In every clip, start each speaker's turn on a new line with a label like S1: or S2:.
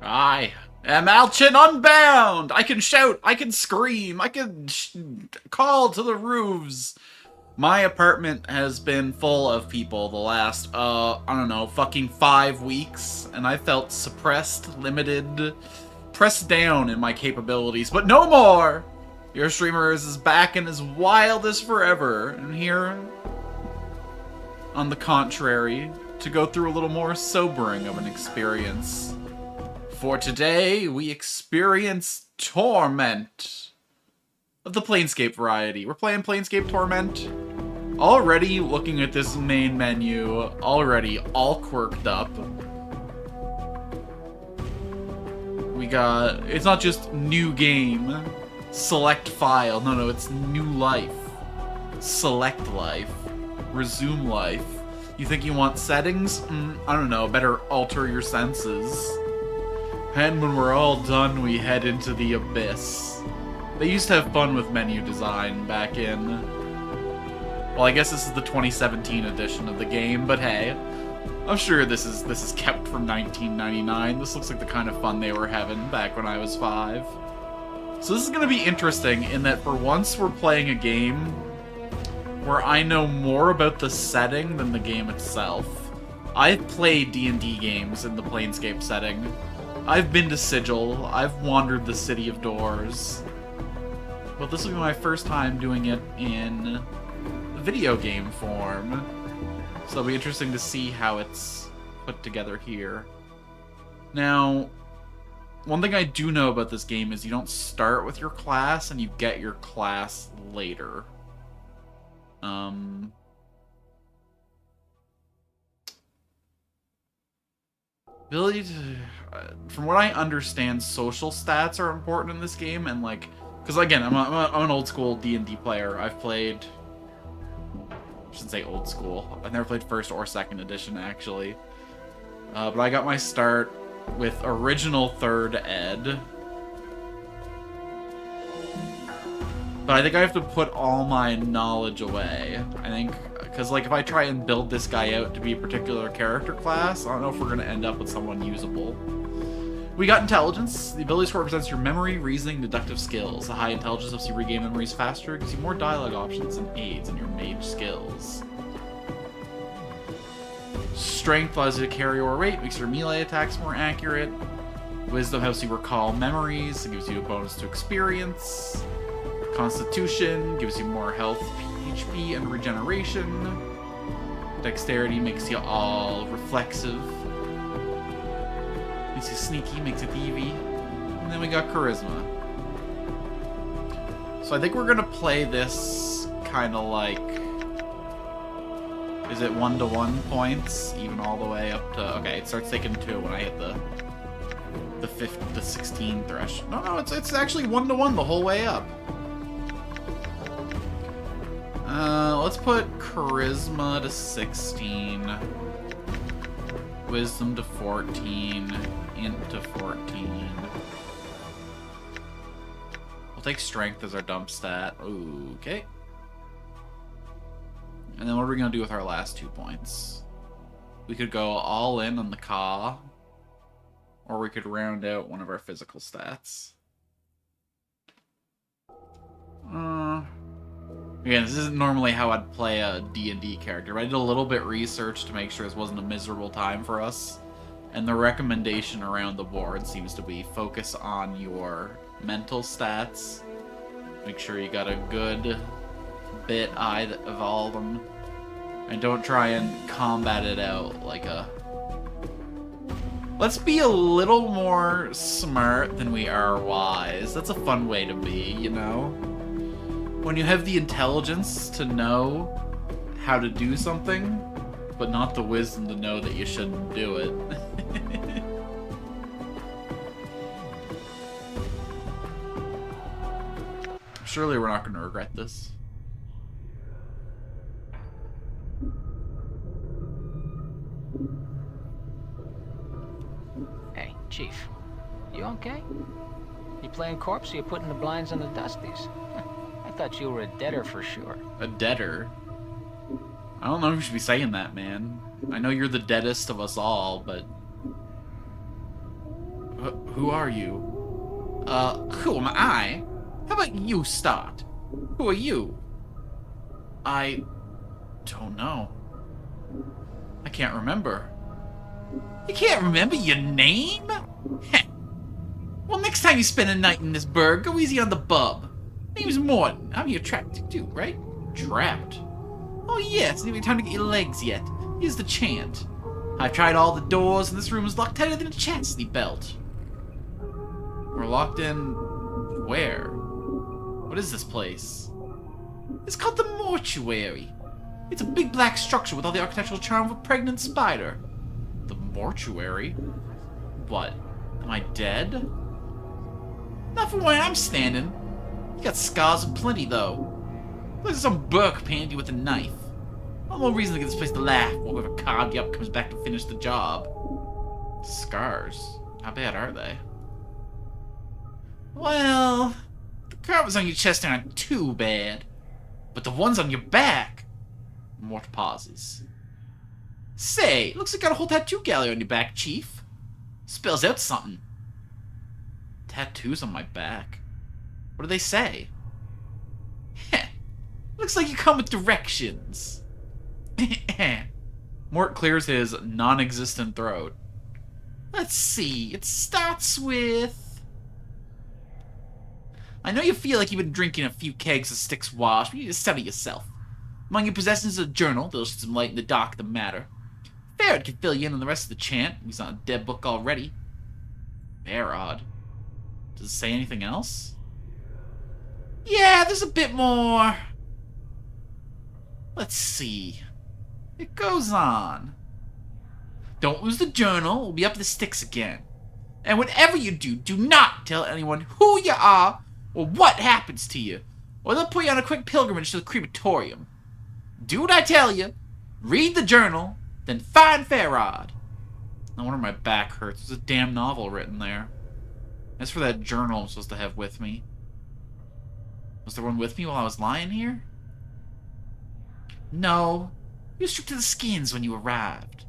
S1: I am Alchin Unbound! I can shout, I can scream, I can call to the roofs. My apartment has been full of people the last, I don't know, fucking 5 weeks, and I felt suppressed, limited, pressed down in my capabilities, but no more! Your streamer is back and as wild as forever, and here, on the contrary, to go through a little more sobering of an experience. For today, we experience Torment of the Planescape variety. We're playing Planescape Torment. Already looking at this main menu, already all quirked up. We got, it's not just new game, select file. No, it's new life. Select life. Resume life. You think you want settings? I don't know, better alter your senses. And when we're all done, we head into the abyss. They used to have fun with menu design back in... Well, I guess this is the 2017 edition of the game, but hey. I'm sure this is kept from 1999. This looks like the kind of fun they were having back when I was 5. So this is going to be interesting in that for once we're playing a game where I know more about the setting than the game itself. I've played D&D games in the Planescape setting. I've been to Sigil, I've wandered the City of Doors, but this will be my first time doing it in video game form, so it'll be interesting to see how it's put together here. Now, one thing I do know about this game is you don't start with your class and you get your class later. Ability to... from what I understand, social stats are important in this game, and like... Because again, I'm an old school D&D player. I've played... I shouldn't say old school. I've never played 1st or 2nd edition, actually. But I got my start with original 3rd ed. But I think I have to put all my knowledge away. I think... Because, like, if I try and build this guy out to be a particular character class, I don't know if we're going to end up with someone usable. We got Intelligence. The ability score represents your memory, reasoning, deductive skills. The high intelligence helps you regain memories faster, gives you more dialogue options, and aids in your mage skills. Strength allows you to carry or rate, makes your melee attacks more accurate. Wisdom helps you recall memories, it gives you a bonus to experience. Constitution gives you more health, HP, and regeneration. Dexterity makes you all reflexive. Makes you sneaky, makes you thievy. And then we got Charisma. So I think we're gonna play this kind of like... Is it 1-to-1 points? Even all the way up to... Okay, it starts taking 2 when I hit the 16 threshold. No, it's actually 1-to-1 the whole way up. Let's put Charisma to 16, Wisdom to 14, Int to 14. We'll take Strength as our dump stat. Okay. And then what are we going to do with our last 2 points? We could go all in on the Ka, or we could round out one of our physical stats. Again, this isn't normally how I'd play a D&D character, but I did a little bit of research to make sure this wasn't a miserable time for us. And the recommendation around the board seems to be focus on your mental stats. Make sure you got a good bit of all of them. And don't try and combat it out like a... Let's be a little more smart than we are wise. That's a fun way to be, you know? When you have the intelligence to know how to do something, but not the wisdom to know that you shouldn't do it. Surely we're not going to regret this.
S2: Hey, Chief. You okay? You playing corpse or you putting the blinds on the dusties? I thought you were a debtor for sure.
S1: A debtor? I don't know if you should be saying that, man. I know you're the deadest of us all, but... Who are you? Who am I? How about you start? Who are you? I don't know. I can't remember. You can't remember your name? Heh. Well, next time you spend a night in this burg, go easy on the bub. Name's Morton. I'm here trapped too, right? Trapped? Oh yes, it's not even time to get your legs yet. Here's the chant. I've tried all the doors, and this room is locked tighter than a chastity belt. We're locked in... where? What is this place? It's called the mortuary. It's a big black structure with all the architectural charm of a pregnant spider. The mortuary? What? Am I dead? Not from where I'm standing. You got scars aplenty, though. Looks like some Burke painted you with a knife. All the more reason to get this place to laugh while whoever carved you up comes back to finish the job. Scars? How bad are they? Well, the carvings on your chest aren't too bad. But the ones on your back... Mort pauses. Say, looks like you got a whole tattoo gallery on your back, Chief. Spells out something. Tattoos on my back? What do they say? Heh. Looks like you come with directions. Mort clears his non-existent throat. Let's see. It starts with... I know you feel like you've been drinking a few kegs of Styx wash, but you need to settle yourself. Among your possessions is a journal that'll shed some light in the dark of the matter. Farad can fill you in on the rest of the chant. He's on a dead book already. Farad? Does it say anything else? Yeah, there's a bit more. Let's see. It goes on. Don't lose the journal. We'll be up to the Styx again. And whatever you do, do not tell anyone who you are or what happens to you, or they'll put you on a quick pilgrimage to the crematorium. Do what I tell you. Read the journal, then find Farad. No wonder my back hurts. There's a damn novel written there. As for that journal I'm supposed to have with me. Was there one with me while I was lying here? No. You were stripped to the skins when you arrived.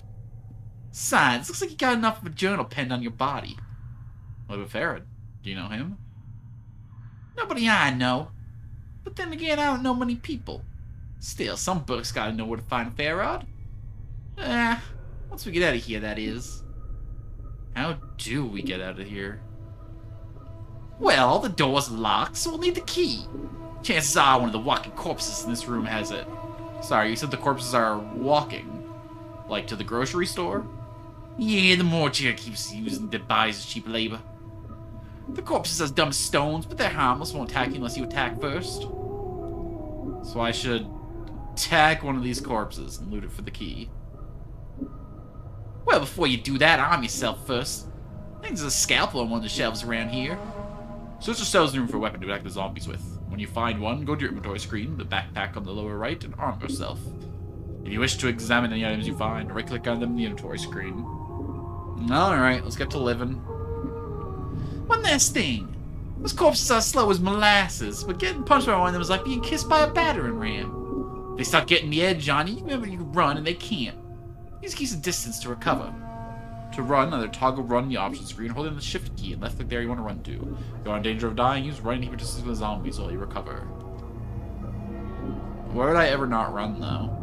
S1: Besides, looks like you got enough of a journal penned on your body. What about Farad? Do you know him? Nobody I know. But then again, I don't know many people. Still, some books gotta know where to find Farad. Once we get out of here, that is. How do we get out of here? Well, the door's locked, so we'll need the key. Chances are one of the walking corpses in this room has it. Sorry, you said the corpses are walking? Like to the grocery store? Yeah, the mortuary keeps using dead bodies as cheap labor. The corpses are as dumb as stones, but they're harmless, won't attack you unless you attack first. So I should attack one of these corpses and loot it for the key. Well, before you do that, arm yourself first. I think there's a scalpel on one of the shelves around here. Search the shelves in the room for a weapon to attack the zombies with. When you find one, go to your inventory screen, the backpack on the lower right, and arm yourself. If you wish to examine any items you find, right-click on them in the inventory screen. Alright, let's get to living. One last thing. Those corpses are slow as molasses, but getting punched by one of them is like being kissed by a battering ram. If they start getting the edge on you, remember you can run and they can't. Use keys of distance to recover. To run, either toggle run in the options screen, holding the shift key and left click there you want to run to. If you're in danger of dying, use run and keep distance with the zombies while you recover. Where would I ever not run though?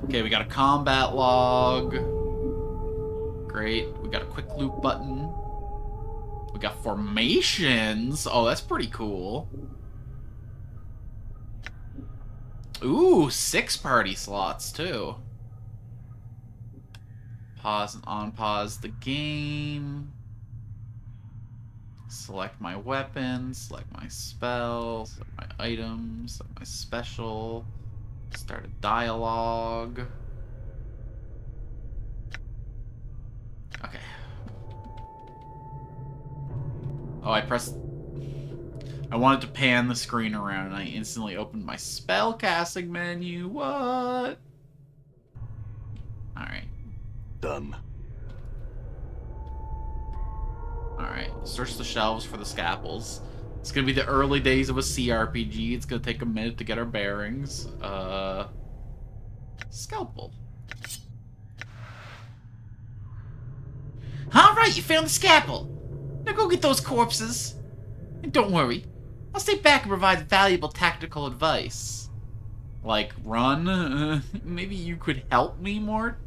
S1: Okay, we got a combat log. Great. We got a quick loop button. We got formations. Oh, that's pretty cool. Ooh, 6 party slots too. Pause and unpause the game. Select my weapons, select my spells, select my items, select my special. Start a dialogue. Okay. Oh, I pressed... I wanted to pan the screen around and I instantly opened my spellcasting menu. What? Alright.
S3: Done.
S1: Alright, search the shelves for the scalpels. It's gonna be the early days of a CRPG. It's gonna take a minute to get our bearings. Scalpel. Right, you found the scalpel. Now go get those corpses. And don't worry, I'll stay back and provide valuable tactical advice. Like, run? Maybe you could help me, Mort?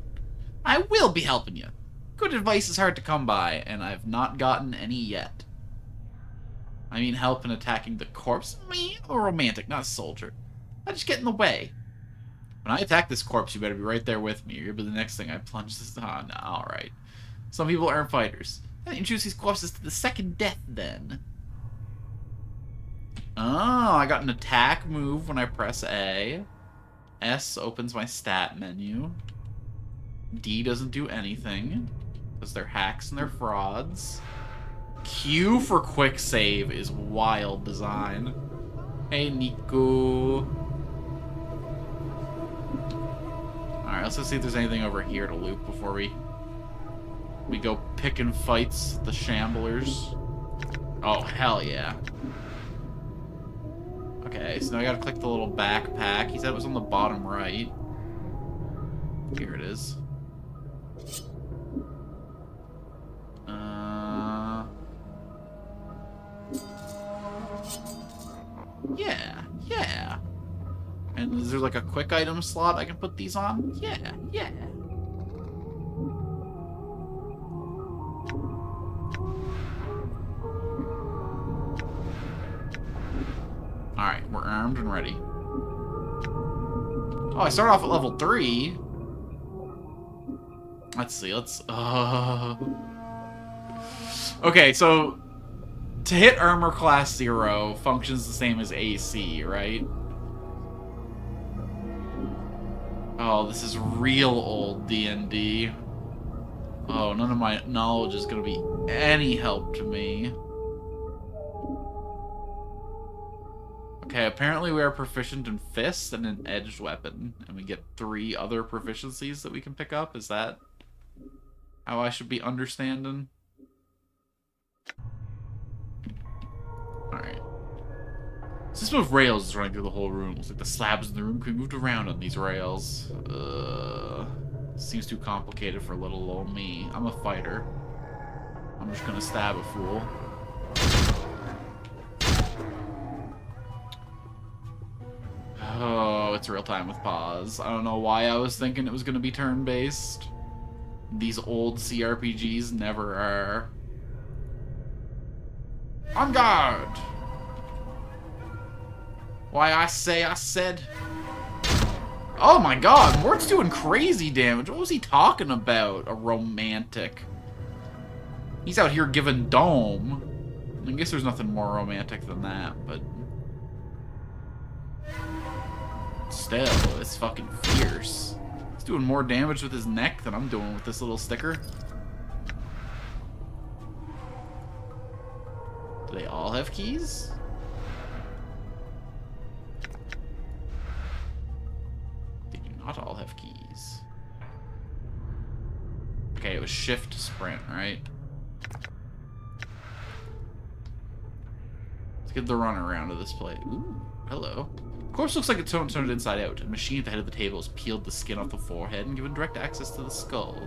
S1: I will be helping you. Good advice is hard to come by, and I've not gotten any yet. I mean, help in attacking the corpse? Me? I'm a romantic, not a soldier. I just get in the way. When I attack this corpse, you better be right there with me, or you'll be the next thing I plunge this... Ah, no, alright. Some people aren't fighters. I introduce these corpses to the second death, then. Oh, I got an attack move when I press A. S opens my stat menu. D doesn't do anything, because they're hacks and they're frauds. Q for quick save is wild design. Hey, Nico. Alright, let's just see if there's anything over here to loot before we go picking fights the shamblers. Oh, hell yeah. Okay, so now I gotta click the little backpack. He said it was on the bottom right. Here it is. Yeah. And is there like a quick item slot I can put these on? Yeah. Alright, we're armed and ready. Oh, I start off at level 3. Let's see, Okay, so to hit armor class 0 functions the same as AC, right? Oh, this is real old D&D. Oh, none of my knowledge is going to be any help to me. Okay, apparently we are proficient in fists and an edged weapon, and we get 3 other proficiencies that we can pick up. Is that how I should be understanding? Alright. System of rails is running through the whole room. Looks like the slabs in the room can be moved around on these rails. Seems too complicated for little old me. I'm a fighter. I'm just gonna stab a fool. Oh, it's real time with pause. I don't know why I was thinking it was gonna be turn-based. These old CRPGs never are. On guard! Why, I said... Oh my god, Mort's doing crazy damage. What was he talking about? A romantic. He's out here giving dome. I guess there's nothing more romantic than that, but... Still, it's fucking fierce. He's doing more damage with his neck than I'm doing with this little sticker. Do they all have keys? They do not all have keys. Okay, it was shift to sprint, right? Let's get the run around of this place. Ooh, hello. The corpse looks like it's turned inside out. A machine at the head of the table has peeled the skin off the forehead and given direct access to the skull.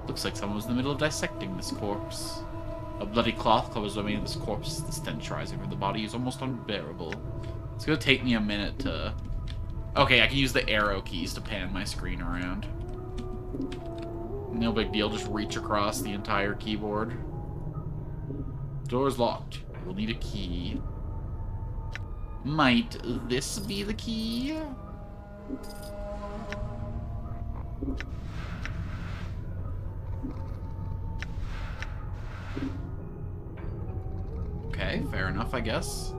S1: Looks like someone was in the middle of dissecting this corpse. A bloody cloth covers the remain of this corpse. The stench rising from the body is almost unbearable. It's gonna take me a minute to... Okay, I can use the arrow keys to pan my screen around. No big deal, just reach across the entire keyboard. Door's locked. We'll need a key. Might this be the key? Okay, fair enough, I guess.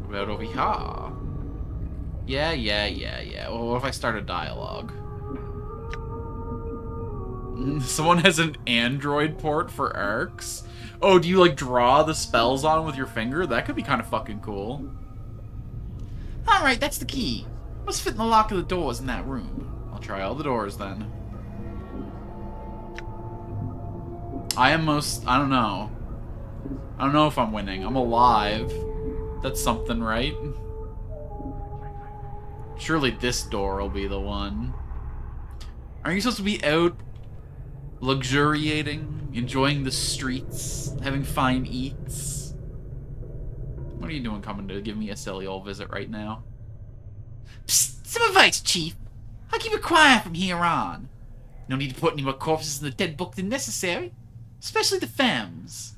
S1: What about over here? Yeah. Well, what if I start a dialogue? Someone has an Android port for arcs? Oh, do you, like, draw the spells on with your finger? That could be kind of fucking cool. Alright, that's the key. Must fit in the lock of the doors in that room. I'll try all the doors, then. I don't know. I don't know if I'm winning. I'm alive. That's something, right? Surely this door will be the one. Are you supposed to be out luxuriating, enjoying the streets, having fine eats. What are you doing coming to give me a silly old visit right now? Psst, some advice, Chief. I'll keep it quiet from here on. No need to put any more corpses in the dead book than necessary, especially the femmes.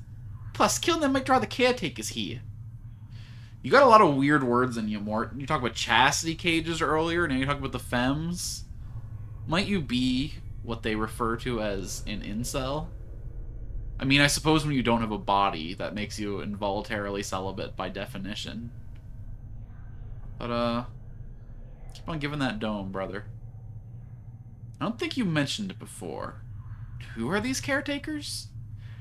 S1: Plus, killing them might draw the caretakers here. You got a lot of weird words in you, Mort. You talked about chastity cages earlier, now you're talking about the femmes. Might you be what they refer to as an incel? I mean, I suppose when you don't have a body, that makes you involuntarily celibate by definition. But, keep on giving that dome, brother. I don't think you mentioned it before. Who are these caretakers?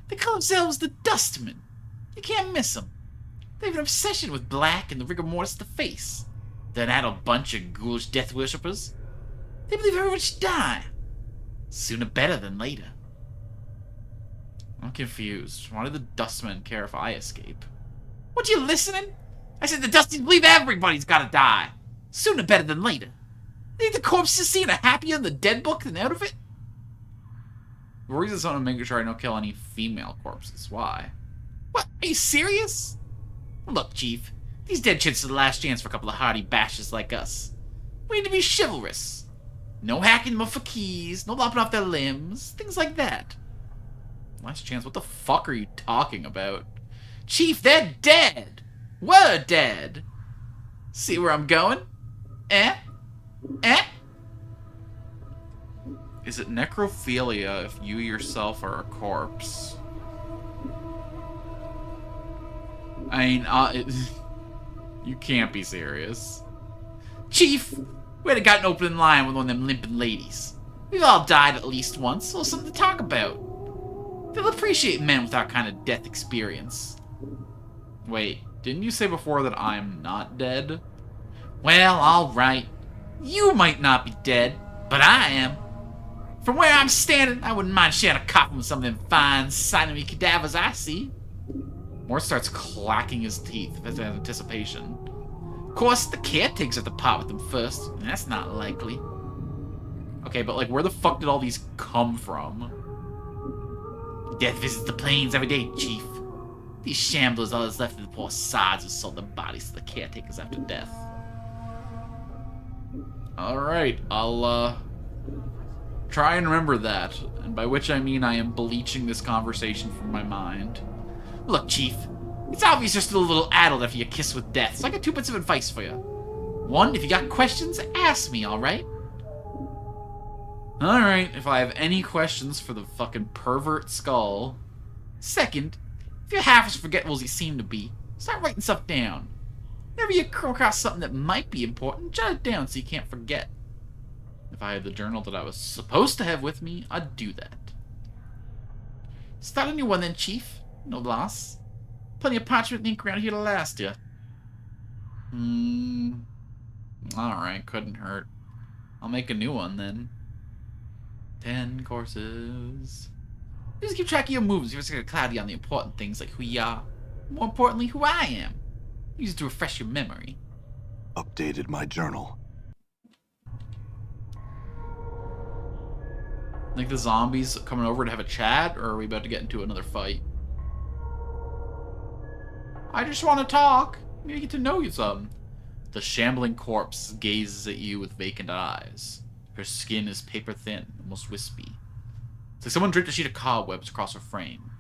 S1: They call themselves the Dustmen. You can't miss them. They have an obsession with black and the rigor mortis of the face. They're an adult bunch of ghoulish death worshippers. They believe everyone should die. Sooner better than later. I'm confused. Why do the Dustmen care if I escape? What, you listening? I said the Dustmen believe everybody's gotta die. Sooner better than later. They think the corpses seen are happier in the dead book than out of it? The reason's on making sure I don't kill any female corpses. Why? What? Are you serious? Look, Chief. These dead chits are the last chance for a couple of hardy bashes like us. We need to be chivalrous. No hacking them up for keys, no lopping off their limbs, things like that. Last chance? What the fuck are you talking about? Chief, they're dead! We're dead! See where I'm going? Eh? Eh? Is it necrophilia if you yourself are a corpse? I mean, you can't be serious. Chief, we'd have got an open line with one of them limping ladies. We've all died at least once, so something to talk about. They'll appreciate men with our kind of death experience. Wait, didn't you say before that I'm not dead? Well, alright. You might not be dead, but I am. From where I'm standing, I wouldn't mind sharing a coffin with some of them fine, sinewy cadavers I see. Mort starts clacking his teeth with anticipation. Of course, the caretakers have to part with them first, and that's not likely. Okay, but like, where the fuck did all these come from? Death visits the plains every day, Chief. These shamblers are those left of the poor sods who sold their bodies to the caretakers after death. Alright, I'll, try and remember that, and by which I mean I am bleaching this conversation from my mind. Look, Chief, it's obvious you're still a little addled after your kiss with death, so I got 2 bits of advice for you. 1, if you got questions, ask me, alright? Alright, if I have any questions for the fucking pervert skull. 2nd, if you're half as forgetful as you seem to be, start writing stuff down. Whenever you come across something that might be important, jot it down so you can't forget. If I had the journal that I was supposed to have with me, I'd do that. Start a new one then, Chief. No loss. Plenty of parchment ink around here to last you. Alright, couldn't hurt. I'll make a new one then. 10 courses. Just keep track of your moves. You're just gonna cloudy on the important things like who you are. More importantly, who I am. Use it to refresh your memory.
S3: Updated my journal.
S1: Like the zombies coming over to have a chat, or are we about to get into another fight? I just want to talk. Maybe get to know you some. The shambling corpse gazes at you with vacant eyes. Her skin is paper thin, almost wispy. It's like someone draped a sheet of cobwebs across her frame.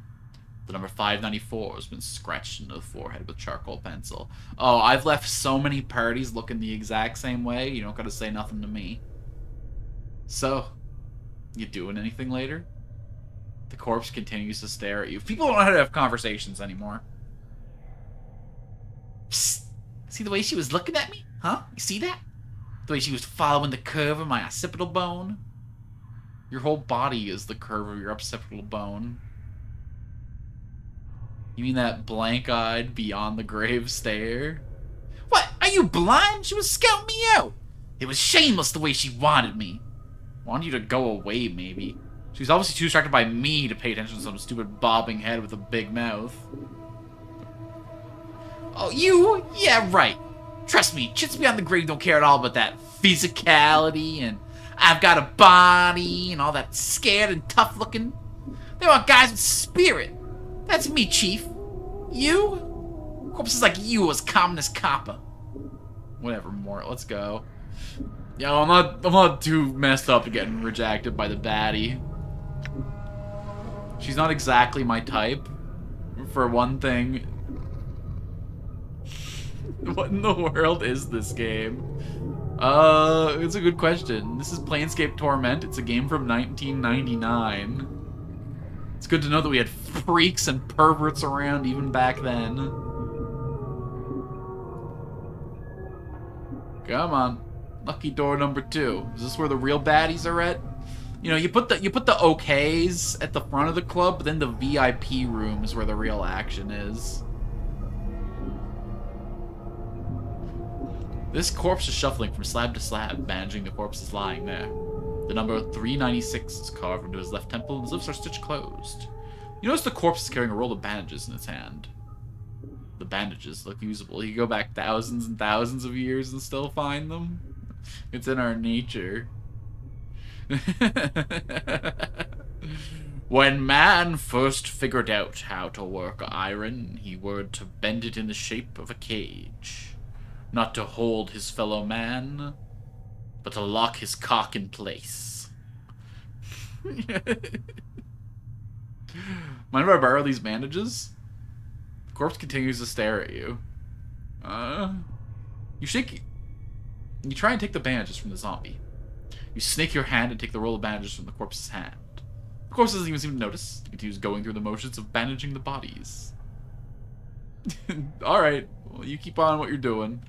S1: The number 594 has been scratched into the forehead with charcoal pencil. Oh, I've left so many parties looking the exact same way, you don't gotta say nothing to me. So, you doing anything later? The corpse continues to stare at you. People don't know how to have conversations anymore. Psst! See the way she was looking at me? Huh? You see that? The way she was following the curve of my occipital bone? Your whole body is the curve of your occipital bone. You mean that blank-eyed, beyond-the-grave stare? What? Are you blind? She was scouting me out! It was shameless the way she wanted me. Wanted you to go away, maybe. She was obviously too distracted by me to pay attention to some stupid bobbing head with a big mouth. Oh, you? Yeah, right. Trust me, chits beyond the grave don't care at all about that physicality, and I've got a body and all that scared and tough looking. They want guys with spirit. That's me, Chief. You? Corpses like you as common as copper. Whatever, Mort. Let's go. Yo, I'm not too messed up getting rejected by the baddie. She's not exactly my type, for one thing. What in the world is this game? It's a good question. This is Planescape Torment. It's a game from 1999. It's good to know that we had freaks and perverts around even back then. Come on. Lucky door number 2. Is this where the real baddies are at? You know, you put the okays at the front of the club, but then the VIP room is where the real action is. This corpse is shuffling from slab to slab, bandaging the corpses lying there. The number 396 is carved into his left temple, and his lips are stitched closed. You notice the corpse is carrying a roll of bandages in its hand. The bandages look usable. You go back thousands and thousands of years and still find them. It's in our nature. When man first figured out how to work iron, he were to bend it in the shape of a cage. Not to hold his fellow man, but to lock his cock in place. Mind if I borrow these bandages? The corpse continues to stare at you. You try and take the bandages from the zombie. You snake your hand and take the roll of bandages from the corpse's hand. The corpse doesn't even seem to notice. He continues going through the motions of bandaging the bodies. Alright, well, you keep on what you're doing.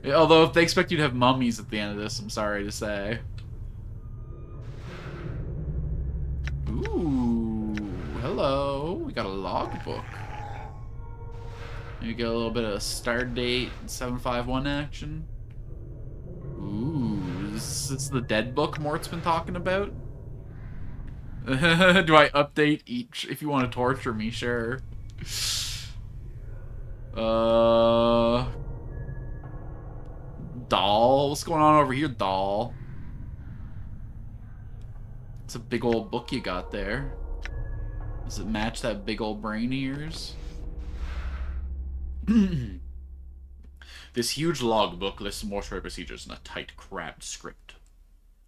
S1: Although, if they expect you to have mummies at the end of this, I'm sorry to say. Ooh, hello. We got a logbook. Maybe get a little bit of Stardate 751 action. Ooh, is this the dead book Mort's been talking about? Do I update each? If you want to torture me, sure. Doll? What's going on over here, doll? It's a big old book you got there. Does it match that big old brain of yours? This huge logbook lists mortuary procedures in a tight, cramped script.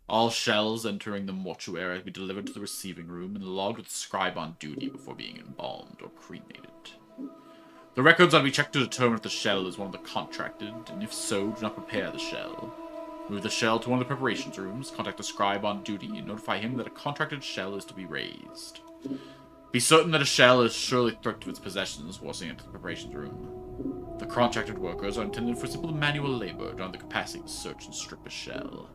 S1: All shells entering the mortuary be delivered to the receiving room and logged with the scribe on duty before being embalmed or cremated. The records are to be checked to determine if the shell is one of the contracted, and if so, do not prepare the shell. Move the shell to one of the preparations rooms, contact the scribe on duty, and notify him that a contracted shell is to be raised. Be certain that a shell is surely stripped of its possessions while sent into the preparations room. The contracted workers are intended for simple manual labor, don't have the capacity to search and strip a shell.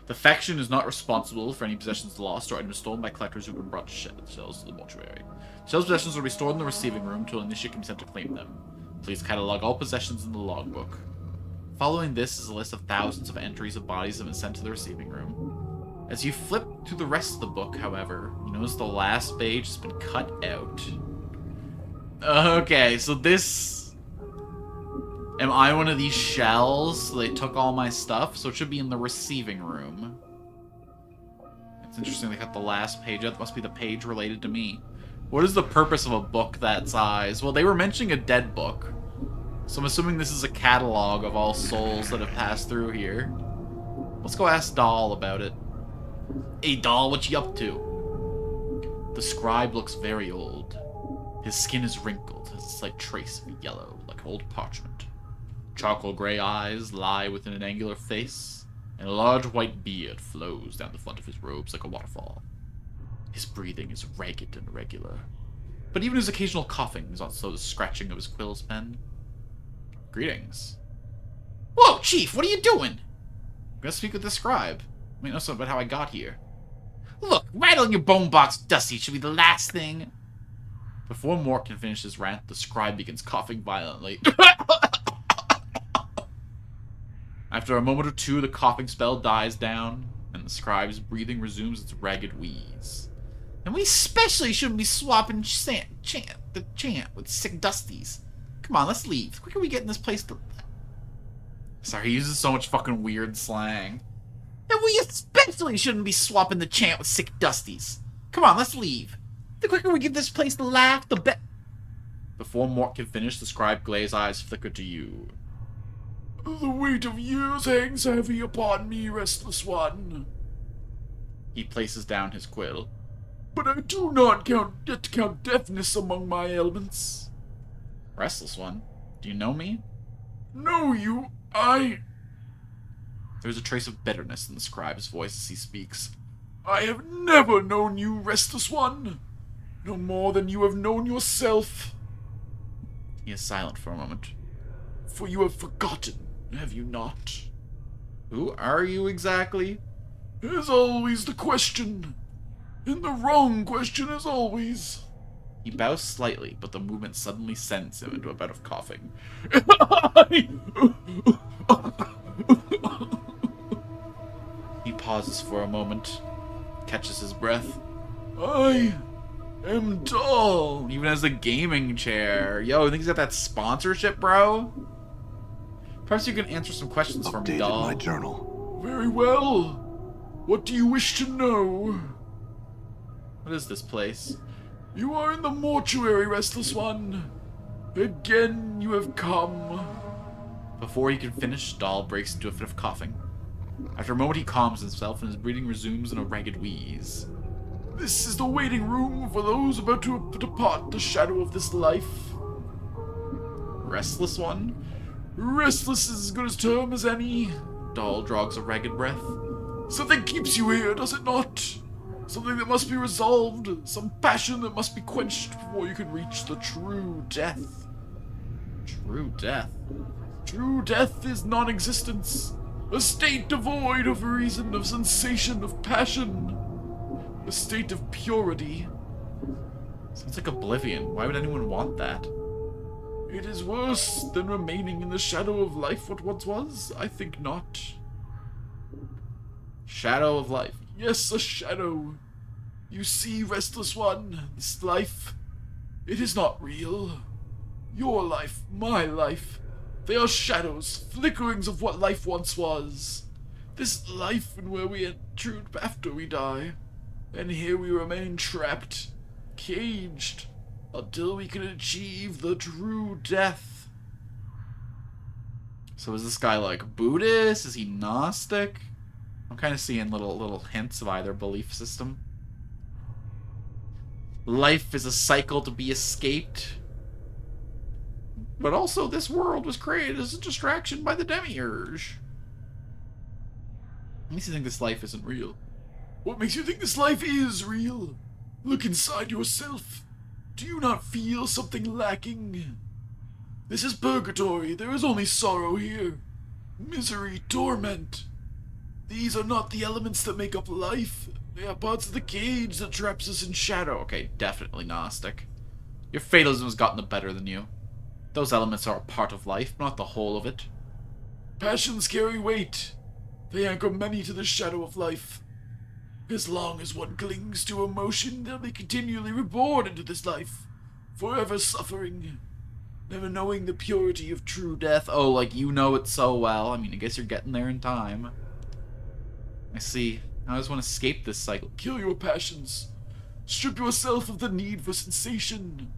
S1: The faction is not responsible for any possessions lost or items stolen by collectors who have been brought to shells to the mortuary. Shells' possessions will be stored in the receiving room until an initiate can be sent to claim them. Please catalog all possessions in the logbook. Following this is a list of thousands of entries of bodies that have been sent to the receiving room. As you flip through the rest of the book, however, you notice the last page has been cut out. Okay, so this... Am I one of these shells? So they took all my stuff, so it should be in the receiving room. It's interesting they cut the last page out. That must be the page related to me. What is the purpose of a book that size? Well, they were mentioning a dead book. So I'm assuming this is a catalog of all souls that have passed through here. Let's go ask Doll about it. Hey, Doll, what you up to? The scribe looks very old. His skin is wrinkled, has a slight trace of yellow, like old parchment. Charcoal gray eyes lie within an angular face, and a large white beard flows down the front of his robes like a waterfall. His breathing is ragged and irregular, but even his occasional coughing is also the scratching of his quill's pen. Greetings. Whoa, Chief, what are you doing? I'm gonna speak with the scribe. I mean, know something about how I got here. Look, rattling your bone box dusty should be the last thing. Before Mort can finish his rant, the scribe begins coughing violently. After a moment or two, the coughing spell dies down, and the scribe's breathing resumes its ragged wheeze. And we especially shouldn't be swapping the chant with sick dusties. Come on, let's leave. The quicker we get in this place, the... Sorry, he uses so much fucking weird slang. And we especially shouldn't be swapping the chant with sick dusties. Come on, let's leave. The quicker we give this place the laugh, the better. Before Mort can finish, the scribe glaze eyes flicker to you.
S4: The weight of years hangs heavy upon me, restless one.
S1: He places down his quill.
S4: But I do not yet count deafness among my ailments.
S1: Restless one, do you know me?
S4: Know you,
S1: There's a trace of bitterness in the scribe's voice as he speaks.
S4: I have never known you, restless one. No more than you have known yourself.
S1: He is silent for a moment.
S4: For you have forgotten, have you not?
S1: Who are you exactly?
S4: As always the question. And the wrong question as always.
S1: He bows slightly, but the movement suddenly sends him into a bed of coughing. He pauses for a moment, catches his breath.
S4: I am dull.
S1: Even as a gaming chair. Yo, I think he's got that sponsorship, bro? Perhaps you can answer some questions for me,
S3: Updated
S1: doll.
S3: my journal.
S4: Very well. What do you wish to know?
S1: What is this place?
S4: You are in the mortuary, restless one. Again you have come.
S1: Before he can finish, Dahl breaks into a fit of coughing. After a moment, he calms himself, and his breathing resumes in a ragged wheeze.
S4: This is the waiting room for those about to depart the shadow of this life.
S1: Restless one?
S4: Restless is as good a term as any.
S1: Dahl drags a ragged breath.
S4: Something keeps you here, does it not? Something that must be resolved. Some passion that must be quenched before you can reach the true death.
S1: True death?
S4: True death is non-existence. A state devoid of reason, of sensation, of passion. A state of purity.
S1: Sounds like oblivion. Why would anyone want that?
S4: It is worse than remaining in the shadow of life what once was? I think not.
S1: Shadow of life.
S4: Yes, a shadow. You see, restless one, this life, it is not real. Your life, my life, they are shadows, flickerings of what life once was. This life and where we entered after we die. And here we remain trapped, caged, until we can achieve the true death.
S1: So is this guy like Buddhist? Is he Gnostic? I'm kind of seeing little hints of either belief system. Life is a cycle to be escaped. But also this world was created as a distraction by the demiurge. Makes you think this life isn't real.
S4: What makes you think this life is real? Look inside yourself. Do you not feel something lacking? This is purgatory. There is only sorrow here. Misery, torment. These are not the elements that make up life. They are parts of the cage that traps us in shadow.
S1: Okay, definitely Gnostic. Your fatalism has gotten the better than you. Those elements are a part of life, not the whole of it.
S4: Passions carry weight. They anchor many to the shadow of life. As long as one clings to emotion, they'll be continually reborn into this life, forever suffering, never knowing the purity of true death.
S1: Oh, like you know it so well. I mean, I guess you're getting there in time. I see. I just want to escape this cycle.
S4: Kill your passions. Strip yourself of the need for sensation.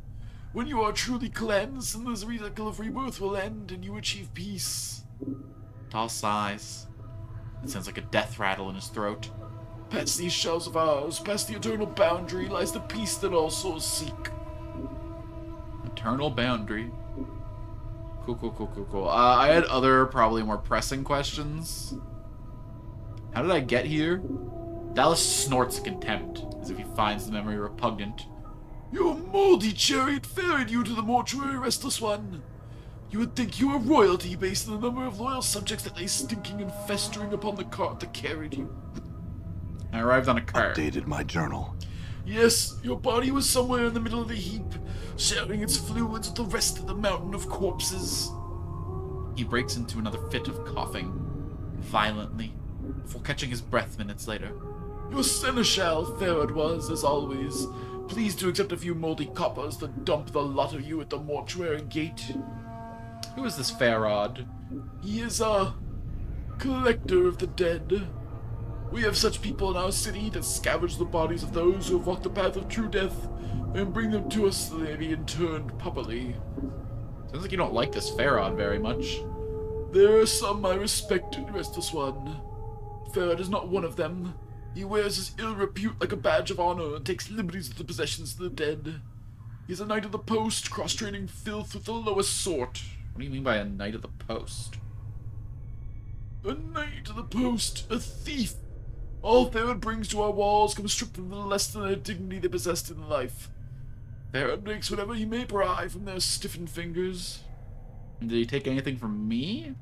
S4: When you are truly cleansed, then the cycle of rebirth will end and you achieve peace.
S1: Tall sighs. It sounds like a death rattle in his throat.
S4: Past these shells of ours, past the eternal boundary, lies the peace that all souls seek.
S1: Eternal boundary. Cool. I had other, probably more pressing questions. How did I get here? Dallas snorts contempt, as if he finds the memory repugnant.
S4: Your moldy chariot ferried you to the mortuary, restless one. You would think you were royalty based on the number of loyal subjects that lay stinking and festering upon the cart that carried you.
S1: I arrived on a cart.
S3: Updated my journal.
S4: Yes, your body was somewhere in the middle of the heap, sharing its fluids with the rest of the mountain of corpses.
S1: He breaks into another fit of coughing, violently, before catching his breath minutes later.
S4: Your seneschal, Farad, was, as always, pleased to accept a few moldy coppers to dump the lot of you at the mortuary gate.
S1: Who is this Farad?
S4: He is a collector of the dead. We have such people in our city that scavenge the bodies of those who have walked the path of true death and bring them to us so they may be interned properly.
S1: Sounds like you don't like this Farad very much.
S4: There are some I respect, Restless One. Farad is not one of them. He wears his ill repute like a badge of honor and takes liberties with the possessions of the dead. He's a knight of the post, cross-training filth with the lowest sort.
S1: What do you mean by a knight of the post?
S4: A knight of the post, a thief. All Farad brings to our walls comes stripped of the less than the dignity they possessed in life. Farad makes whatever he may pry from their stiffened fingers.
S1: And did he take anything from me?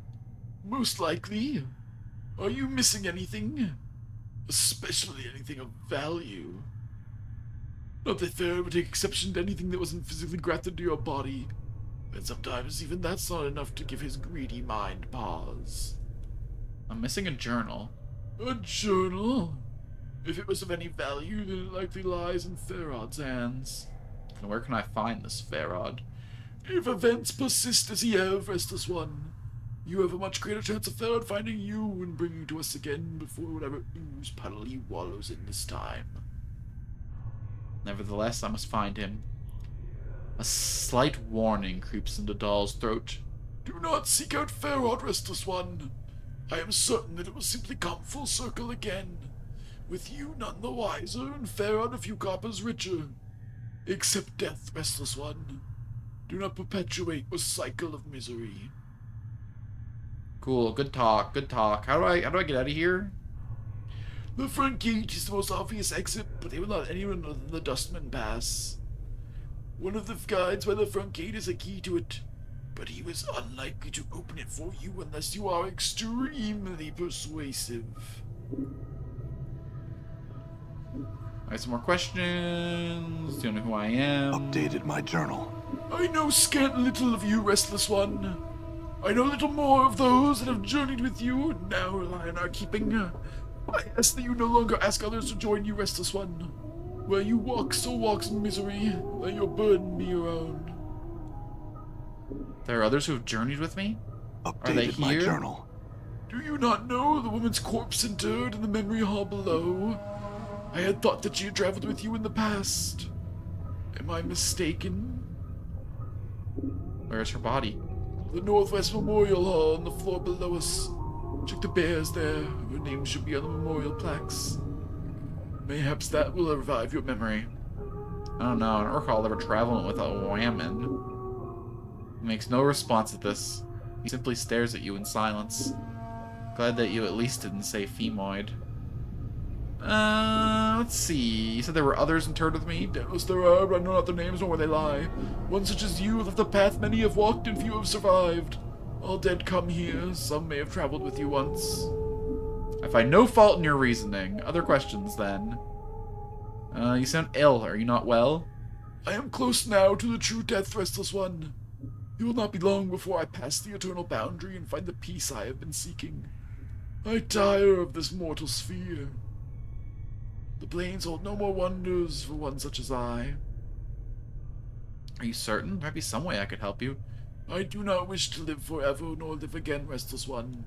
S4: Most likely. Are you missing anything? Especially anything of value. Not that Farad would take exception to anything that wasn't physically grafted to your body, and sometimes even that's not enough to give his greedy mind pause.
S1: I'm missing a journal.
S4: A journal? If it was of any value, then it likely lies in Farad's hands.
S1: And where can I find this Farad?
S4: If events persist as he have, Restless One, you have a much greater chance of Farad finding you and bringing to us again before whatever ooze puddle he wallows in this time.
S1: Nevertheless, I must find him. A slight warning creeps into Dahl's throat.
S4: Do not seek out Farad, Restless One. I am certain that it will simply come full circle again, with you none the wiser and Farad a few coppers richer. Accept death, Restless One. Do not perpetuate a cycle of misery.
S1: Cool, good talk, good talk. How do I get out of here?
S4: The front gate is the most obvious exit, but they will not let anyone other than the Dustman pass. One of the guides by the front gate is a key to it, but he was unlikely to open it for you unless you are extremely persuasive.
S1: I have some more questions. Do you know who I am?
S3: Updated my journal.
S4: I know scant little of you, Restless One. I know little more of those that have journeyed with you and now rely on our keeping. I ask that you no longer ask others to join you, Restless One. Where you walk, so walks misery. Let your burden be your own.
S1: There are others who have journeyed with me? Are they
S3: Updated my
S1: here?
S3: journal.
S4: Do you not know the woman's corpse interred in the memory hall below? I had thought that she had traveled with you in the past. Am I mistaken?
S1: Where's her body?
S4: The Northwest Memorial Hall on the floor below us. Check the bears there. Her name should be on the memorial plaques. Mayhaps that will revive your memory.
S1: I don't know. I don't recall ever traveling with a whammon. He makes no response at this. He simply stares at you in silence. Glad that you at least didn't say femoid. Let's see. You said there were others interred with me?
S4: Doubtless there are, but I know not their names nor where they lie. One such as you left the path many have walked and few have survived. All dead come here. Some may have traveled with you once.
S1: I find no fault in your reasoning. Other questions, then. You sound ill. Are you not well?
S4: I am close now to the true death, Restless One. It will not be long before I pass the eternal boundary and find the peace I have been seeking. I tire of this mortal sphere. The plains hold no more wonders for one such as I.
S1: Are you certain? There might be some way I could help you.
S4: I do not wish to live forever, nor live again, Restless One.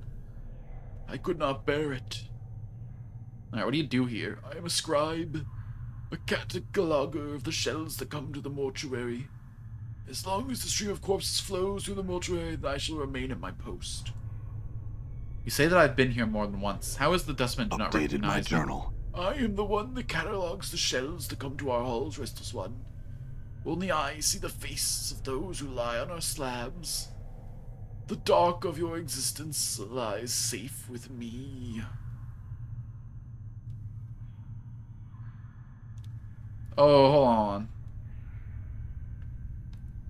S4: I could not bear it.
S1: Alright, what do you do here?
S4: I am a scribe, a cataloger of the shells that come to the mortuary. As long as the stream of corpses flows through the mortuary, then I shall remain at my post.
S1: You say that I've been here more than once. How is the dustman do not
S3: Updated my
S1: recognize me?
S3: journal.
S4: I am the one that catalogs the shells that come to our halls, Restless One. Only I see the faces of those who lie on our slabs. The dark of your existence lies safe with me.
S1: Oh, hold on.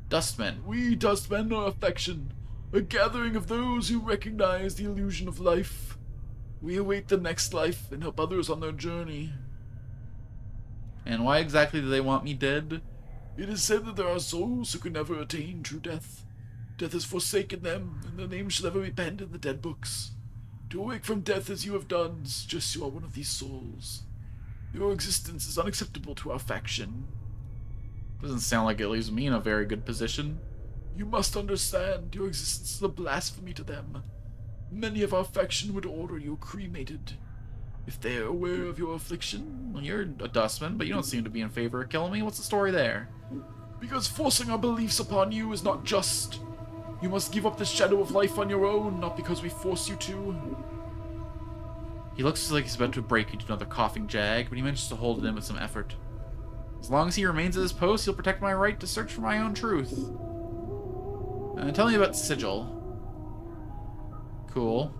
S1: Dustman.
S4: We dustmen are affection, a gathering of those who recognize the illusion of life. We await the next life and help others on their journey.
S1: And why exactly do they want me dead?
S4: It is said that there are souls who can never attain true death. Death has forsaken them, and their names shall never be penned in the dead books. To awake from death as you have done suggests you are one of these souls. Your existence is unacceptable to our faction.
S1: Doesn't sound like it leaves me in a very good position.
S4: You must understand, your existence is a blasphemy to them. Many of our faction would order you cremated. If they are aware of your affliction.
S1: Well, you're a dustman, but you don't seem to be in favor of killing me. What's the story there?
S4: Because forcing our beliefs upon you is not just. You must give up the shadow of life on your own, not because we force you to.
S1: He looks like he's about to break into another coughing jag, but he manages to hold it in with some effort. As long as he remains at his post, he'll protect my right to search for my own truth. Tell me about Sigil. Cool.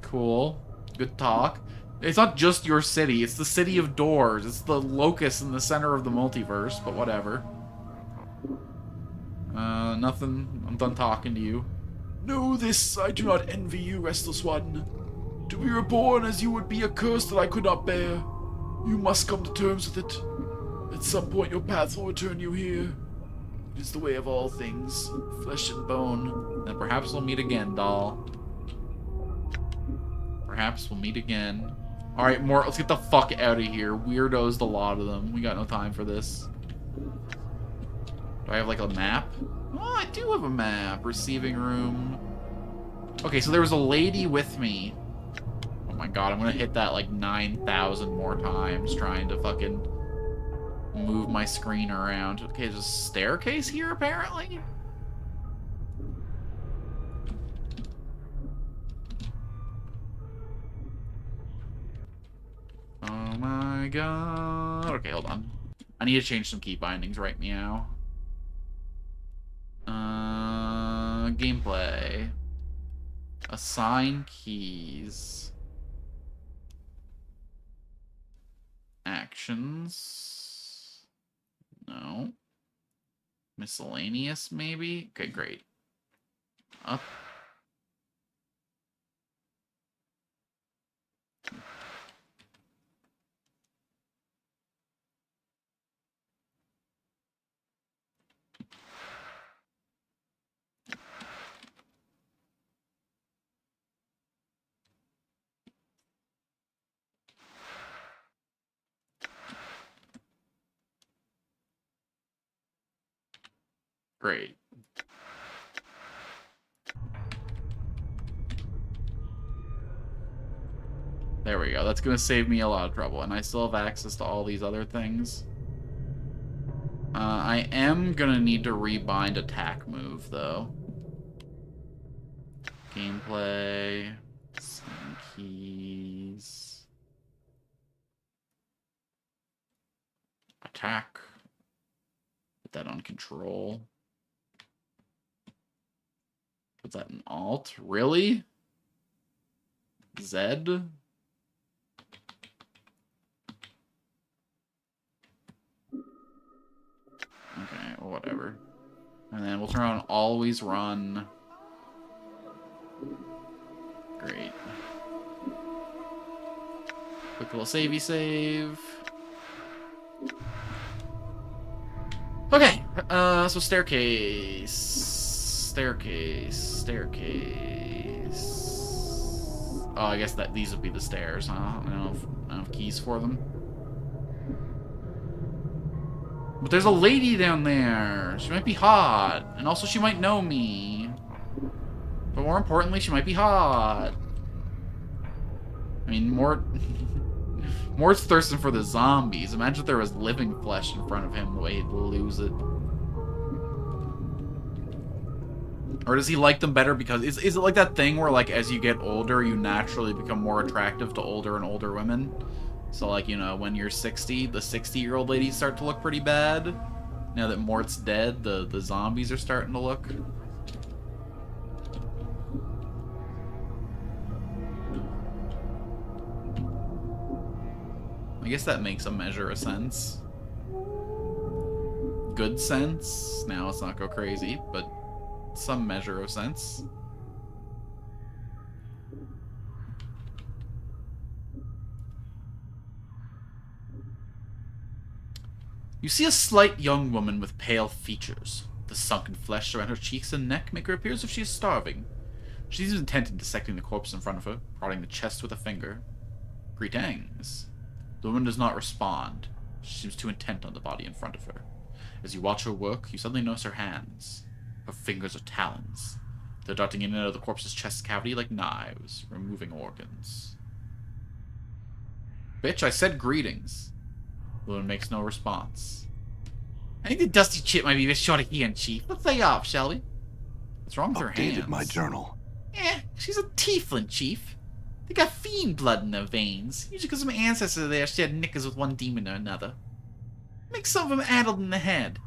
S1: Cool. Good talk. It's not just your city, it's the city of doors. It's the locus in the center of the multiverse, but whatever. Nothing. I'm done talking to you.
S4: Know this, I do not envy you, Restless One. To be reborn as you would be a curse that I could not bear. You must come to terms with it. At some point your path will return you here. It is the way of all things, flesh and bone.
S1: Then perhaps we'll meet again, doll. Perhaps we'll meet again. Alright, Mort, let's get the fuck out of here. Weirdos, the lot of them. We got no time for this. Do I have, like, a map? Oh, I do have a map. Receiving room. Okay, so there was a lady with me. Oh my god, I'm gonna hit that, like, 9,000 more times trying to fucking move my screen around. Okay, there's a staircase here, apparently? Oh my god. Okay, hold on. I need to change some key bindings right meow. Gameplay. Assign keys. Actions. No. Miscellaneous, maybe? Okay, great. Up. Great. There we go. That's going to save me a lot of trouble. And I still have access to all these other things. I am going to need to rebind attack move, though. Gameplay. Some keys. Attack. Put that on control. Put that in alt. Really? Z? Okay, well, whatever. And then we'll turn on always run. Great. Quick little savey save. Okay, so staircase. Staircase. Oh, I guess that these would be the stairs, huh? I don't have keys for them. But there's a lady down there. She might be hot. And also she might know me. But more importantly, she might be hot. I mean, Mort's thirsting for the zombies. Imagine if there was living flesh in front of him, the way he'd lose it. Or does he like them better because... Is it like that thing where, like, as you get older, you naturally become more attractive to older and older women? So, like, you know, when you're 60, the 60-year-old ladies start to look pretty bad. Now that Mort's dead, the zombies are starting to look... I guess that makes a measure of sense. Good sense. Now let's not go crazy, but some measure of sense. You see a slight young woman with pale features. The sunken flesh around her cheeks and neck make her appear as if she is starving. She seems intent in dissecting the corpse in front of her, prodding the chest with a finger. Greetings. The woman does not respond. She seems too intent on the body in front of her. As you watch her work, you suddenly notice her hands. Her fingers are talons. They're darting in and out of the corpse's chest cavity like knives, removing organs. Bitch, I said greetings. Loon makes no response. I think the dusty chip might be a bit short of hearing, Chief. Let's lay off, shall we? What's wrong with her hands?
S3: Updated my journal.
S1: She's a tiefling, Chief. They got fiend blood in their veins. Usually because some ancestor there shared knickers with one demon or another. Makes some of them addled in the head.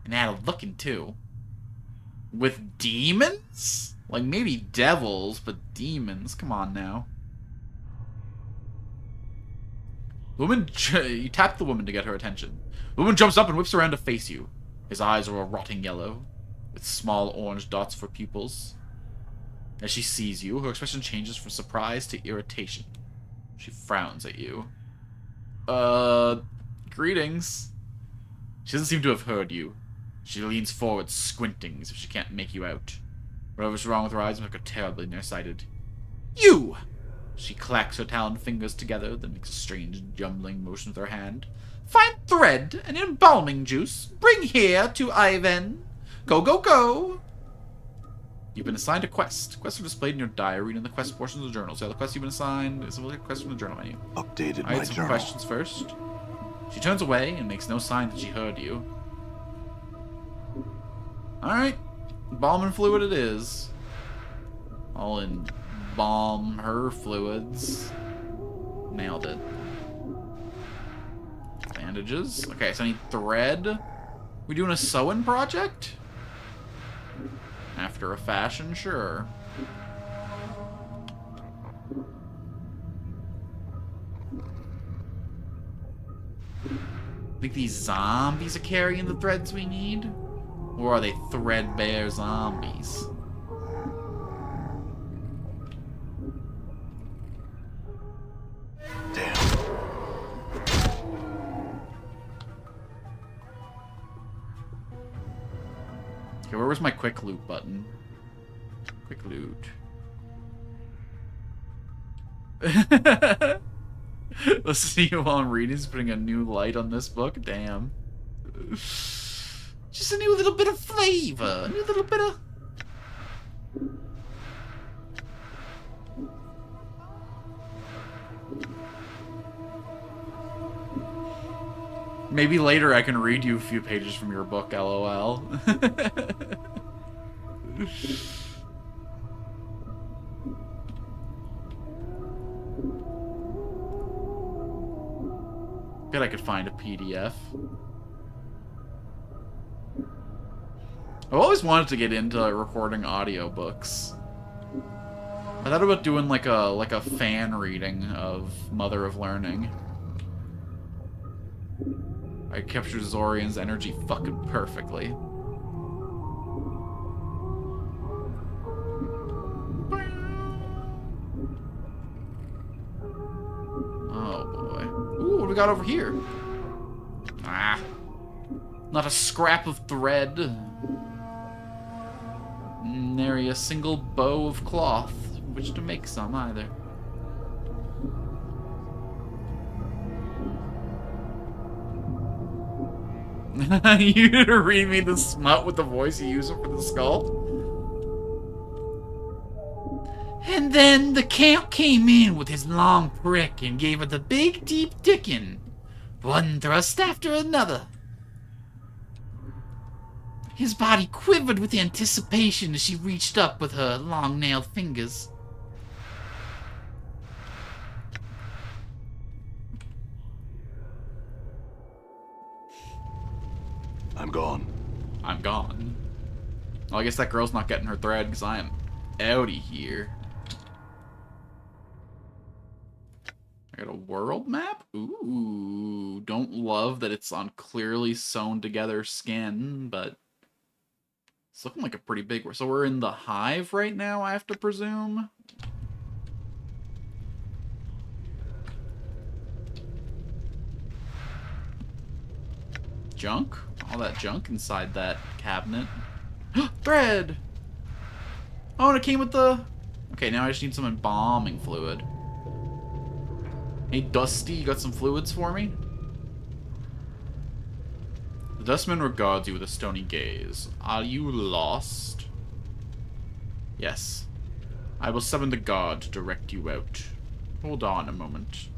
S1: And addled looking, too. With demons? Like, maybe devils, but demons. Come on, now. Woman, you tap the woman to get her attention. The woman jumps up and whips around to face you. His eyes are a rotting yellow, with small orange dots for pupils. As she sees you, her expression changes from surprise to irritation. She frowns at you. Greetings. She doesn't seem to have heard you. She leans forward, squinting, as if she can't make you out. Whatever's wrong with her eyes make her terribly nearsighted. You! She clacks her taloned fingers together, then makes a strange jumbling motion with her hand. Find thread and embalming juice. Bring here to Ivan. Go, go, go! You've been assigned a quest. Quests are displayed in your diary and in the quest portions of the journal. So the quest you've been assigned is a quest from the journal menu.
S3: Updated
S1: I
S3: my
S1: had some
S3: journal.
S1: questions first. She turns away and makes no sign that she heard you. Alright. Balm and fluid it is. I'll embalm her fluids. Nailed it. Bandages. Okay, so I need thread. We doing a sewing project? After a fashion, sure. Think these zombies are carrying the threads we need? Or are they threadbare zombies?
S3: Damn.
S1: Okay, where was my quick loot button? Quick loot. Listen to you while I'm reading. He's putting a new light on this book. Damn. Just a new little bit of flavor. A new little bit of... Maybe later I can read you a few pages from your book, LOL. Bet I could find a PDF. I've always wanted to get into recording audiobooks. I thought about doing like a fan reading of Mother of Learning. I captured Zorian's energy fucking perfectly. Oh boy. Ooh, what do we got over here? Ah. Not a scrap of thread. Nary a single bow of cloth, which to make some either. You read me the smut with the voice you use for the skull? And then the count came in with his long prick and gave her the big deep dickin'. One thrust after another. His body quivered with anticipation as she reached up with her long-nailed fingers.
S3: I'm gone.
S1: I'm gone. Well, I guess that girl's not getting her thread because I am outie here. I got a world map? Ooh, don't love that it's on clearly sewn together skin, but it's looking like a pretty big one. So we're in the hive right now, I have to presume? Junk? All that junk inside that cabinet. Thread! Oh, and it came with the... Okay, now I just need some embalming fluid. Hey, Dusty, you got some fluids for me? The Dustman regards you with a stony gaze. Are you lost? Yes. I will summon the guard to direct you out. Hold on a moment.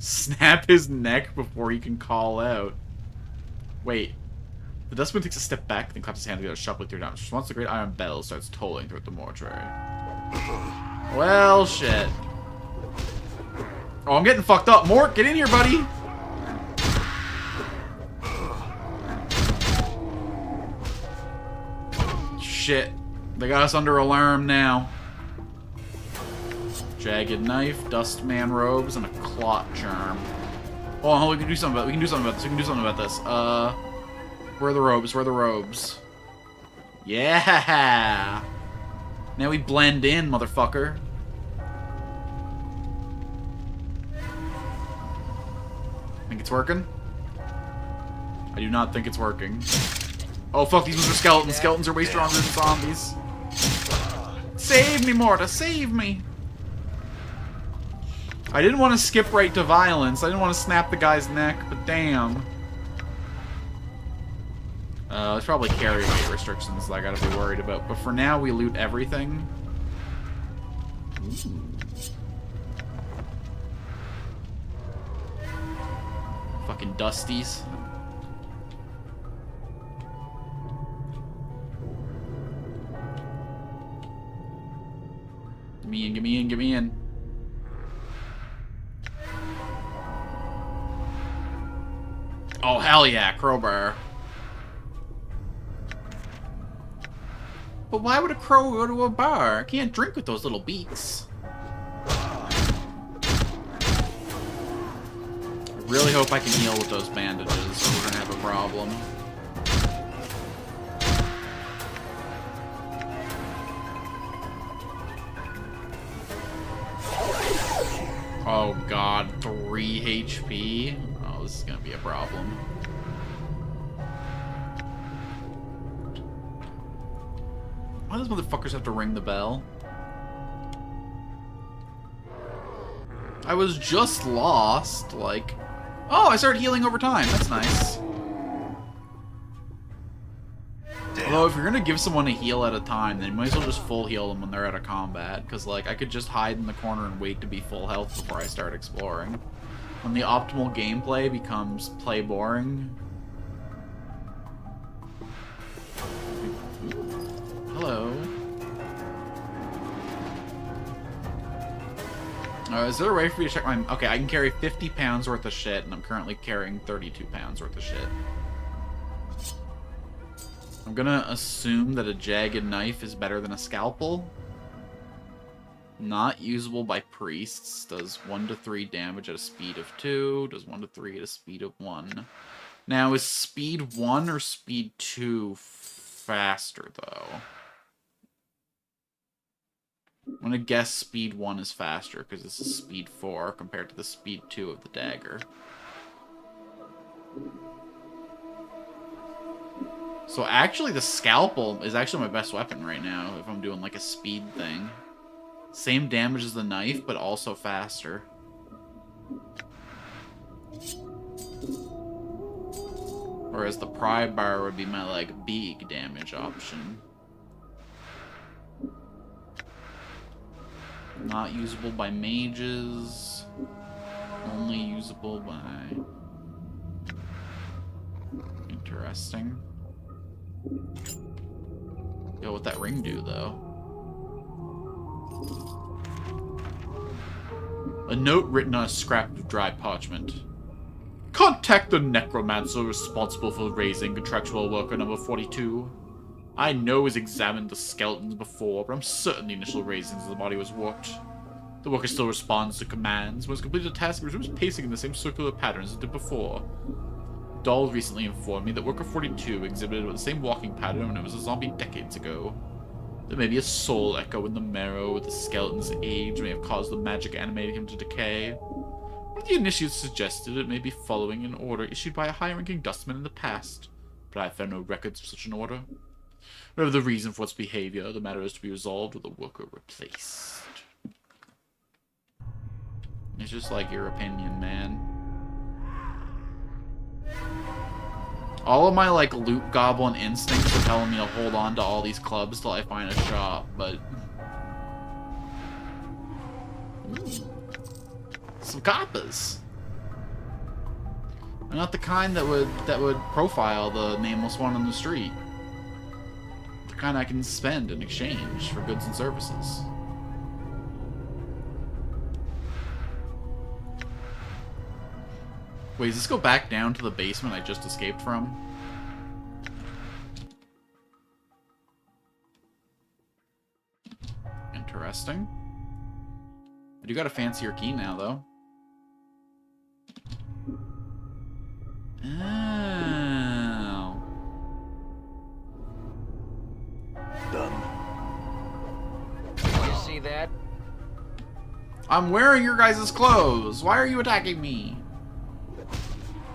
S1: Snap his neck before he can call out. Wait. The dustman takes a step back, then claps his hand together sharply 3 times. Once the great iron bell starts tolling throughout the mortuary. Well, shit. Oh, I'm getting fucked up. Mort, get in here, buddy! Shit. They got us under alarm now. Jagged knife, dustman robes, and a clot germ. Oh, we can do something about this. We can do something about this. Where are the robes? Where are the robes? Yeah! Now we blend in, motherfucker. Think it's working? I do not think it's working. Oh fuck, these ones are skeletons. Skeletons are way stronger than zombies. Save me, Morta, save me! I didn't want to skip right to violence. I didn't want to snap the guy's neck, but damn. There's probably carry weight restrictions that I gotta be worried about. But for now, we loot everything. Ooh. Fucking dusties. Get me in, get me in, get me in. Oh, hell yeah, crowbar. But why would a crow go to a bar? I can't drink with those little beaks. I really hope I can heal with those bandages, or we're gonna have a problem. Oh god, 3 HP? Oh, this is gonna be a problem. Why do those motherfuckers have to ring the bell? I was just lost, like... Oh, I started healing over time. That's nice. Although, if you're gonna give someone a heal at a time, then you might as well just full heal them when they're out of combat. Because, like, I could just hide in the corner and wait to be full health before I start exploring. When the optimal gameplay becomes play boring... Hello. Is there a way for me to check my... Okay, I can carry 50 pounds worth of shit, and I'm currently carrying 32 pounds worth of shit. I'm gonna assume that a jagged knife is better than a scalpel. Not usable by priests. Does 1 to 3 damage at a speed of 2. Does 1 to 3 at a speed of 1. Now, is speed 1 or speed 2 faster, though? I'm gonna guess speed 1 is faster, because this is speed 4 compared to the speed 2 of the dagger. So actually the scalpel is actually my best weapon right now, if I'm doing like a speed thing. Same damage as the knife, but also faster. Whereas the pry bar would be my like big damage option. Not usable by mages. Only usable by... Interesting. Yo, what that ring do, though? A note written on a scrap of dry parchment. Contact the necromancer responsible for raising contractual worker number 42. I know he's examined the skeletons before, but I'm certain the initial raisings of the body was warped. The worker still responds to commands. When it's completed a task, it resumes pacing in the same circular patterns as it did before. Dahl recently informed me that worker 42 exhibited the same walking pattern when it was a zombie decades ago. There may be a soul echo in the marrow, the skeleton's age may have caused the magic animating him to decay. What the initiates suggested, it may be following an order issued by a high-ranking dustman in the past, but I have found no records of such an order. Whatever the reason for its behavior, the matter is to be resolved with the worker replaced. It's just like your opinion, man. All of my, like, loot goblin instincts are telling me to hold on to all these clubs till I find a shop, but... Ooh. Some coppers. I'm not the kind that would profile the nameless one on the street. The kind I can spend in exchange for goods and services. Wait, does this go back down to the basement I just escaped from? Interesting. I do got a fancier key now, though. Oh.
S3: Done.
S2: You see that?
S1: I'm wearing your guys' clothes. Why are you attacking me?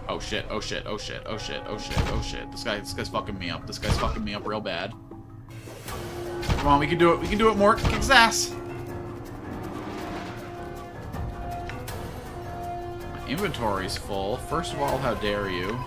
S1: Oh shit, oh shit, oh shit, oh shit, oh shit, oh shit. This guy's fucking me up. This guy's fucking me up real bad. Come on, we can do it. We can do it, Mort. Kick his ass. My inventory's full. First of all, how dare you?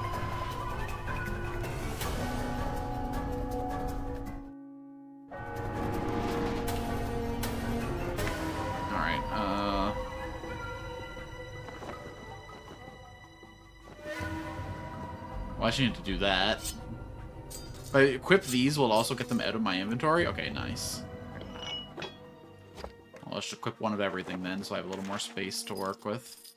S1: Well, I shouldn't need to do that. If I equip these, will it also get them out of my inventory? Okay, nice. Well, let's equip one of everything then, so I have a little more space to work with.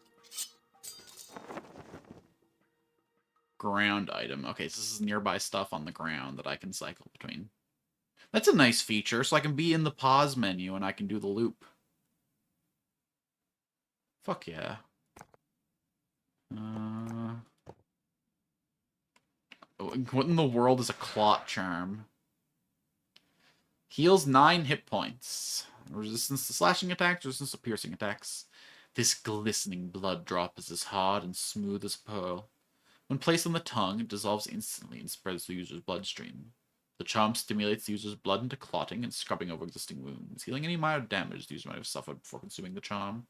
S1: Ground item. Okay, so this is nearby stuff on the ground that I can cycle between. That's a nice feature, so I can be in the pause menu and I can do the loop. Fuck yeah. What in the world is a clot charm? Heals 9 hit points. Resistance to slashing attacks, resistance to piercing attacks. This glistening blood drop is as hard and smooth as pearl. When placed on the tongue, it dissolves instantly and spreads the user's bloodstream. The charm stimulates the user's blood into clotting and scrubbing over existing wounds, healing any minor damage the user might have suffered before consuming the charm.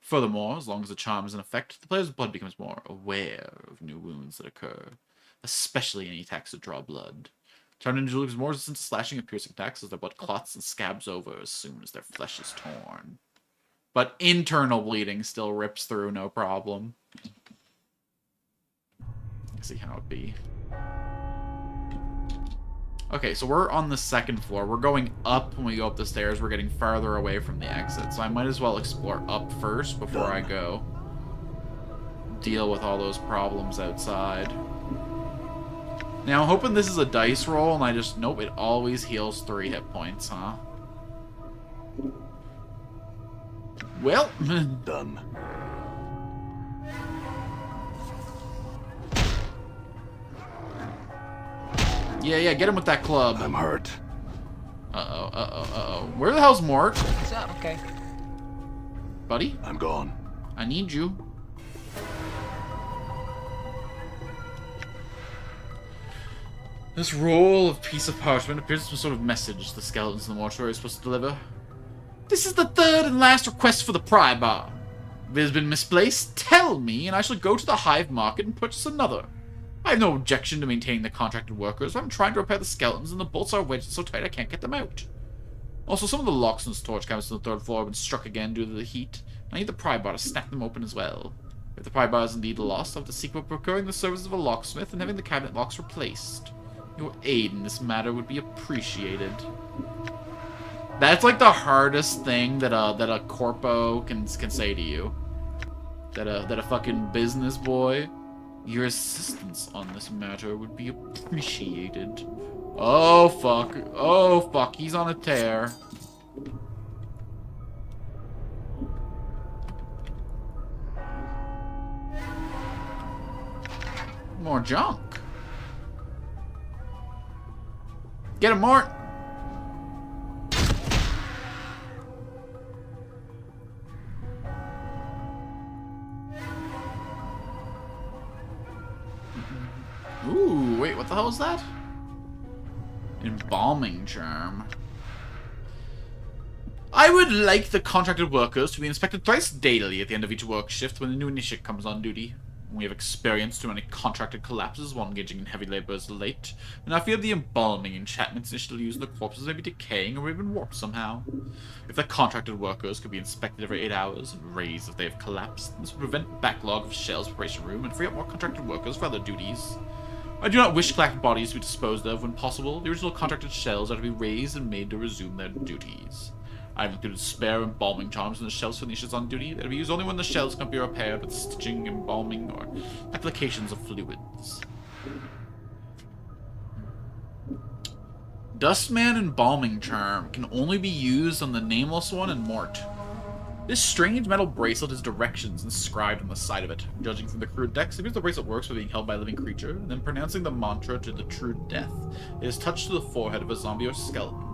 S1: Furthermore, as long as the charm is in effect, the player's blood becomes more aware of new wounds that occur, especially any attacks that draw blood. Turned into lose more resistance to slashing and piercing attacks as their blood clots and scabs over as soon as their flesh is torn. But internal bleeding still rips through, no problem. Let's see how it be. Okay, so we're on the second floor. We're going up when we go up the stairs. We're getting farther away from the exit, so I might as well explore up first before I go deal with all those problems outside. Now, I'm hoping this is a dice roll, and I just... Nope, it always heals 3 hit points, huh? Well...
S3: Done.
S1: Yeah, get him with that club.
S3: I'm hurt.
S1: Uh-oh. Where the hell's Mort?
S2: What's up? Okay.
S1: Buddy?
S3: I'm gone.
S1: I need you. This roll of piece of parchment appears as some sort of message the skeletons in the mortuary are supposed to deliver. This is the third and last request for the pry bar. If it has been misplaced, tell me, and I shall go to the hive market and purchase another. I have no objection to maintaining the contracted workers. I'm trying to repair the skeletons, and the bolts are wedged so tight I can't get them out. Also, some of the locks in the storage cabinets on the 3rd floor have been struck again due to the heat. I need the pry bar to snap them open as well. If the pry bar is indeed lost, I'll have to seek about procuring the services of a locksmith and having the cabinet locks replaced. Your aid in this matter would be appreciated. That's like the hardest thing that a corpo can say to you. That a fucking business boy. Your assistance on this matter would be appreciated. Oh fuck. Oh fuck. He's on a tear. More junk. Get him, Mort. Ooh, wait, what the hell is that? Embalming charm. I would like the contracted workers to be inspected thrice daily at the end of each work shift when the new initiate comes on duty. We have experienced too many contracted collapses while engaging in heavy labors late, and I fear the embalming enchantments initially used in the corpses may be decaying or even warped somehow. If the contracted workers could be inspected every 8 hours and raised if they have collapsed, this would prevent backlog of shells preparation room and free up more contracted workers for other duties. I do not wish collected bodies to be disposed of when possible. The original contracted shells are to be raised and made to resume their duties. I have included spare embalming charms in the shells for niches on duty. They'll be used only when the shells can be repaired with stitching, embalming, or applications of fluids. Dustman embalming charm can only be used on the Nameless One and Mort. This strange metal bracelet has directions inscribed on the side of it. Judging from the crude text, it appears the bracelet works by being held by a living creature, and then pronouncing the mantra to the true death. It is touched to the forehead of a zombie or skeleton.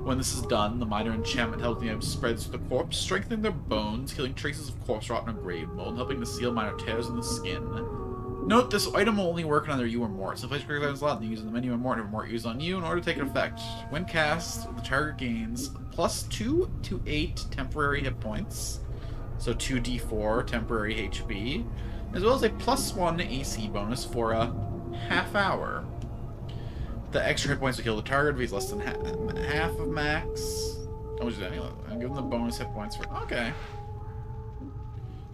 S1: When this is done, the minor enchantment held in the item spreads to the corpse, strengthening their bones, killing traces of corpse rot and grave mold, helping to seal minor tears in the skin. Note, this item will only work on either you or Mort, so place your items slot and use in the menu and Mort used on you in order to take effect. When cast, the target gains +2 to 8 temporary hit points, so 2d4 temporary HP, as well as a +1 AC bonus for a half hour. The extra hit points to kill the target if he's less than half of max. I'll give him the bonus hit points for... Okay.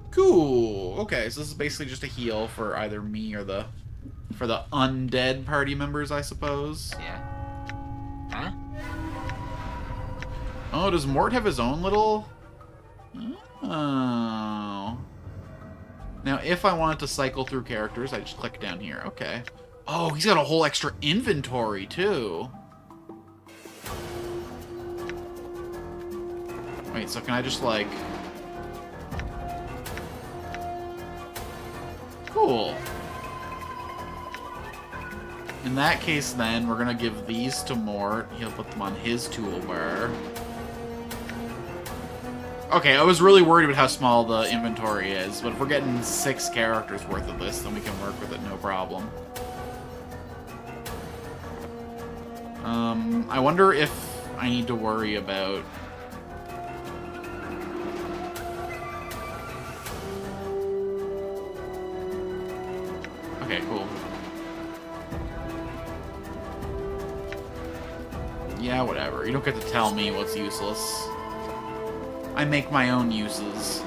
S1: Cool. Okay, so this is basically just a heal for either me or for the undead party members, I suppose.
S2: Yeah. Huh?
S1: Oh, does Mort have his own little... Oh. Now, if I wanted to cycle through characters, I just click down here. Okay. Oh, he's got a whole extra inventory, too. Wait, so can I just, like... Cool. In that case, then, we're gonna give these to Mort. He'll put them on his toolbar. Okay, I was really worried about how small the inventory is, but if we're getting 6 characters worth of this, then we can work with it no problem. I wonder if I need to worry about... Okay, cool. Yeah, whatever. You don't get to tell me what's useless. I make my own uses.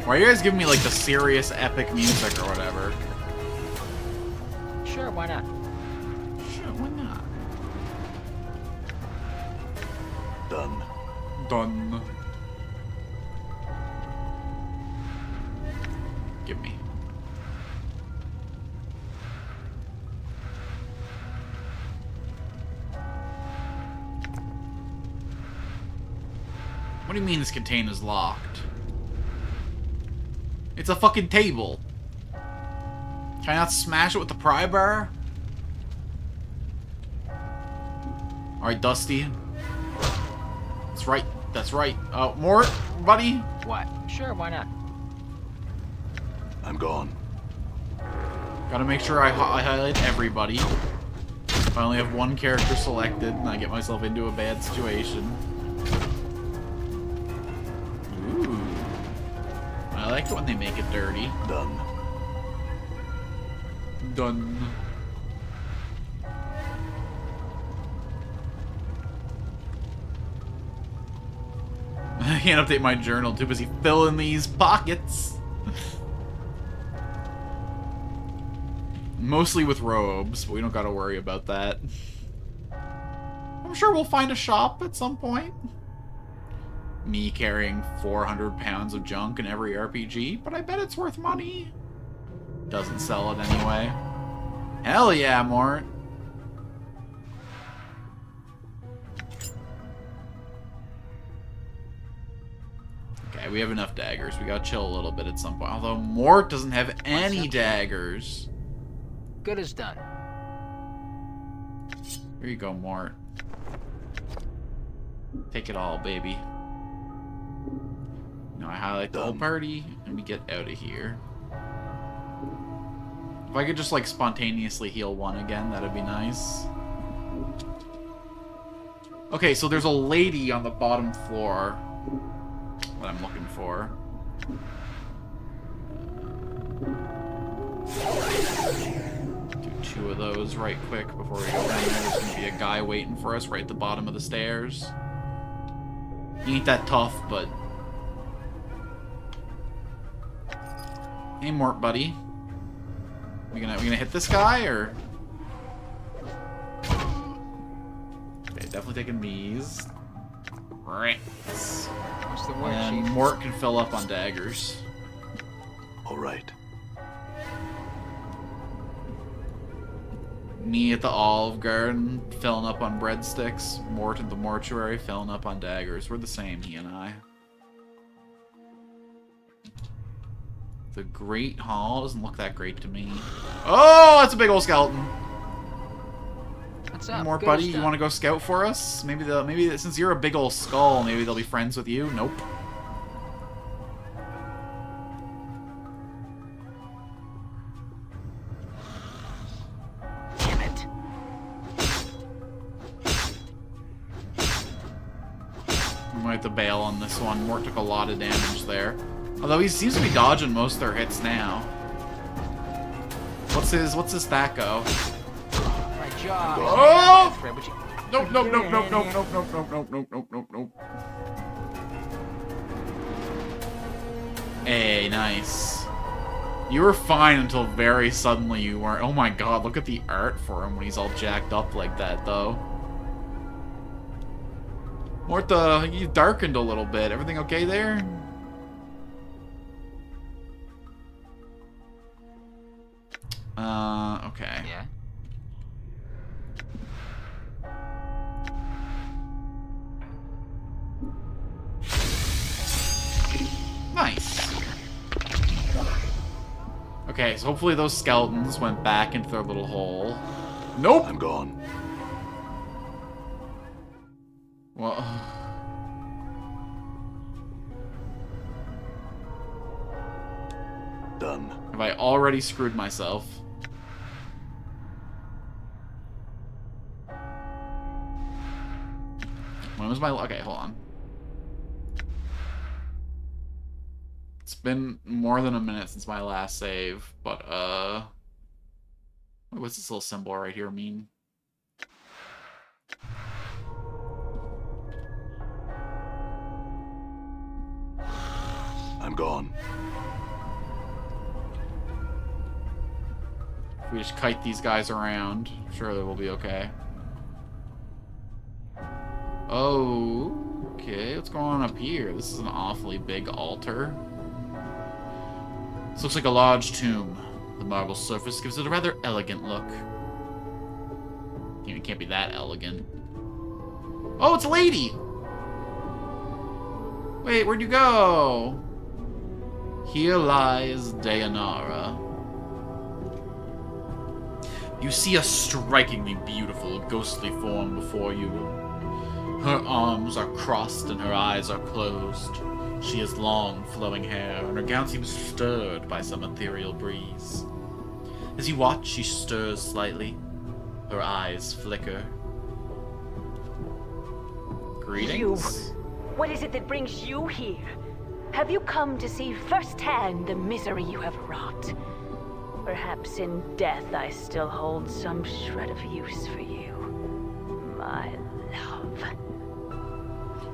S1: Why are you guys giving me, like, the serious epic music or whatever?
S2: Sure, why not?
S1: Sure, why not?
S3: Done.
S1: Done. Give me. What do you mean this container's locked? It's a fucking table. Can I not smash it with the pry bar? Alright, Dusty. That's right. That's right. Mort, buddy?
S2: What? Sure, why not?
S3: I'm gone.
S1: Gotta make sure I highlight everybody. If I only have one character selected, and I get myself into a bad situation. Ooh. I like it when they make it dirty.
S3: Done.
S1: Done. I can't update my journal, too busy filling these pockets. Mostly with robes, but we don't gotta worry about that. I'm sure we'll find a shop at some point. Me carrying 400 pounds of junk in every RPG, but I bet it's worth money. Doesn't sell it anyway. Hell yeah, Mort. Okay, we have enough daggers. We gotta chill a little bit at some point. Although Mort doesn't have any daggers.
S2: Good as done.
S1: Here you go, Mort. Take it all, baby. Now I highlight the whole party, and we get out of here. If I could just, like, spontaneously heal one again, that'd be nice. Okay, so there's a lady on the bottom floor that I'm looking for. Do 2 of those right quick before we go in there. There's gonna be a guy waiting for us right at the bottom of the stairs. He ain't that tough, but... Hey, Mort, buddy. We gonna hit this guy, or...? Okay, definitely taking these. Right.
S2: What's the word,
S1: And
S2: Chief?
S1: Mort can fill up on daggers.
S3: All right.
S1: Me at the Olive Garden, filling up on breadsticks. Mort at the mortuary, filling up on daggers. We're the same, he and I. The Great Hall doesn't look that great to me. Oh, that's a big old skeleton.
S2: What's up?
S1: Mort,
S2: Good
S1: buddy,
S2: stuff.
S1: you want to go scout for us? Maybe since you're a big old skull, maybe they'll be friends with you. Nope.
S2: Damn it.
S1: We might have to bail on this one. Mort took a lot of damage there. Although he seems to be dodging most of their hits now. What's his stat go?
S2: My jaw.
S1: Oh!
S2: Fred, would you...
S1: Nope, nope, nope, nope, nope, nope, nope, nope, nope, nope, nope, nope, nope. Hey, nice. You were fine until very suddenly you weren't. Oh my god, look at the art for him when he's all jacked up like that, though. Morta, you darkened a little bit. Everything okay there? Okay.
S2: Yeah?
S1: Nice. Okay, so hopefully those skeletons went back into their little hole. Nope!
S3: I'm gone.
S1: Well...
S3: Done.
S1: Have I already screwed myself? When was my... Okay, hold on. It's been more than a minute since my last save, but, what's this little symbol right here mean?
S3: I'm gone.
S1: If we just kite these guys around, surely we'll be okay. Oh, okay. What's going on up here? This is an awfully big altar. This looks like a large tomb. The marble surface gives it a rather elegant look. It can't be that elegant. Oh, it's a lady! Wait, where'd you go? Here lies Dayanara. You see a strikingly beautiful, ghostly form before you. Her arms are crossed and her eyes are closed. She has long, flowing hair, and her gown seems stirred by some ethereal breeze. As you watch, she stirs slightly. Her eyes flicker. Greetings?
S5: You. What is it that brings you here? Have you come to see firsthand the misery you have wrought? Perhaps in death I still hold some shred of use for you, my love.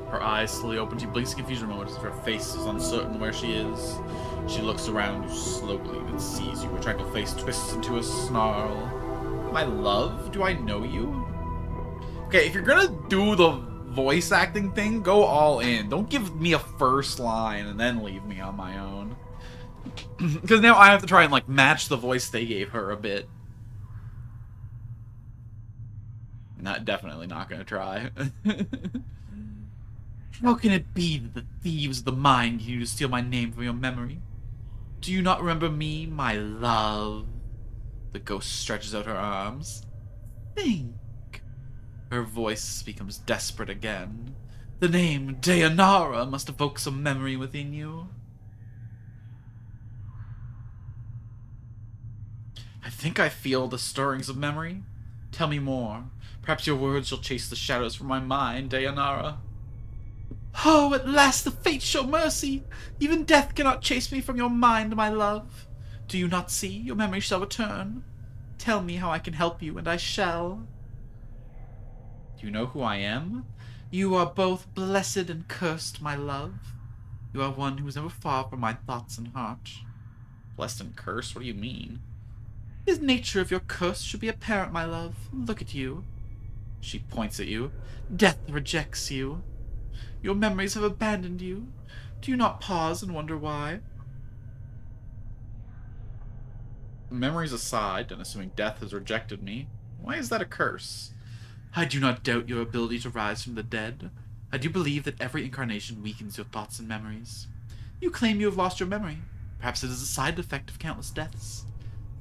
S1: Her eyes slowly open. She blinks in confusion a moment as if her face is uncertain where she is. She looks around you slowly, then sees you. Her tranquil face twists into a snarl. My love? Do I know you? Okay, if you're gonna do the voice acting thing, go all in. Don't give me a first line and then leave me on my own. Because now I have to try and, like, match the voice they gave her a bit. Definitely not gonna try. How can it be that the thieves of the mind continue to steal my name from your memory? Do you not remember me, my love? The ghost stretches out her arms. Think. Her voice becomes desperate again. The name Dayanara must evoke some memory within you. I think I feel the stirrings of memory. Tell me more. Perhaps your words shall chase the shadows from my mind, Dayanara. Oh, at last the fates show mercy! Even death cannot chase me from your mind, my love. Do you not see? Your memory shall return. Tell me how I can help you, and I shall. Do you know who I am? You are both blessed and cursed, my love. You are one who is never far from my thoughts and heart. Blessed and cursed? What do you mean? The nature of your curse should be apparent, my love. Look at you. She points at you. Death rejects you. Your memories have abandoned you. Do you not pause and wonder why? Memories aside, and assuming death has rejected me, why is that a curse? I do not doubt your ability to rise from the dead. I do believe that every incarnation weakens your thoughts and memories. You claim you have lost your memory. Perhaps it is a side effect of countless deaths.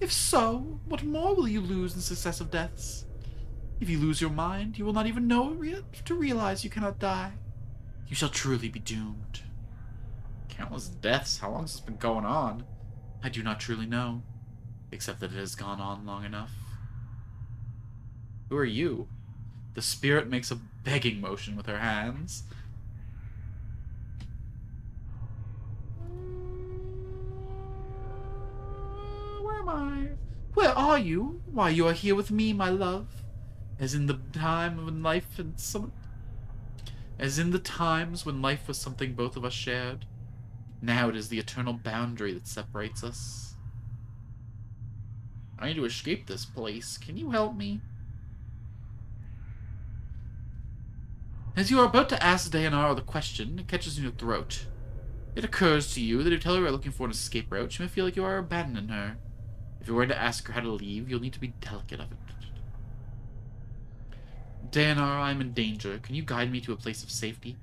S1: If so, what more will you lose in successive deaths? If you lose your mind, you will not even know to realize you cannot die. You shall truly be doomed. Countless deaths? How long has this been going on? I do not truly know, except that it has gone on long enough. Who are you? The spirit makes a begging motion with her hands. Where am I? Where are you? Why, you are here with me, my love. As in the time when life and as in the times when life was something both of us shared. Now it is the eternal boundary that separates us. I need to escape this place. Can you help me? As you are about to ask Dayanara the question, it catches in your throat. It occurs to you that if you tell her you are looking for an escape route, she may feel like you are abandoning her. If you're going to ask her how to leave, you'll need to be delicate of it. Dayanara, I am in danger. Can you guide me to a place of safety?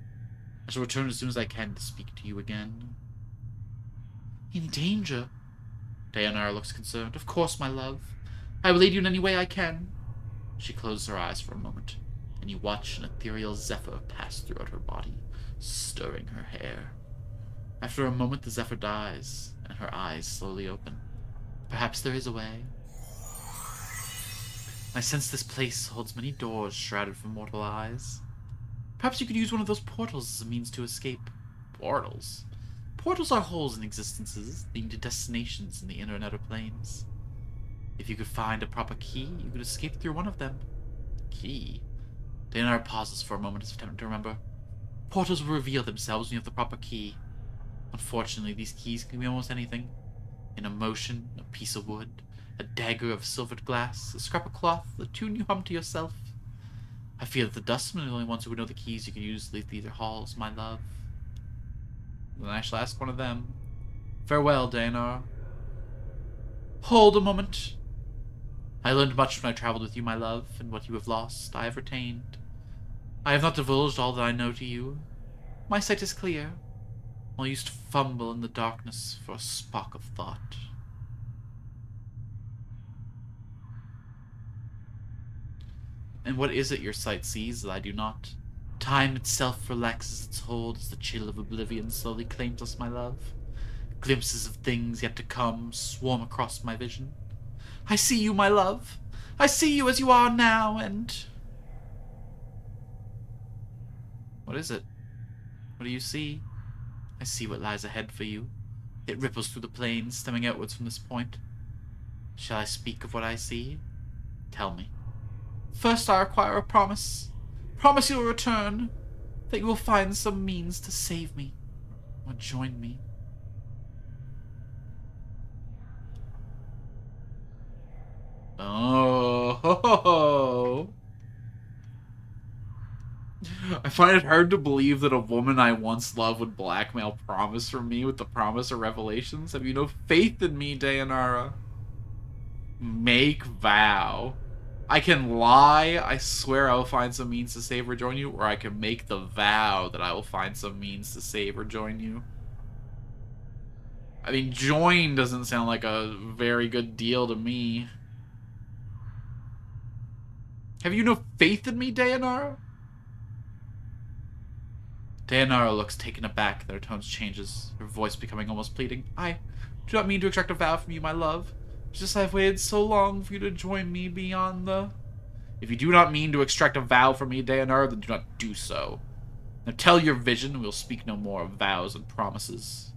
S1: I shall return as soon as I can to speak to you again. In danger? Dayanara looks concerned. Of course, my love. I will aid you in any way I can. She closes her eyes for a moment, and you watch an ethereal zephyr pass throughout her body, stirring her hair. After a moment, the zephyr dies, and her eyes slowly open. Perhaps there is a way. I sense this place holds many doors shrouded from mortal eyes. Perhaps you could use one of those portals as a means to escape. Portals? Portals are holes in existences, leading to destinations in the inner and outer planes. If you could find a proper key, you could escape through one of them. Key? Dayanara pauses for a moment as attempting to remember. Portals will reveal themselves when you have the proper key. Unfortunately, these keys can be almost anything. An emotion, a piece of wood, a dagger of silvered glass, a scrap of cloth, a tune you hum to yourself. I fear that the dustmen are the only ones who would know the keys you could use to leave these halls, my love. Then I shall ask one of them. Farewell, Dayanara. Hold a moment. I learned much when I traveled with you, my love, and what you have lost, I have retained. I have not divulged all that I know to you. My sight is clear, while I used to fumble in the darkness for a spark of thought. And what is it your sight sees that I do not? Time itself relaxes its hold as the chill of oblivion slowly claims us, my love. Glimpses of things yet to come swarm across my vision. I see you, my love. I see you as you are now, and... What is it? What do you see? I see what lies ahead for you. It ripples through the plains, stemming outwards from this point. Shall I speak of what I see? Tell me. First I require a promise. Promise you will return. That you will find some means to save me. Or join me. Oh, ho, ho, ho. I find it hard to believe that a woman I once loved would blackmail promise from me with the promise of revelations. Have you no faith in me, Dayanara? Make vow. I can lie, I swear I will find some means to save or join you, or I can make the vow that I will find some means to save or join you. I mean, join doesn't sound like a very good deal to me. Have you no faith in me, Dayanara? Dayanara looks taken aback, and her tone changes, her voice becoming almost pleading. I do not mean to extract a vow from you, my love. Just I've waited so long for you to join me beyond the... If you do not mean to extract a vow from me, Daenar, then do not do so. Now tell your vision, and we'll speak no more of vows and promises.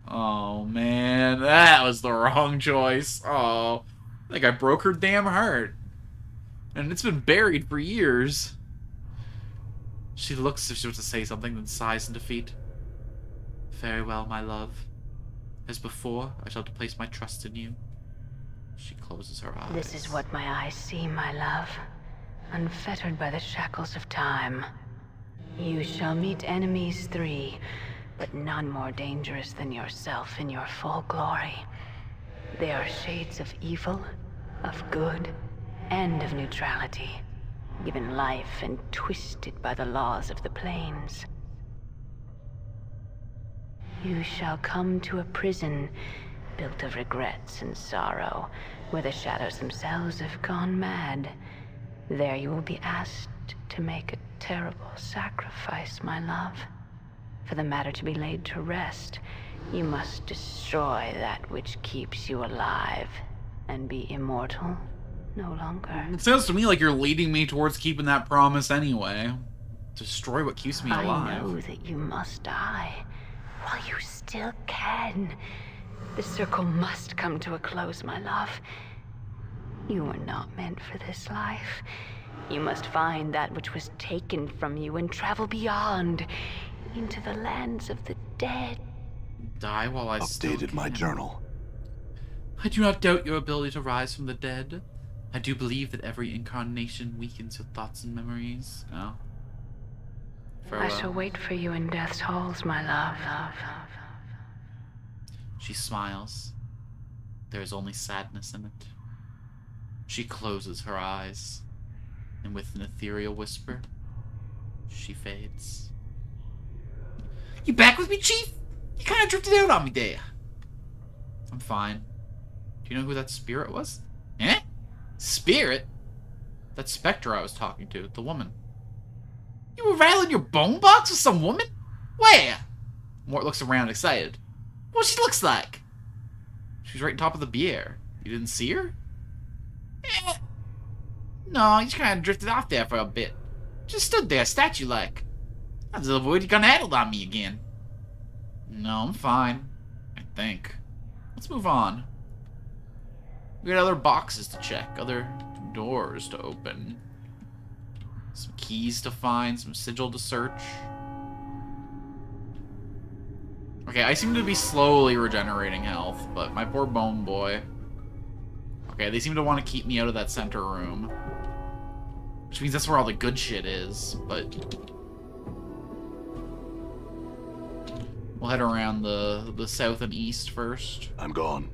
S1: Oh, man. That was the wrong choice. Oh. I think I broke her damn heart. And it's been buried for years. She looks as if she wants to say something, then sighs in defeat. Very well, my love. As before, I shall place my trust in you. She closes her eyes.
S5: This is what my eyes see, my love. Unfettered by the shackles of time. You shall meet enemies 3, but none more dangerous than yourself in your full glory. They are shades of evil, of good, and of neutrality, given life and twisted by the laws of the planes. You shall come to a prison built of regrets and sorrow, where the shadows themselves have gone mad. There you will be asked to make a terrible sacrifice, my love. For the matter to be laid to rest, you must destroy that which keeps you alive, and be immortal no longer.
S1: It sounds to me like you're leading me towards keeping that promise anyway. Destroy what keeps me alive.
S5: I know that you must die, while you still can. The circle must come to a close, my love. You were not meant for this life. You must find that which was taken from you and travel beyond, into the lands of the dead.
S1: Die while I still
S3: Updated my
S1: can.
S3: journal.
S1: I do not doubt your ability to rise from the dead. I do believe that every incarnation weakens your thoughts and memories. Oh.
S5: I shall
S1: Farewell.
S5: wait for you in death's halls, my love.
S1: She smiles. There is only sadness in it. She closes her eyes, and with an ethereal whisper, she fades. You back with me, Chief? You kind of drifted out on me there. I'm fine. Do you know who that spirit was? Eh? Spirit? That specter I was talking to, the woman. You were rattling your bone box with some woman? Where? Mort looks around excited. What she looks like? She's right on top of the bier. You didn't see her? Eh. No, you just kind of drifted off there for a bit. Just stood there, statue-like. I was avoid you gonna handle on me again. No, I'm fine. I think. Let's move on. We got other boxes to check, other doors to open. Some keys to find, some sigil to search. Okay, I seem to be slowly regenerating health, but my poor bone boy. Okay, they seem to want to keep me out of that center room. Which means that's where all the good shit is, but... we'll head around the south and east first.
S3: I'm gone.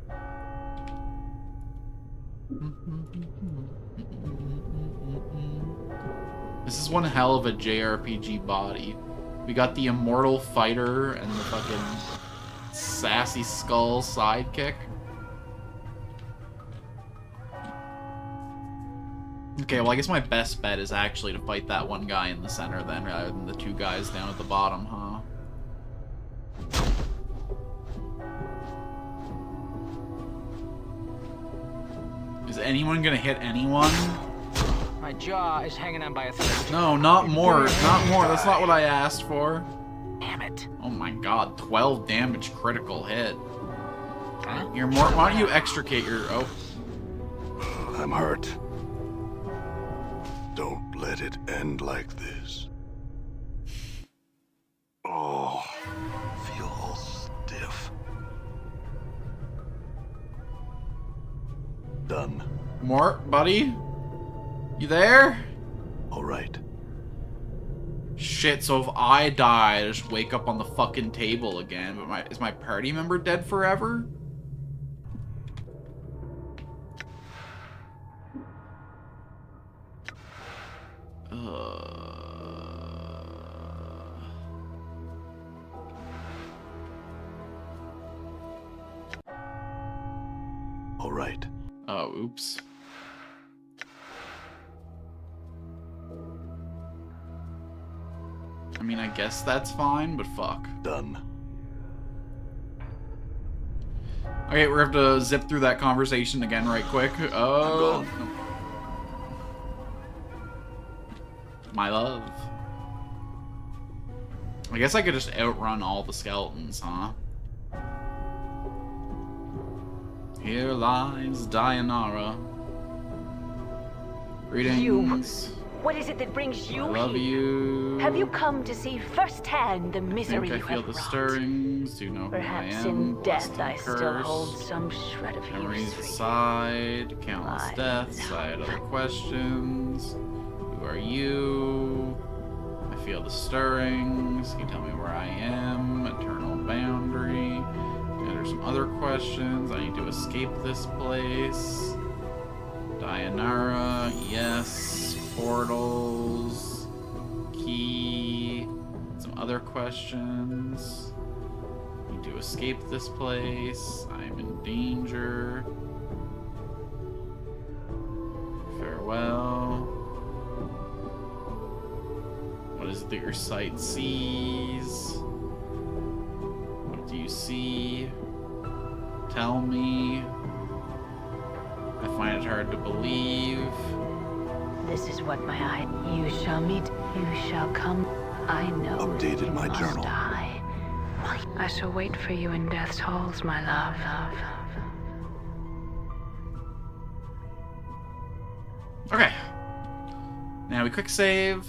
S1: This is one hell of a JRPG body. We got the immortal fighter and the fucking sassy skull sidekick. Okay, well I guess my best bet is actually to fight that one guy in the center then, rather than the two guys down at the bottom, huh? Is anyone gonna hit anyone?
S2: My jaw is hanging on by a thread.
S1: No, not more. Not more. That's not what I asked for.
S2: Damn it.
S1: Oh my god, 12 damage critical hit.
S2: Huh?
S1: Here, Mort, why don't you extricate your... Oh.
S3: I'm hurt. Don't let it end like this. Oh, feel all stiff. Done.
S1: Mort, buddy? You there?
S3: All right.
S1: Shit, so if I die, I just wake up on the fucking table again. But is my party member dead forever?
S3: All right.
S1: Oh, oops. I mean, I guess that's fine, but fuck.
S3: Done.
S1: Okay, we're gonna have to zip through that conversation again right quick. Oh, my love. I guess I could just outrun all the skeletons, huh? Here lies Dayanara. Greetings.
S5: What is it that brings you
S1: I love
S5: here?
S1: you.
S5: Have you come to see firsthand the
S1: I
S5: misery
S1: think I
S5: you
S1: feel
S5: have
S1: the
S5: wrought?
S1: stirrings. Do you know who
S5: Perhaps
S1: I am?
S5: in death I
S1: Blessed and
S5: still
S1: cursed.
S5: hold some shred of
S1: Memories
S5: use for you.
S1: aside, countless
S5: I
S1: deaths. I had other questions. Who are you? I feel the stirrings. Can you tell me where I am? Eternal boundary. And there's some other questions. I need to escape this place. Dayanara, yes. Portals. Key. Some other questions. Need to escape this place. I'm in danger. Farewell. What is it that your sight sees? What do you see? Tell me. I find it hard to believe.
S5: This is what my eye. You shall meet. You shall come. I know.
S3: Updated
S5: that you
S3: my
S5: must
S3: journal.
S5: Die. I shall wait for you in death's halls, my love.
S1: Okay. Now we quick save.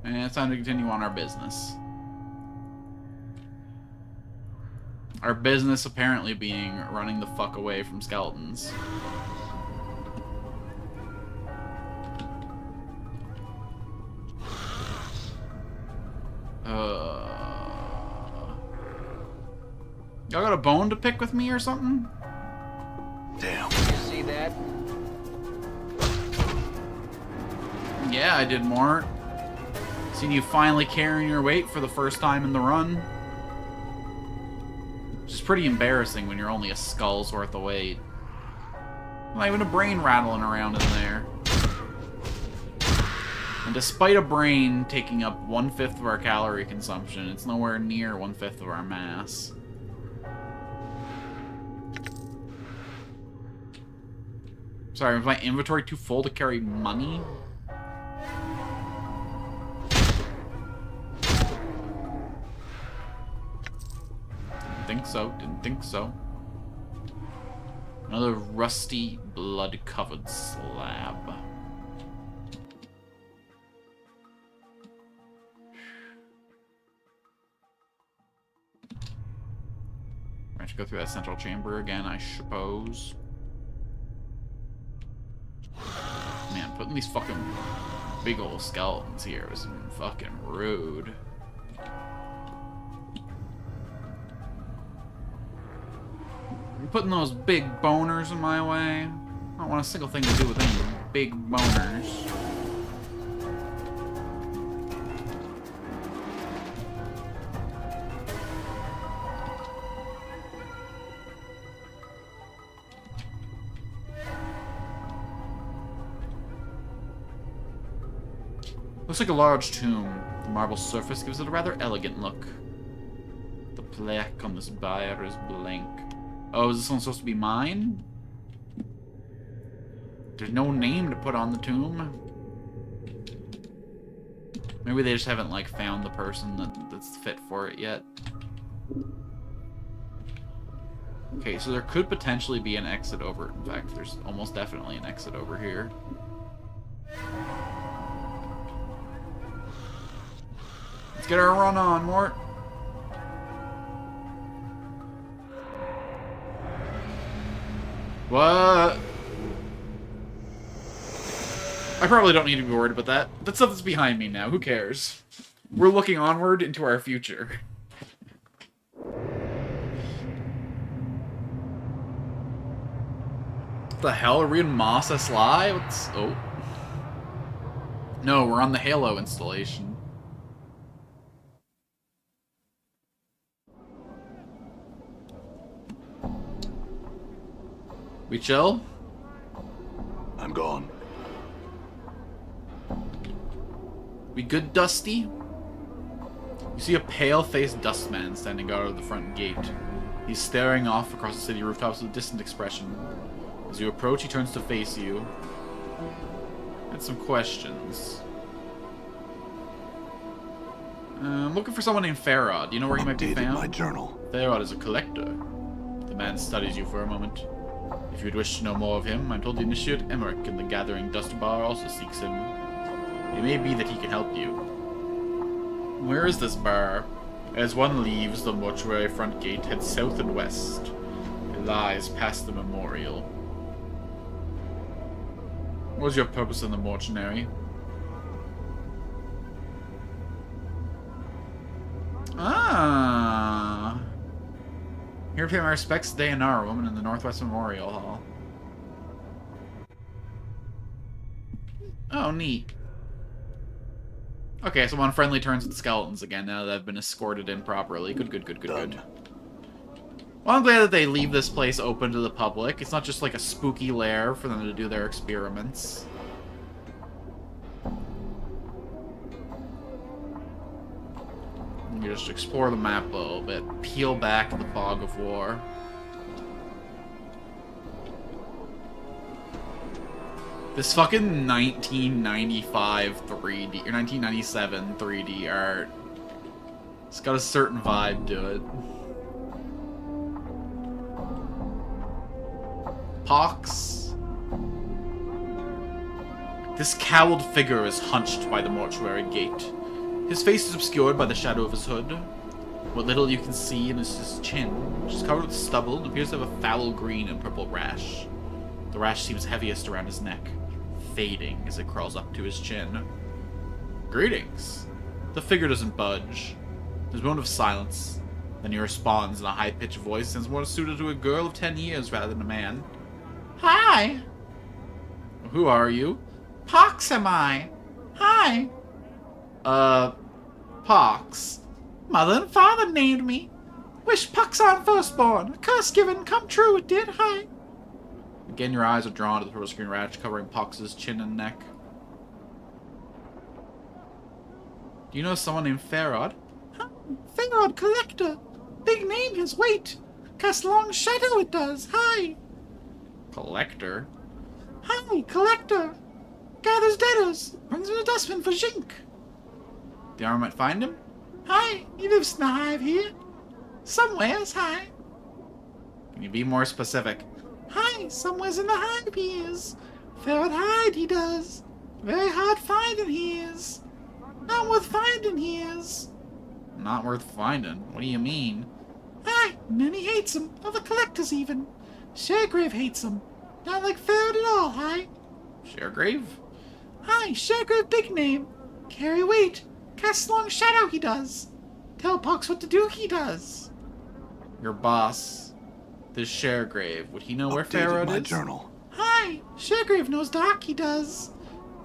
S1: And it's time to continue on our business. Our business apparently being running the fuck away from skeletons. Y'all got a bone to pick with me or something?
S3: Damn.
S2: You see that?
S1: Yeah, I did, Mort. Seen you finally carrying your weight for the first time in the run. Which is pretty embarrassing when you're only a skull's worth of weight. Not even a brain rattling around in there. And despite a brain taking up 1/5 of our calorie consumption, it's nowhere near 1/5 of our mass. Sorry, is my inventory too full to carry money? Didn't think so, didn't think so. Another rusty, blood-covered slab. I have to go through that central chamber again, I suppose. Man, putting these fucking big old skeletons here was fucking rude. You're putting those big boners in my way. I don't want a single thing to do with any big boners. Looks like a large tomb. The marble surface gives it a rather elegant look. The plaque on this bier is blank. Oh, is this one supposed to be mine? There's no name to put on the tomb. Maybe they just haven't, like, found the person that's fit for it yet. Okay, so there could potentially be an exit over. In fact, there's almost definitely an exit over here. Let's get our run on, Mort. What? I probably don't need to be worried about that. That stuff is behind me now. Who cares? We're looking onward into our future. What the hell? Are we in Mos Eisley? What's... Oh. No, we're on the Halo installation. We chill?
S3: I'm gone.
S1: We good, Dusty? You see a pale-faced dustman standing guard at the front gate. He's staring off across the city rooftops with a distant expression. As you approach, he turns to face you. And some questions. I'm looking for someone named Farod. Do you know where he might be
S3: Updated
S1: found?
S3: my journal.
S1: Farod is a collector. The man studies you for a moment. If you'd wish to know more of him, I'm told the initiate Emmerich in the Gathering Dust Bar also seeks him. It may be that he can help you. Where is this bar? As one leaves the mortuary front gate, head south and west. It lies past the memorial. What was your purpose in the mortuary? Ah! Here to pay my respects to Dayanara, woman in the Northwest Memorial Hall. Oh, neat. Okay, so I'm on friendly terms with the skeletons again now that I've been escorted in properly. Good, good, good, good, good. Well, I'm glad that they leave this place open to the public. It's not just like a spooky lair for them to do their experiments. You just explore the map a little bit. Peel back the fog of war. This fucking 1995 3D, or 1997 3D art. It's got a certain vibe to it. Pox. This cowled figure is hunched by the mortuary gate. His face is obscured by the shadow of his hood. What little you can see is his chin, which is covered with stubble and appears to have a foul green and purple rash. The rash seems heaviest around his neck, fading as it crawls up to his chin. Greetings. The figure doesn't budge. There's a moment of silence. Then he responds in a high-pitched voice and is more suited to a girl of 10 years rather than a man. Hi. Who are you? Pox am I. Hi. Pox. Mother and father named me. Wish Pox on firstborn. A curse given, come true, it did. Hi. Again, your eyes are drawn to the purple screen rash covering Pox's chin and neck. Do you know someone named Farod? Huh? Farod, collector. Big name, his weight. Cast long shadow, it does. Hi. Collector? Hi, collector. Gathers debtors. Brings in a dustbin for Jink. The armor might find him? Hi, he lives in the hive here. Somewheres, hi. Can you be more specific? Hi, somewheres in the hive he is. Farod hide he does. Very hard finding he is. Not worth finding he is. Not worth finding? What do you mean? Hi, many hates him. Other collectors even. Sharegrave hates him. Not like Farod at all, hi. Sharegrave? Hi, Sharegrave big name. Carry weight. Cast long shadow he does. Tell Pox what to do he does. Your boss, this Sharegrave, would he know where Farod
S3: my
S1: is?
S3: Journal.
S5: Hi, Sharegrave knows dark he does.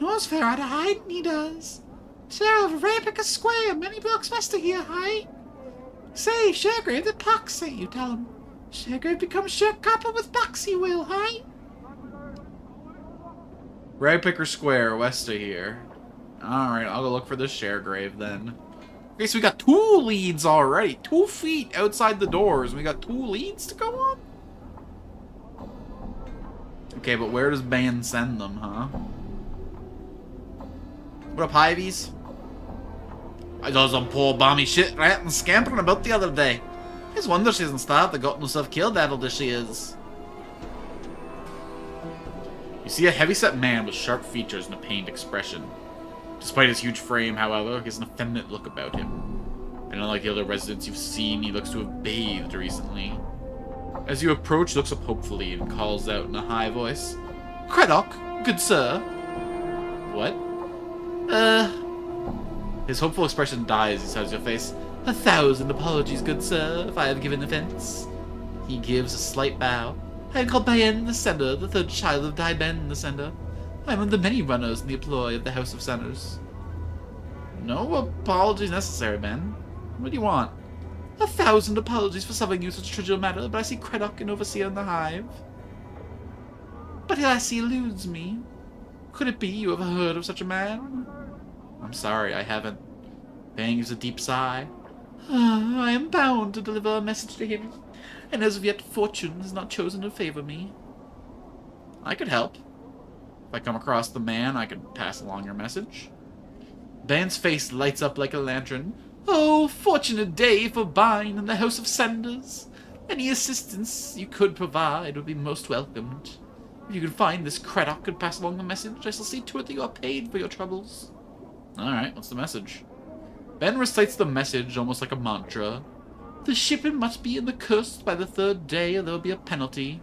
S5: Knows Farod to hide he does. Share of Rapica Square, many blocks west of here, hi. Say, Sharegrave, the Pox say, you tell him. Sharegrave becomes share copper with Pox he will, hi. Ragpicker Square, west of here. Alright, I'll go look for this Sharegrave then. Okay, so we got 2 leads already. 2 feet outside the doors. We got 2 leads to go on? Okay, but where does Ban send them, huh? What up, Hivies? I saw some poor balmy shit ratting scampering about the other day. It's wonder she hasn't starved or gotten herself killed, that old as she is. You see a heavyset man with sharp features and a pained expression. Despite his huge frame, however, he has an effeminate look about him. And unlike the other residents you've seen, he looks to have bathed recently. As you approach, he looks up hopefully and calls out in a high voice. Craddock, good sir. What? His hopeful expression dies as he says your face. 1,000 apologies, good sir, if I have given offense. He gives a slight bow. I am called Bayen the Sender, the 3rd child of Daiben the Sender. I am one of the many runners in the employ of the House of Senators. No apologies necessary, Ben. What do you want? 1,000 apologies for suffering you such a trivial matter, but I see Craddock and Overseer in the hive. But I see eludes me. Could it be you ever heard of such a man? I'm sorry, I haven't. Bang gives a deep sigh. I am bound to deliver a message to him.
S1: and as of yet, fortune has not chosen to favor me. I could help. If I come across the man, I could pass along your message. Ben's face lights up like a lantern. Oh, fortunate day for Bine and the House of Sanders. Any assistance you could provide would be most welcomed. If you can find this Craddock and pass along the message, I shall see to it that you are paid for your troubles. Alright, what's the message? Ben recites the message almost like a mantra. The shipment must be in the coast by the 3rd day, or there will be a penalty.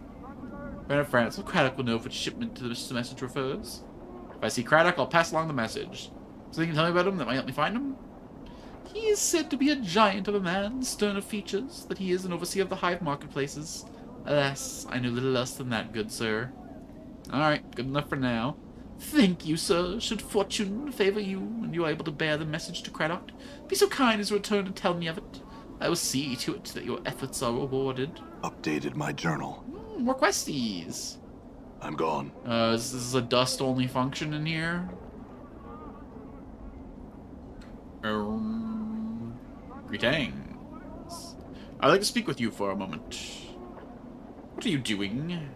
S1: Ben and France, Craddock will know which shipment to this message refers. If I see Craddock, I'll pass along the message. So you can tell me about him that might help me find him? He is said to be a giant of a man, stern of features, that he is an overseer of the hive marketplaces. Alas, I know little else than that, good sir. Alright, good enough for now. Thank you, sir. Should fortune favor you, and you are able to bear the message to Craddock, be so kind as to return and tell me of it. I will see to it that your efforts are rewarded.
S3: Updated my journal.
S1: More questies.
S3: I'm gone.
S1: Is this a dust-only function in here? Greetings. I'd like to speak with you for a moment. What are you doing?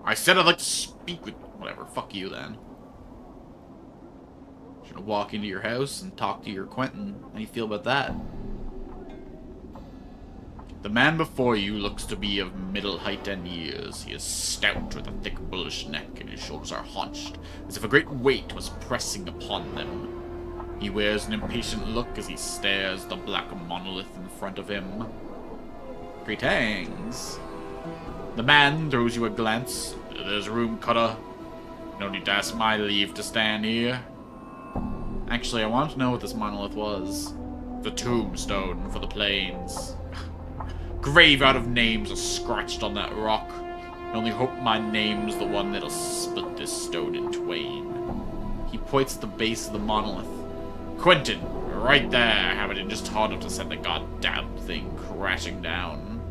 S1: I said I'd like to speak with... Whatever, fuck you then. Should I walk into your house and talk to your Quentin? How do you feel about that? The man before you looks to be of middle height and years. He is stout with a thick bullish neck, and his shoulders are hunched, as if a great weight was pressing upon them. He wears an impatient look as he stares at the black monolith in front of him. Greetings. The man throws you a glance. There's room, Cutter. No need to ask my leave to stand here. Actually, I want to know what this monolith was. The tombstone for the plains. Graveyard of names are scratched on that rock. I only hope my name's the one that'll split this stone in twain. He points at the base of the monolith. Quentin, right there, having it just hard enough to send the goddamn thing crashing down.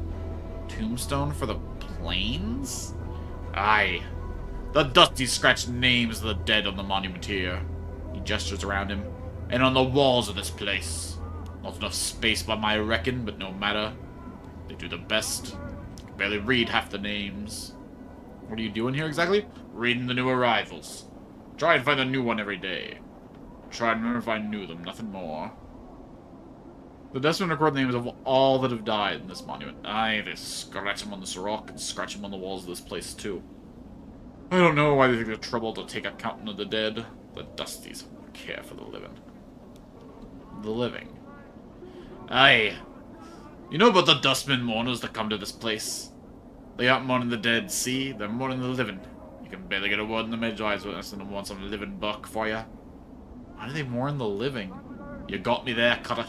S1: Tombstone for the plains? Aye. The dusty scratched names of the dead on the monument here. He gestures around him. And on the walls of this place. Not enough space by my reckon, but no matter. They do the best. I can barely read half the names. What are you doing here exactly? Reading the new arrivals. Try and find a new one every day. Try and remember if I knew them, nothing more. The Desmond record names of all that have died in this monument. Aye, they scratch them on this rock and scratch them on the walls of this place too. I don't know why they think it's trouble to take account of the dead. The Dusties won't care for the living. The living. Aye. You know about the dustmen mourners that come to this place? They aren't mourning the dead, see? They're mourning the living. You can barely get a word in the midwives with us and want some living buck for you. Why do they mourn the living? You got me there, Cutter.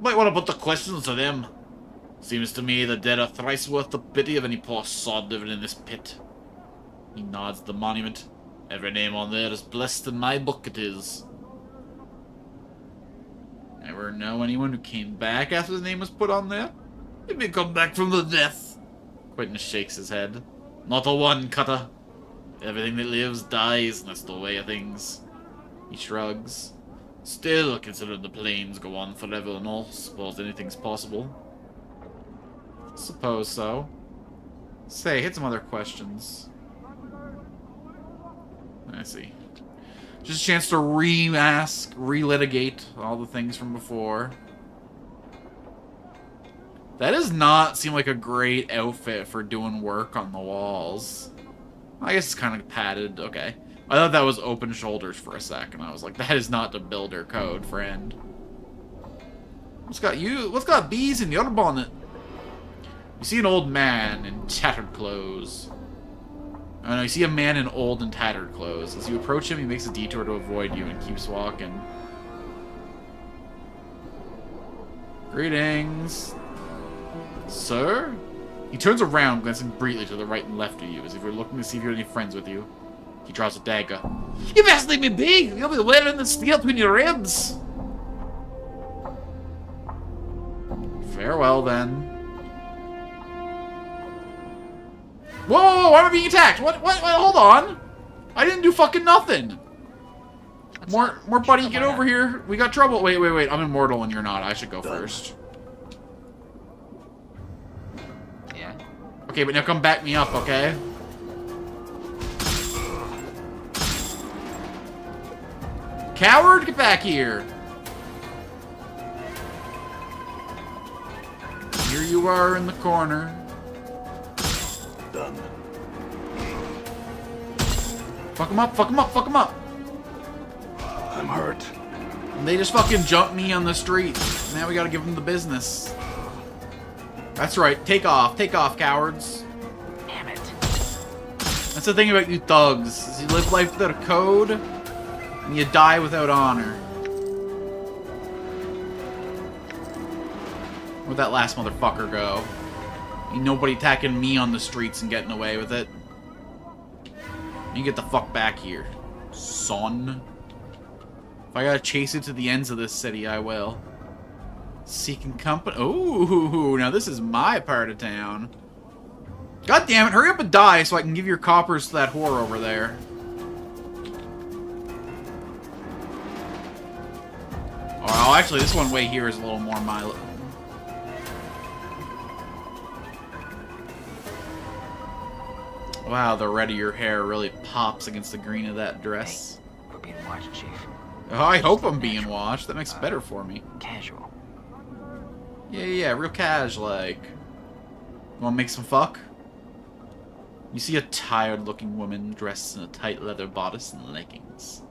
S1: Might want to put the questions to them. Seems to me the dead are thrice worth the pity of any poor sod living in this pit. He nods at the monument. Every name on there is blessed in my book it is. Ever know anyone who came back after the name was put on there? It may come back from the death. Quentin shakes his head. Not a one, Cutter. Everything that lives dies, and that's the way of things. He shrugs. Still, considering the plains go on forever and all, suppose anything's possible. Suppose so. Say, hit some other questions. I see. Just a chance to re-ask, relitigate all the things from before. That does not seem like a great outfit for doing work on the walls. I guess it's kind of padded. Okay. I thought that was open shoulders for a second. I was like, that is not the builder code, friend. What's got bees in your bonnet? You see an old man in tattered clothes. Oh no, you see a man in old and tattered clothes. As you approach him, he makes a detour to avoid you and keeps walking. Greetings. Sir? He turns around, glancing briefly to the right and left of you, as if you're looking to see if you have any friends with you. He draws a dagger. You best leave me be! You'll be wearing the steel between your ribs! Farewell, then. Whoa, why am I being attacked? What, hold on! I didn't do fucking nothing! More buddy, get over here. We got trouble. Wait, I'm immortal and you're not. I should go first. Okay, but now come back me up, okay? Coward, get back here! Here you are in the corner.
S3: Done.
S1: Fuck him up, fuck him up, fuck him up!
S3: I'm hurt.
S1: And they just fucking jumped me on the street. Now we gotta give them the business. That's right, take off, cowards.
S2: Damn it.
S1: That's the thing about you thugs, is you live life without a code, and you die without honor. Where'd that last motherfucker go? Ain't nobody attacking me on the streets and getting away with it. You get the fuck back here, son. If I gotta chase it to the ends of this city, I will. Seeking company. Ooh, now this is my part of town. God damn it, hurry up and die so I can give your coppers to that whore over there. Oh, actually, this one way here is a little more my... Wow, the red of your hair really pops against the green of that dress.
S2: Hey, we're being watched, Chief.
S1: Oh, I hope I'm being watched. That makes it better for me.
S2: Casual.
S1: Yeah, real cash-like. Wanna make some fuck? You see a tired-looking woman dressed in a tight leather bodice and leggings.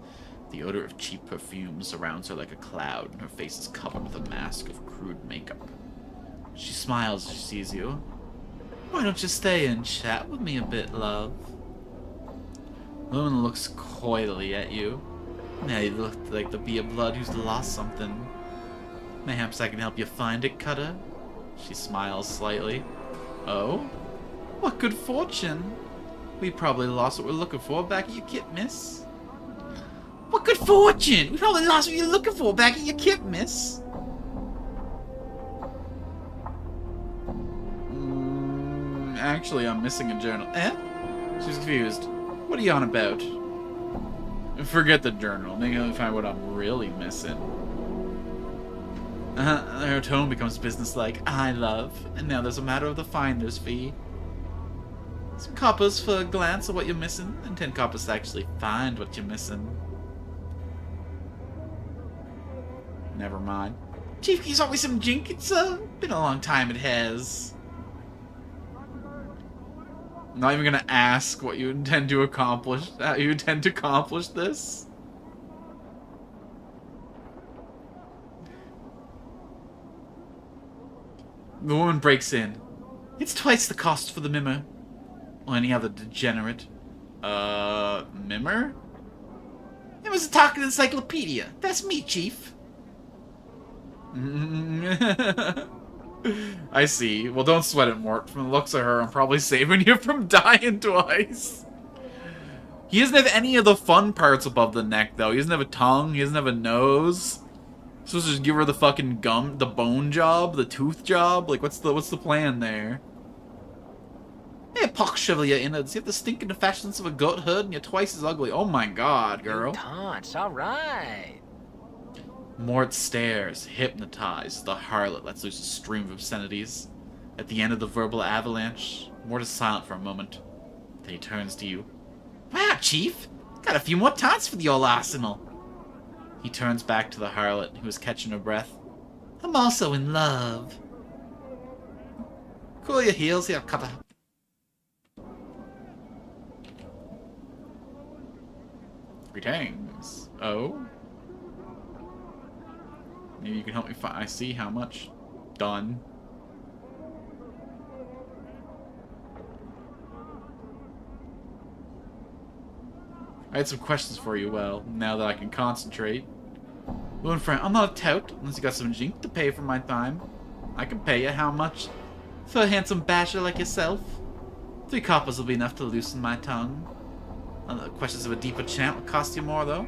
S1: The odor of cheap perfume surrounds her like a cloud, and her face is covered with a mask of crude makeup. She smiles as she sees you. Why don't you stay and chat with me a bit, love? The woman looks coyly at you. Now you look like the bee of blood who's lost something. Mayhaps I can help you find it, Cutter? She smiles slightly. Oh? What good fortune! We probably lost what we're looking for back at your kit, miss. What good fortune! We probably lost what you're looking for back at your kit, miss. Actually, I'm missing a journal. Eh? She's confused. What are you on about? Forget the journal. Maybe I'll find what I'm really missing. Her tone becomes businesslike. I love. And now there's a matter of the finder's fee. Some coppers for a glance at what you're missing, and 10 coppers to actually find what you're missing. Never mind. Chief, can you sort me some jink? It's been a long time, it has. I'm not even gonna ask what you intend to accomplish. How you intend to accomplish this? The woman breaks in. It's twice the cost for the mimmer. Or any other degenerate. Mimmer? It was a talking encyclopedia. That's me, Chief. I see. Well, don't sweat it, Mort. From the looks of her, I'm probably saving you from dying twice. He doesn't have any of the fun parts above the neck, though. He doesn't have a tongue. He doesn't have a nose. Supposed to just give her the fucking the bone job, the tooth job. Like, what's the plan there? Hey, pox shovel your innards. You have the stinking fashions of a goat herd, and you're twice as ugly. Oh my god, girl.
S2: Taunts, all right.
S1: Mort stares, hypnotized. The harlot lets loose a stream of obscenities. At the end of the verbal avalanche, Mort is silent for a moment. Then he turns to you. Wow, Chief! Got a few more taunts for the old arsenal. He turns back to the harlot, who is catching her breath. I'm also in love. Cool your heels here, Cutter. Greetings. Oh? Maybe you can help me find... I see how much. Done. I had some questions for you, well, now that I can concentrate. Well, friend, I'm not a tout, unless you got some jink to pay for my time. I can pay you how much? For a handsome basher like yourself? 3 coppers will be enough to loosen my tongue. Questions of a deeper chant will cost you more, though.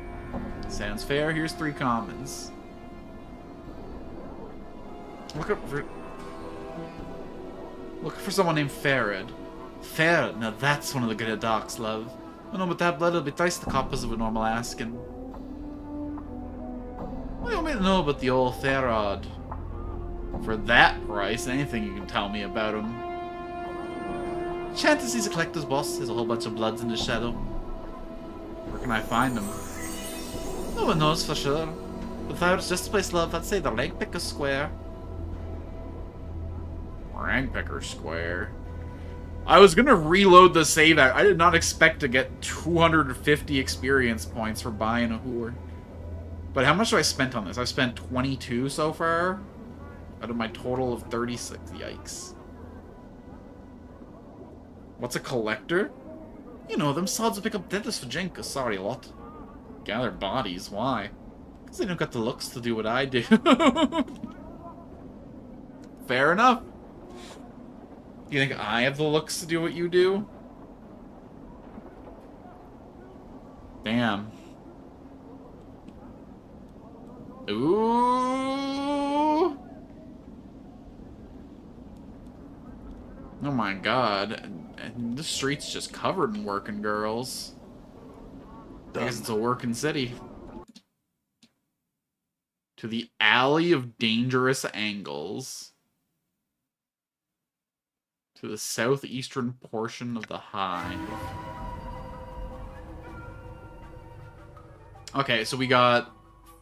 S1: Sounds fair, here's 3 commons. Look for someone named Farad. Farad, now that's one of the good docs, love. Oh no, but that blood will be twice the coppers of a normal asking. What do you want me to know about the old Farad? For that price, anything you can tell me about him. Chances he's a collector's boss. There's a whole bunch of bloods in the shadow. Where can I find him? No one knows for sure. If I was just to place love, I'd say the Ragpicker Square. Ragpicker Square? I was gonna reload the save out. I did not expect to get 250 experience points for buying a whore. But how much have I spent on this? I've spent 22 so far. Out of my total of 36. Yikes. What's a collector? You know, them sods will pick up dentists for Jenka. Sorry, lot. Gather bodies. Why? Because they don't got the looks to do what I do. Fair enough. You think I have the looks to do what you do? Damn. Ooh. Oh my god. And the street's just covered in working girls. I guess it's a working city. To the Alley of Dangerous Angles. To the southeastern portion of the hive. Okay, so we got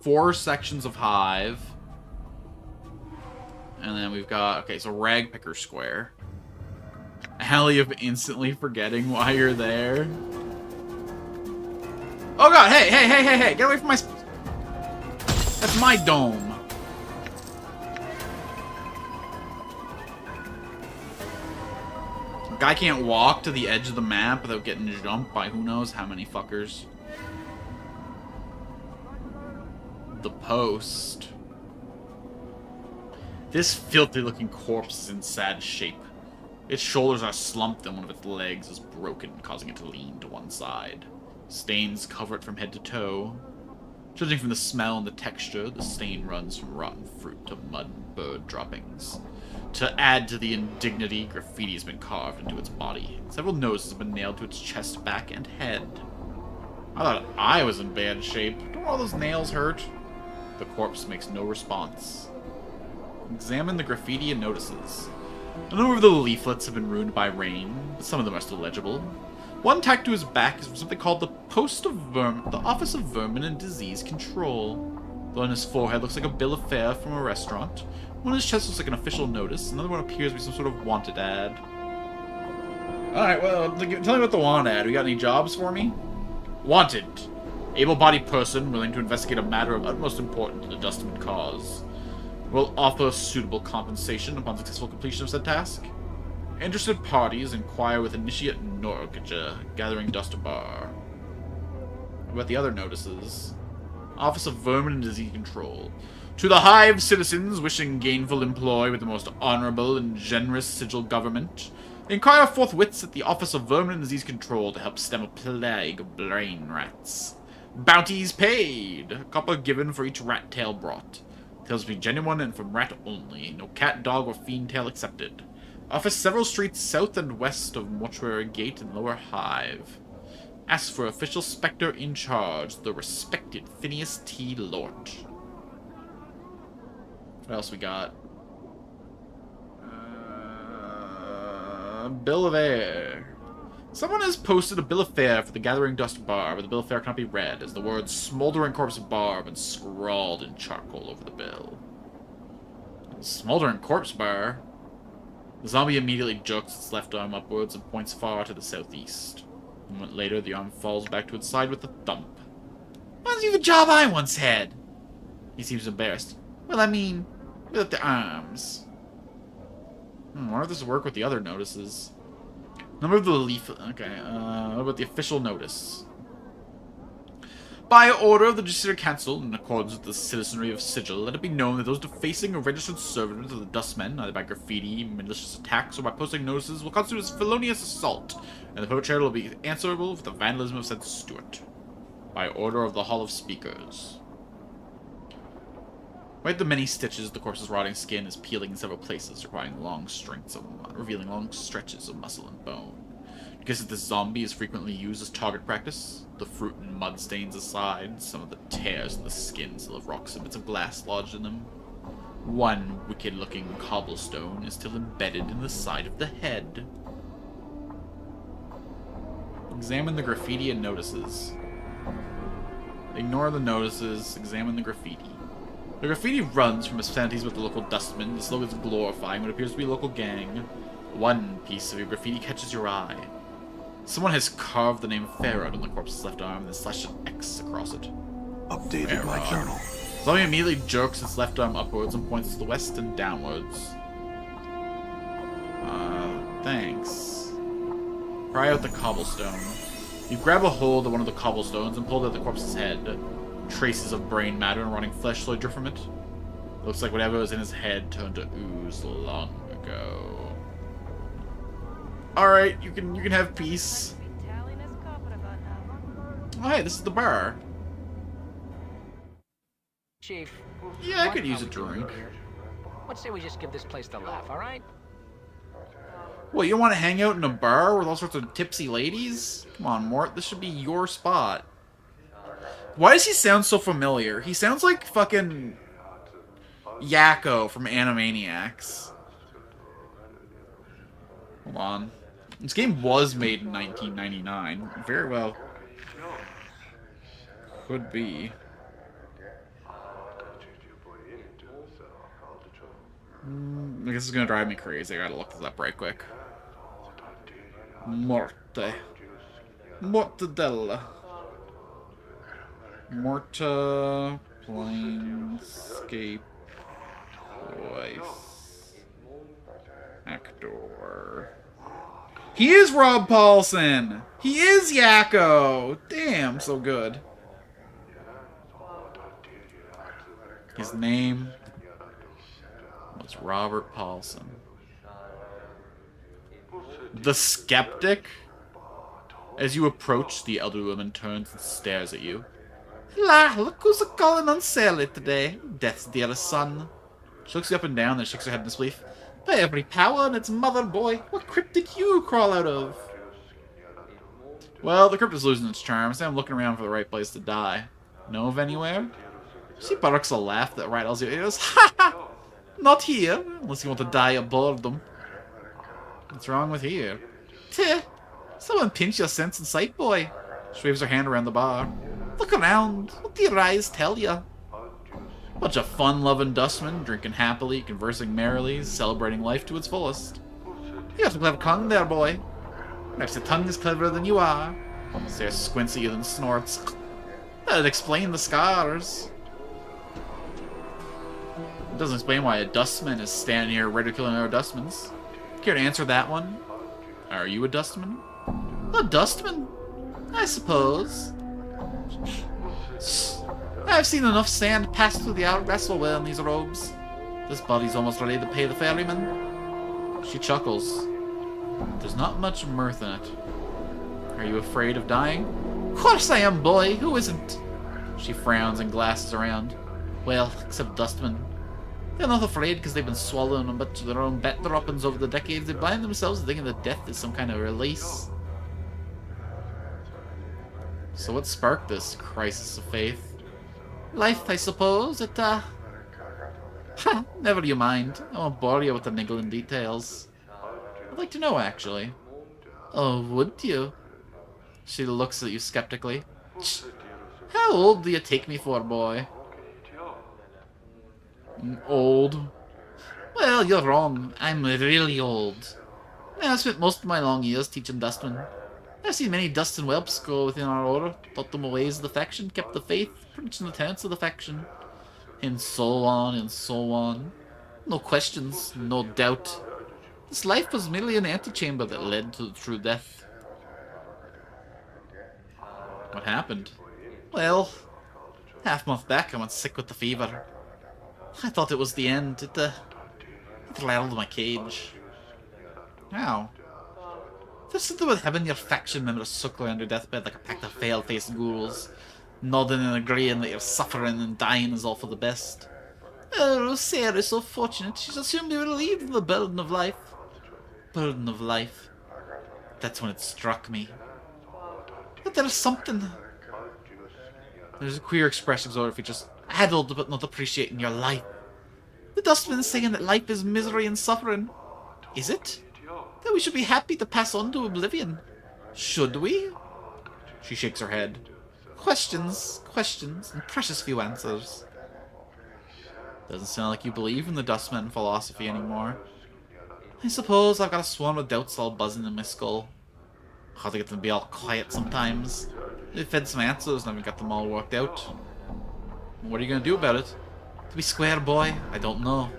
S1: 4 sections of hive. And then we've got, okay, so Ragpicker Square. Alley of instantly forgetting why you're there. Oh god, hey, hey, hey, hey, hey, get away from my... That's my dome. Guy can't walk to the edge of the map without getting jumped by who knows how many fuckers. The post. This filthy looking corpse is in sad shape. Its shoulders are slumped and one of its legs is broken, causing it to lean to one side. Stains cover it from head to toe. Judging from the smell and the texture, the stain runs from rotten fruit to mud and bird droppings. To add to the indignity, graffiti has been carved into its body. Several noses have been nailed to its chest, back, and head. I thought I was in bad shape. Don't all those nails hurt? The corpse makes no response. Examine the graffiti and notices. A number of the leaflets have been ruined by rain, but some of them are still legible. One tacked to his back is from something called the the Office of Vermin and Disease Control. The one on his forehead looks like a bill of fare from a restaurant. One on his chest looks like an official notice. Another one appears to be some sort of wanted ad. Alright, well, tell me about the wanted ad. We got any jobs for me? Wanted. Able-bodied person willing to investigate a matter of utmost importance to the Dustman cause. Will offer suitable compensation upon successful completion of said task. Interested parties inquire with Initiate Norgaja, Gathering Dust Bar. What about the other notices? Office of Vermin and Disease Control. To the hive citizens wishing gainful employ with the most honorable and generous sigil government, inquire forthwith at the Office of Vermin and Disease Control to help stem a plague of brain rats. Bounties paid! A copper given for each rat tail brought. Tails be genuine and from rat only. No cat, dog, or fiend tail accepted. Office several streets south and west of Mortuary Gate and Lower Hive. Ask for official spectre in charge, the respected Phineas T. Lort. What else we got? Bill of Fare. Someone has posted a bill of fare for the Gathering Dust Bar, but the bill of fare cannot be read, as the words Smoldering Corpse Bar have been scrawled in charcoal over the bill. Smoldering Corpse Bar? The zombie immediately jerks its left arm upwards and points far to the southeast. A moment later, the arm falls back to its side with a thump. Reminds me of a job I once had. He seems embarrassed. Well, I mean, without the arms. I wonder if this will work with the other notices. Number of the leaf... Okay, what about the official notice? By order of the Judiciary Council, in accordance with the citizenry of Sigil, let it be known that those defacing a registered servant of the Dustmen, either by graffiti, malicious attacks, or by posting notices, will constitute as felonious assault, and the perpetrator will be answerable for the vandalism of said Stewart. By order of the Hall of Speakers. Right, the many stitches of the corpse's rotting skin is peeling in several places, revealing long stretches of muscle and bone. Because this zombie is frequently used as target practice, the fruit and mud stains aside, some of the tears in the skin still have rocks and bits of glass lodged in them. One wicked-looking cobblestone is still embedded in the side of the head. Examine the graffiti and notices. Ignore the notices. Examine the graffiti. The graffiti runs from his fantasies with the local dustman. The slogan is glorifying what appears to be a local gang. One piece of your graffiti catches your eye. Someone has carved the name Farad on the corpse's left arm and then slashed an X across it.
S3: Updated my journal.
S1: Zombie immediately jerks its left arm upwards and points to the west and downwards. Thanks. Pry out the cobblestone. You grab a hold of one of the cobblestones and pull out the corpse's head. Traces of brain matter and rotting flesh slowly drip from it. Looks like whatever was in his head turned to ooze long ago. Alright, you can have peace. Oh hey, this is the bar.
S2: Chief.
S1: Yeah, I
S2: what
S1: could use
S2: are
S1: a
S2: we doing
S1: drink.
S2: here? Let's say we just give this place the laugh, alright?
S1: What, you want to hang out in a bar with all sorts of tipsy ladies? Come on, Mort, this should be your spot. Why does he sound so familiar? He sounds like fucking Yakko from Animaniacs. Hold on. This game was made in 1999. Very well. Could be. I guess it's gonna drive me crazy. I gotta look this up right quick. Morte. Mortadella. Morta. Planescape. Voice. Actor. He is Rob Paulson! He is Yakko! Damn, so good. His name was Robert Paulson. The Skeptic? As you approach, the elderly woman turns and stares at you. La, look who's a-calling on Sally today. Death's dearest son. She looks you up and down, then shakes her head in disbelief. By every power and its mother, boy, what crypt did you crawl out of? Well, the crypt is losing its charm, so I'm looking around for the right place to die. Know of anywhere? She barks a laugh that rattles your ears. Ha ha! Not here, unless you want to die of boredom. What's wrong with here? Teh, someone pinch your sense and sight, boy. She waves her hand around the bar. Look around. What do your eyes tell you? Bunch of fun-loving dustmen, drinking happily, conversing merrily, celebrating life to its fullest. You got a clever tongue there, boy. Perhaps your tongue is cleverer than you are. Stares squints at you and snorts. That'd explain the scars. It doesn't explain why a dustman is standing here ridiculing other dustmans. Care to answer that one? Are you a dustman? A dustman? I suppose. I've seen enough sand pass through the hourglass well in these robes. This body's almost ready to pay the ferryman. She chuckles. There's not much mirth in it. Are you afraid of dying? Of course I am, boy. Who isn't? She frowns and glasses around. Well, except dustmen. They're not afraid because they've been swallowing a bunch of their own bet droppings over the decades. They blind themselves thinking that death is some kind of release. So what sparked this crisis of faith? Life, I suppose. Ha, never you mind. I won't bore you with the niggling details. I'd like to know, actually. Oh, would you? She looks at you skeptically. How old do you take me for, boy? Old. Well, you're wrong. I'm really old. I've spent most of my long years teaching dustmen. I've seen many dust and whelps go within our order, taught them the ways of the faction, kept the faith, preached the tenets of the faction, and so on and so on. No questions, no doubt. This life was merely an antechamber that led to the true death. What happened? Well, half a month back I went sick with the fever. I thought it was the end. It rattled my cage. How? There's something with having your faction members suckling on your deathbed like a pack of pale-faced ghouls, nodding and agreeing that your suffering and dying is all for the best. Oh, Sarah is so fortunate. She's assumed to be relieved of the burden of life. Burden of life. That's when it struck me. But there's something. There's a queer expression over features. Addled but not appreciating your life. The dustman is saying that life is misery and suffering. Is it? That we should be happy to pass on to oblivion. Should we? She shakes her head. Questions, questions, and precious few answers. Doesn't sound like you believe in the Dustman philosophy anymore. I suppose I've got a swarm of doubts all buzzing in my skull. Hard to get them to be all quiet sometimes. They've fed some answers and haven't got them all worked out. What are you gonna do about it? To be square, boy, I don't know.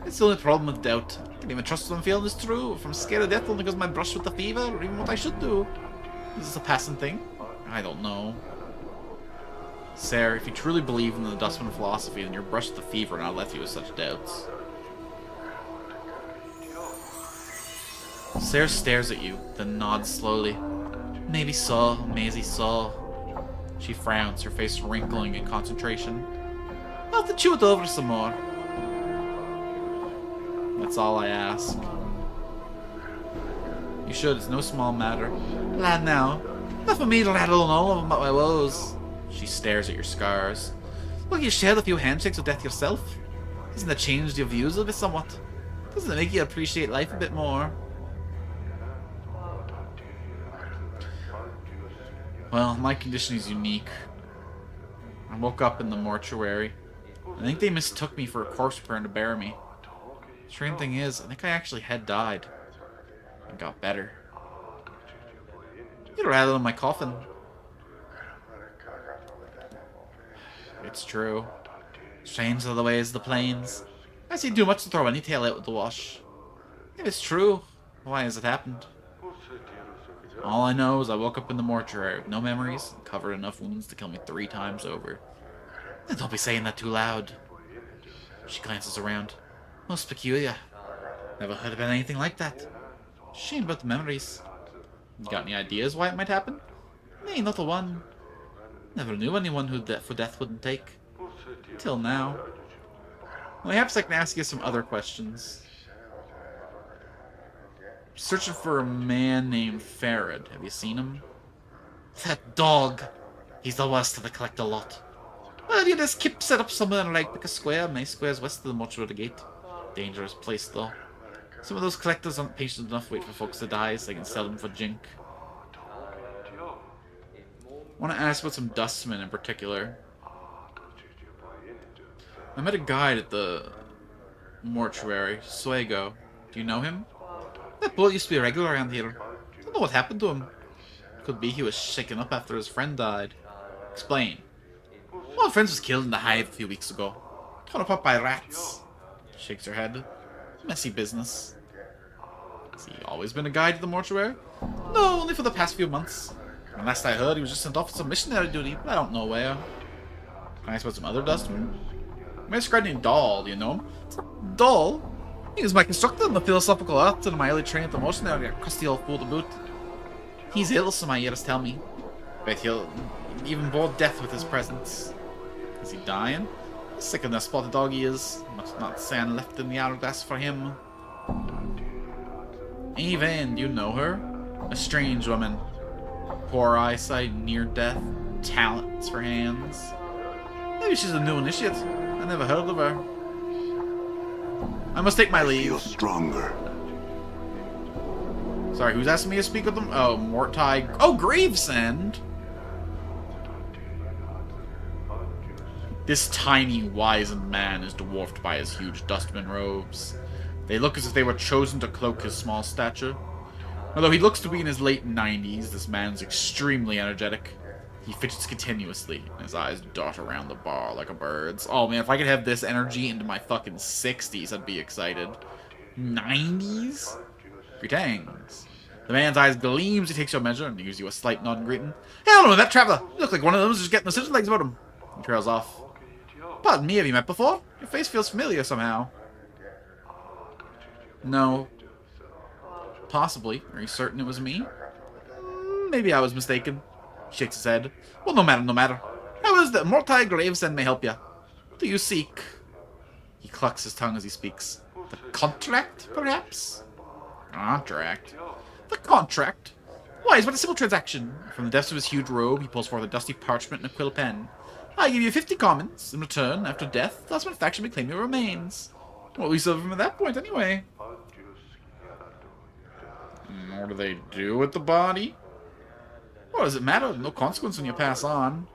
S1: It's the only problem with doubt. I can't even trust what I'm feeling is true. If I'm scared of death only because of my brush with the fever, or even what I should do. Is this a passing thing? I don't know. Sarah, if you truly believe in the Dustman philosophy, then your brush with the fever not left you with such doubts. Sarah stares at you, then nods slowly. Maybe so, Maisie so. She frowns, her face wrinkling in concentration. I'll have to chew it over some more. That's all I ask. You should, it's no small matter. Lad now, enough for me to rattle on all of them about my woes. She stares at your scars. Well, you shared a few handshakes with death yourself. Hasn't that changed your views of it somewhat? Doesn't it make you appreciate life a bit more? Well, my condition is unique. I woke up in the mortuary. I think they mistook me for a corpse preparing to bury me. Strange thing is, I think I actually had died. And got better. You'd rather than my coffin. It's true. Strange are the ways of the plains. I see too much to throw any tale out with the wash. If it's true, why has it happened? All I know is I woke up in the mortuary with no memories and covered enough wounds to kill me 3 times over. And don't be saying that too loud. She glances around. Most peculiar. Never heard about anything like that. Shame about the memories. You got any ideas why it might happen? Nay, not a one. Never knew anyone who death wouldn't take. Till now. Well, perhaps I can ask you some other questions. Searching for a man named Farad. Have you seen him? That dog! He's the worst of the collector lot. Well, you just keep set up somewhere like Pick a Square, many squares west of the mortuary gate. Dangerous place, though. Some of those collectors aren't patient enough to wait for folks to die so they can sell them for jink. I want to ask about some dustmen in particular. I met a guide at the mortuary, Suego. Do you know him? That bullet used to be a regular around here. I don't know what happened to him. Could be he was shaken up after his friend died. Explain. One of my friends was killed in the hive a few weeks ago. Torn apart by rats. Shakes her head. Messy business. Has he always been a guide to the mortuary? No, only for the past few months. And last I heard, he was just sent off for some missionary duty, but I don't know where. Can I ask about some other dustmen? I met a guy named Dahl, do you know him? Dahl? He was my instructor in the philosophical arts and my early training at the mercenary, a crusty old fool to boot. He's ill, so my ears tell me. Bet he'll even bore death with his presence. Is he dying? Sick of that spotted dog he is. Much not sand left in the hourglass for him. Even, you know her? A strange woman. Poor eyesight, near death, talents for hands. Maybe she's a new initiate. I never heard of her. I must take my leave.
S3: Feel stronger.
S1: Sorry, who's asking me to speak with them? Oh, Mortai. Oh, Gravesend! This tiny, wizened man is dwarfed by his huge dustman robes. They look as if they were chosen to cloak his small stature. Although he looks to be in his late 90s, this man's extremely energetic. He fidgets continuously, and his eyes dart around the bar like a bird's. Oh man, if I could have this energy into my fucking 60s, I'd be excited. 90s? Greetings. The man's eyes gleams, he takes your measure, and gives you a slight nod and greeting. Hell no, that traveler! You look like one of those just getting the scissor legs about him. He trails off. Pardon me, have you met before? Your face feels familiar somehow. No. Possibly. Are you certain it was me? Maybe I was mistaken. He shakes his head. Well, no matter, no matter. How is that? Mortai Gravesend may help you. What do you seek? He clucks his tongue as he speaks. The contract, perhaps? Contract? The contract? Why, it's but a simple transaction. From the depths of his huge robe, he pulls forth a dusty parchment and a quill pen. I give you 50 commons. In return, after death, the husband faction may claim your remains. What will we serve him at that point, anyway? What do they do with the body? Well, What does it matter? No consequence when you pass on.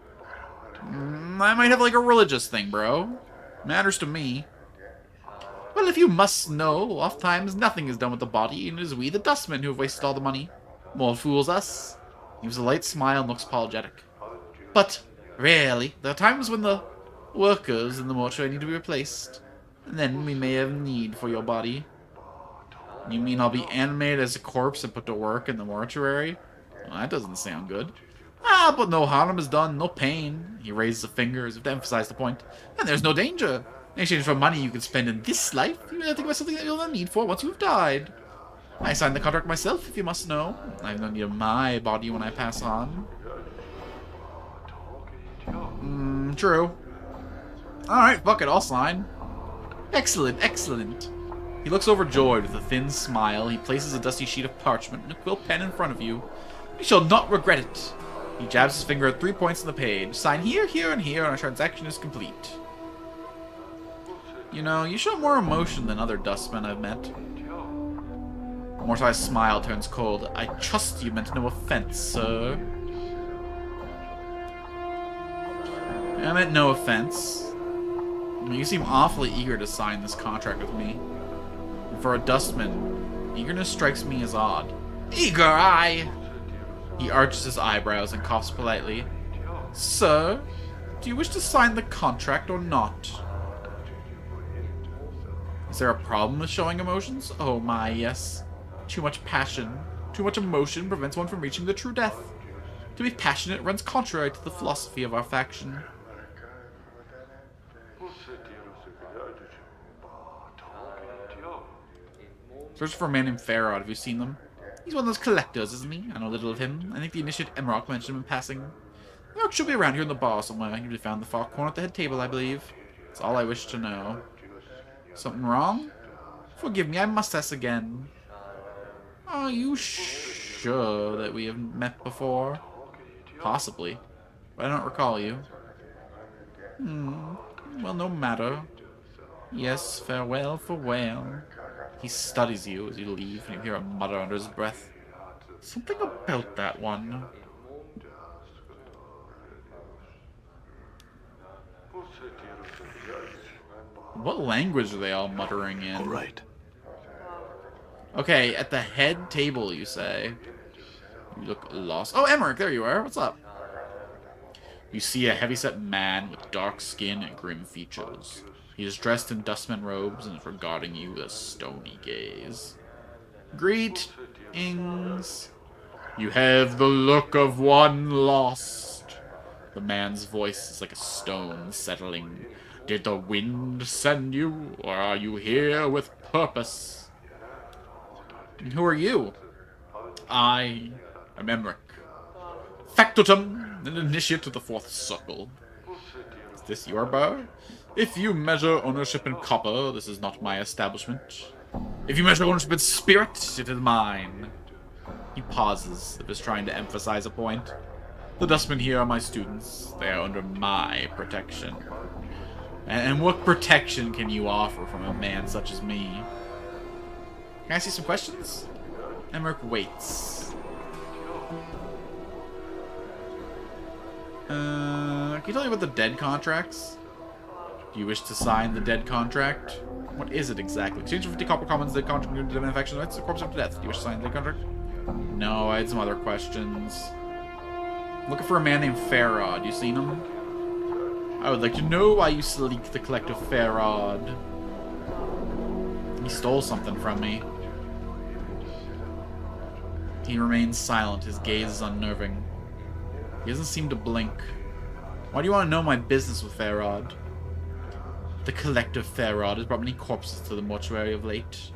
S1: I might have like a religious thing, bro. Matters to me. Well, if you must know, oft-times nothing is done with the body, and it is we, the dustmen, who have wasted all the money. More fools us. He gives a light smile and looks apologetic. But, really, there are times when the workers in the mortuary need to be replaced. And then we may have need for your body. You mean I'll be animated as a corpse and put to work in the mortuary? Well, that doesn't sound good. Ah, but no harm is done, no pain. He raises a finger as if to emphasize the point. And there's no danger. In exchange for money you can spend in this life, you may think about something that you'll have need for once you've died. I signed the contract myself, if you must know. I have no need of my body when I pass on. True. Alright, fuck it, I'll sign. Excellent, excellent. He looks overjoyed with a thin smile. He places a dusty sheet of parchment and a quill pen in front of you. You shall not regret it. He jabs his finger at 3 points on the page. Sign here, here, and here, and our transaction is complete. You know, you show more emotion than other dustmen I've met. Mordecai's smile turns cold. I trust you meant no offense, sir. I meant no offense. You seem awfully eager to sign this contract with me. And for a dustman, eagerness strikes me as odd. Eager, aye! He arches his eyebrows and coughs politely. Sir, do you wish to sign the contract or not? Is there a problem with showing emotions? Oh my, yes. Too much passion, too much emotion prevents one from reaching the true death. To be passionate runs contrary to the philosophy of our faction. Search for a man named Farod. Have you seen them? He's one of those collectors, isn't he? I know little of him. I think the initiate Emrock mentioned him in passing. Emrock should be around here in the bar somewhere. He can be found in the far corner at the head table, I believe. That's all I wish to know. Something wrong? Forgive me, I must ask again. Are you sure that we have met before? Possibly. But I don't recall you. Well, no matter. Yes, farewell, farewell. He studies you as you leave, and you hear a mutter under his breath. Something about that one. What language are they all muttering in?
S3: All right.
S1: Okay, at the head table, you say. You look lost. Oh, Emmerich, there you are. What's up? You see a heavyset man with dark skin and grim features. He is dressed in dustman robes and is regarding you with a stony gaze. Greetings. You have the look of one lost. The man's voice is like a stone settling. Did the wind send you, or are you here with purpose? And who are you? I am Emmerich. Factotum, an initiate to the 4th Circle. Is this your bar? If you measure ownership in copper, this is not my establishment. If you measure ownership in spirit, it is mine. He pauses, as if he's trying to emphasize a point. The dustmen here are my students. They are under my protection. And what protection can you offer from a man such as me? Can I see some questions? Emmerich waits. Can you tell me about the dead contracts? Do you wish to sign the dead contract? What is it exactly? Exchange for 50 copper commons, dead contract, to the manufacturing rights, the corpse after death. Do you wish to sign the dead contract? No, I had some other questions. Looking for a man named Farod. You seen him? I would like to know why you sleek the collective Farod. He stole something from me. He remains silent. His gaze is unnerving. He doesn't seem to blink. Why do you want to know my business with Farod? The collective Farod has brought many corpses to the mortuary of late.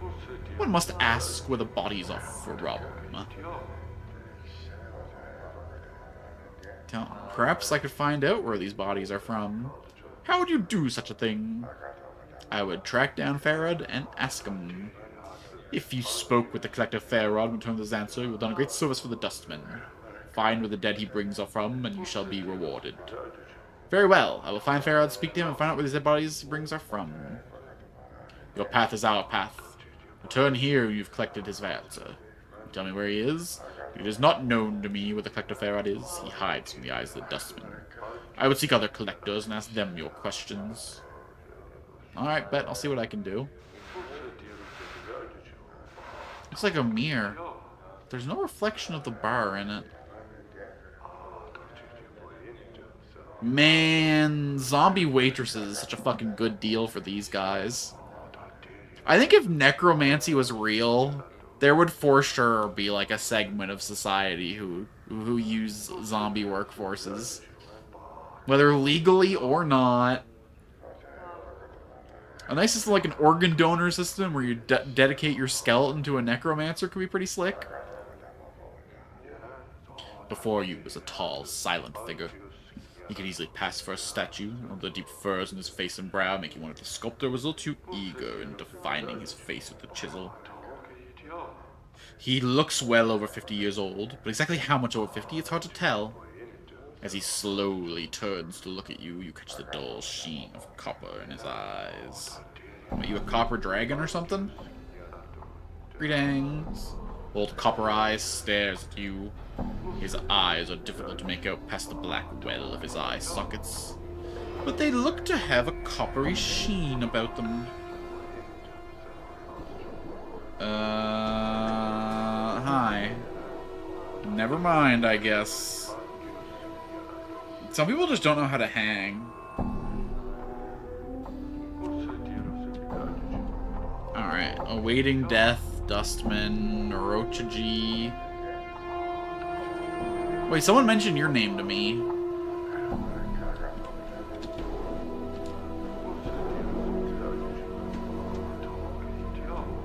S1: One must ask where the bodies are from. Perhaps I could find out where these bodies are from. How would you do such a thing? I would track down Farod and ask him. If you spoke with the collective Farod and returned his answer, you have done a great service for the dustman. Find where the dead he brings are from, and you shall be rewarded. Very well. I will find Farod, speak to him, and find out where these dead bodies he brings are from. Your path is our path. Return here, you've collected his answer. Tell me where he is? It is not known to me where the collector Ferret is. He hides from the eyes of the dustman. I would seek other collectors and ask them your questions. Alright, bet. I'll see what I can do. Looks like a mirror. There's no reflection of the bar in it. Man, zombie waitresses is such a fucking good deal for these guys. I think if necromancy was real, there would for sure be like a segment of society who use zombie workforces. Whether legally or not. A nice system like an organ donor system where you dedicate your skeleton to a necromancer could be pretty slick. Before you was a tall, silent figure. He could easily pass for a statue, or the deep furrows in his face and brow make you wonder if the sculptor was a little too eager in defining his face with the chisel. He looks well over 50 years old, but exactly how much over 50 it's hard to tell. As he slowly turns to look at you, you catch the dull sheen of copper in his eyes. Are you a copper dragon or something? Greetings. Old Copper Eyes stares at you. His eyes are difficult to make out past the black well of his eye sockets, but they look to have a coppery sheen about them. Hi. Never mind, I guess. Some people just don't know how to hang. Alright, awaiting death, Dustman, Orochiji. Wait, someone mentioned your name to me.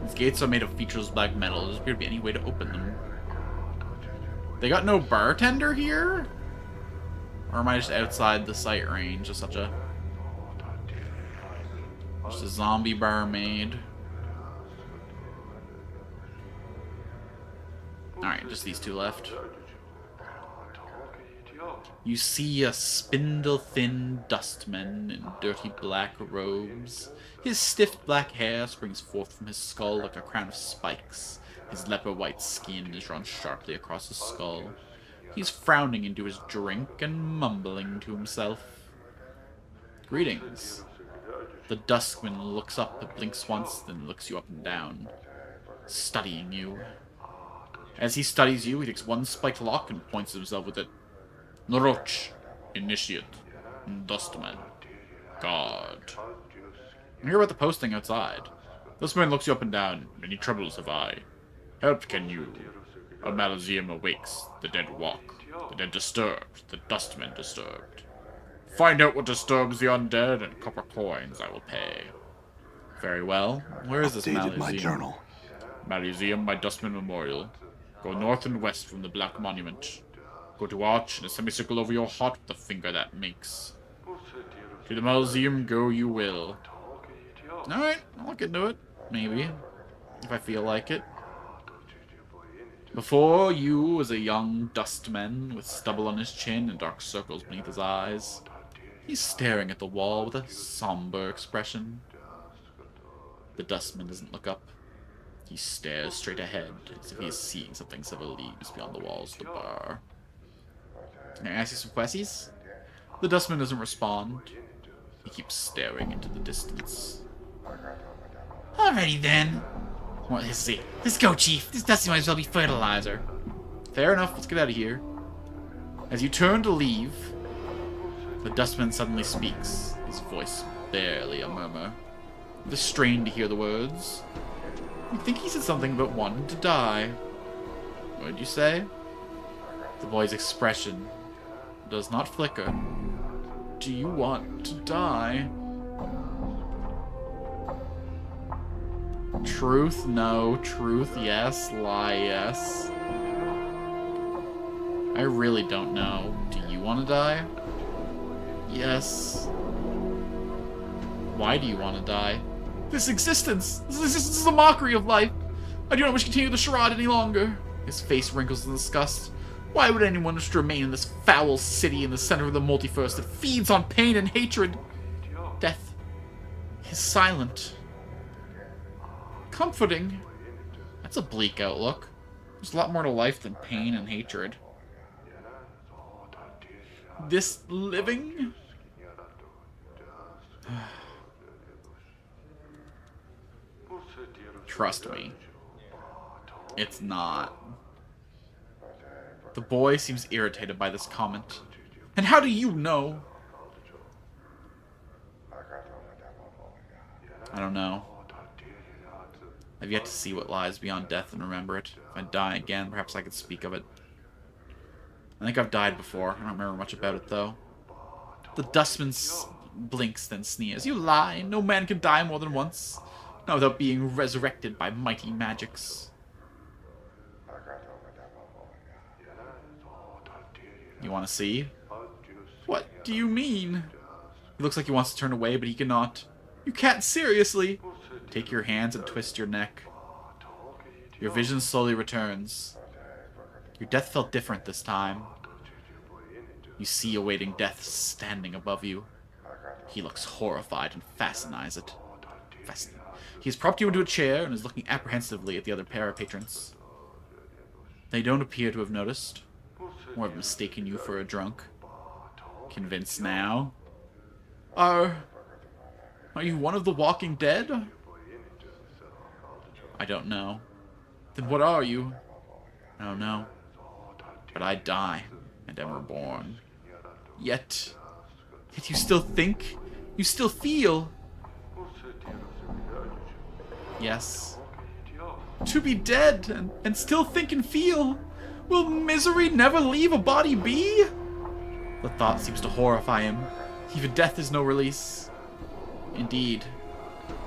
S1: These gates are made of featureless black metal. There doesn't appear to be any way to open them. They got no bartender here? Or am I just outside the sight range of such a... Just a zombie barmaid. Alright, just these two left. You see a spindle-thin dustman in dirty black robes. His stiff black hair springs forth from his skull like a crown of spikes. His leper-white skin is drawn sharply across his skull. He's frowning into his drink and mumbling to himself. Greetings. The dustman looks up, blinks once, then looks you up and down, studying you. As he studies you, he takes one spiked lock and points at himself with it. Noroch, Initiate, Dustman, Guard. I hear about the posting outside. Dustman looks you up and down. Many troubles have I. Help can you? A Malazim awakes, the dead walk, the dead disturbed, the Dustman disturbed. Find out what disturbs the undead, and copper coins I will pay. Very well. Where is this
S3: Updated
S1: Malazim?
S3: my journal.
S1: Malazim, my Dustman Memorial. Go north and west from the Black Monument. Go to arch in a semicircle over your heart with the finger that makes. To the Malazim go you will. Alright, I'll look into it. Maybe. If I feel like it. Before you was a young dustman with stubble on his chin and dark circles beneath his eyes. He's staring at the wall with a somber expression. The dustman doesn't look up. He stares straight ahead, as if he is seeing something several leagues beyond the walls of the bar. Can I ask you some questions? The dustman doesn't respond. He keeps staring into the distance. Alrighty then. Well, let's see. Let's go, Chief. This dusty might as well be fertilizer. Fair enough. Let's get out of here. As you turn to leave, the dustman suddenly speaks, his voice barely a murmur. It is strained to hear the words. You think he said something about wanting to die. What did you say? The boy's expression does not flicker. Do you want to die? Truth, no. Truth, yes. Lie, yes. I really don't know. Do you want to die? Yes. Why do you want to die? This existence! This is a mockery of life! I do not wish to continue the charade any longer. His face wrinkles in disgust. Why would anyone wish to remain in this foul city in the center of the multiverse that feeds on pain and hatred? Death is silent. Comforting. That's a bleak outlook. There's a lot more to life than pain and hatred. This living? Trust me. It's not. The boy seems irritated by this comment. And how do you know? I don't know. I've yet to see what lies beyond death and remember it. If I die again, perhaps I could speak of it. I think I've died before. I don't remember much about it, though. The dustman blinks, then sneers. You lie. No man can die more than once. Not without being resurrected by mighty magics. You want to see? What do you mean? He looks like he wants to turn away, but he cannot. You can't, seriously! Take your hands and twist your neck. Your vision slowly returns. Your death felt different this time. You see awaiting death standing above you. He looks horrified and fascinates it. He has propped you into a chair and is looking apprehensively at the other patrons. They don't appear to have noticed, or have mistaken you for a drunk. Convinced now? Are you one of the walking dead? I don't know. Then what are you? I don't know. But I die, and am reborn. Yet you still think? You still feel? Yes. To be dead, and still think and feel? Will misery never leave a body be? The thought seems to horrify him. Even death is no release. Indeed.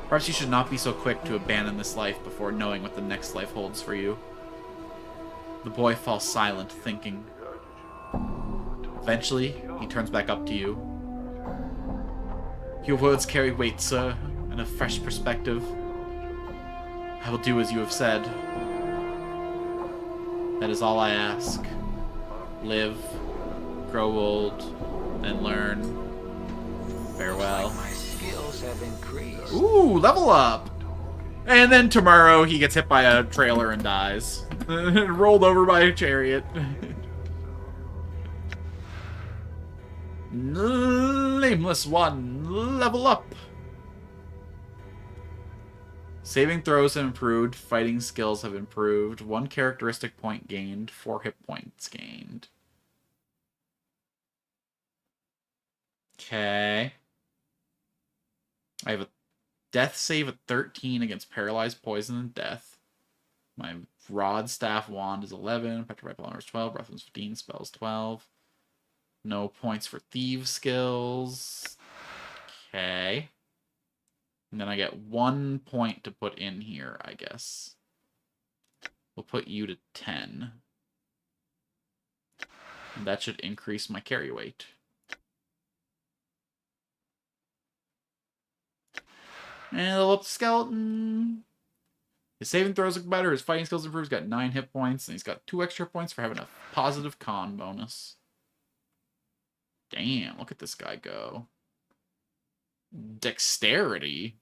S1: Perhaps you should not be so quick to abandon this life before knowing what the next life holds for you. The boy falls silent, thinking. Eventually, he turns back up to you. Your words carry weight, sir, and a fresh perspective. I will do as you have said. That is all I ask. Live, grow old, and learn. Farewell.
S2: My skills have increased.
S1: Ooh, level up! And then tomorrow he gets hit by a trailer and dies. Rolled over by a chariot. Nameless one, level up! Saving throws have improved, fighting skills have improved, 1 characteristic point gained, 4 hit points gained. Okay. I have a death save at 13 against paralyzed, poison, and death. My rod, staff, wand is 11, petrified polearmor is 12, breath is 15, spells 12. No points for thieves skills. Okay. And then I get 1 point to put in here, I guess. We'll put you to 10. And that should increase my carry weight. And level up the skeleton. His saving throws look better. His fighting skills improve. He's got 9 hit points. And he's got 2 extra points for having a positive con bonus. Damn, look at this guy go. Dexterity?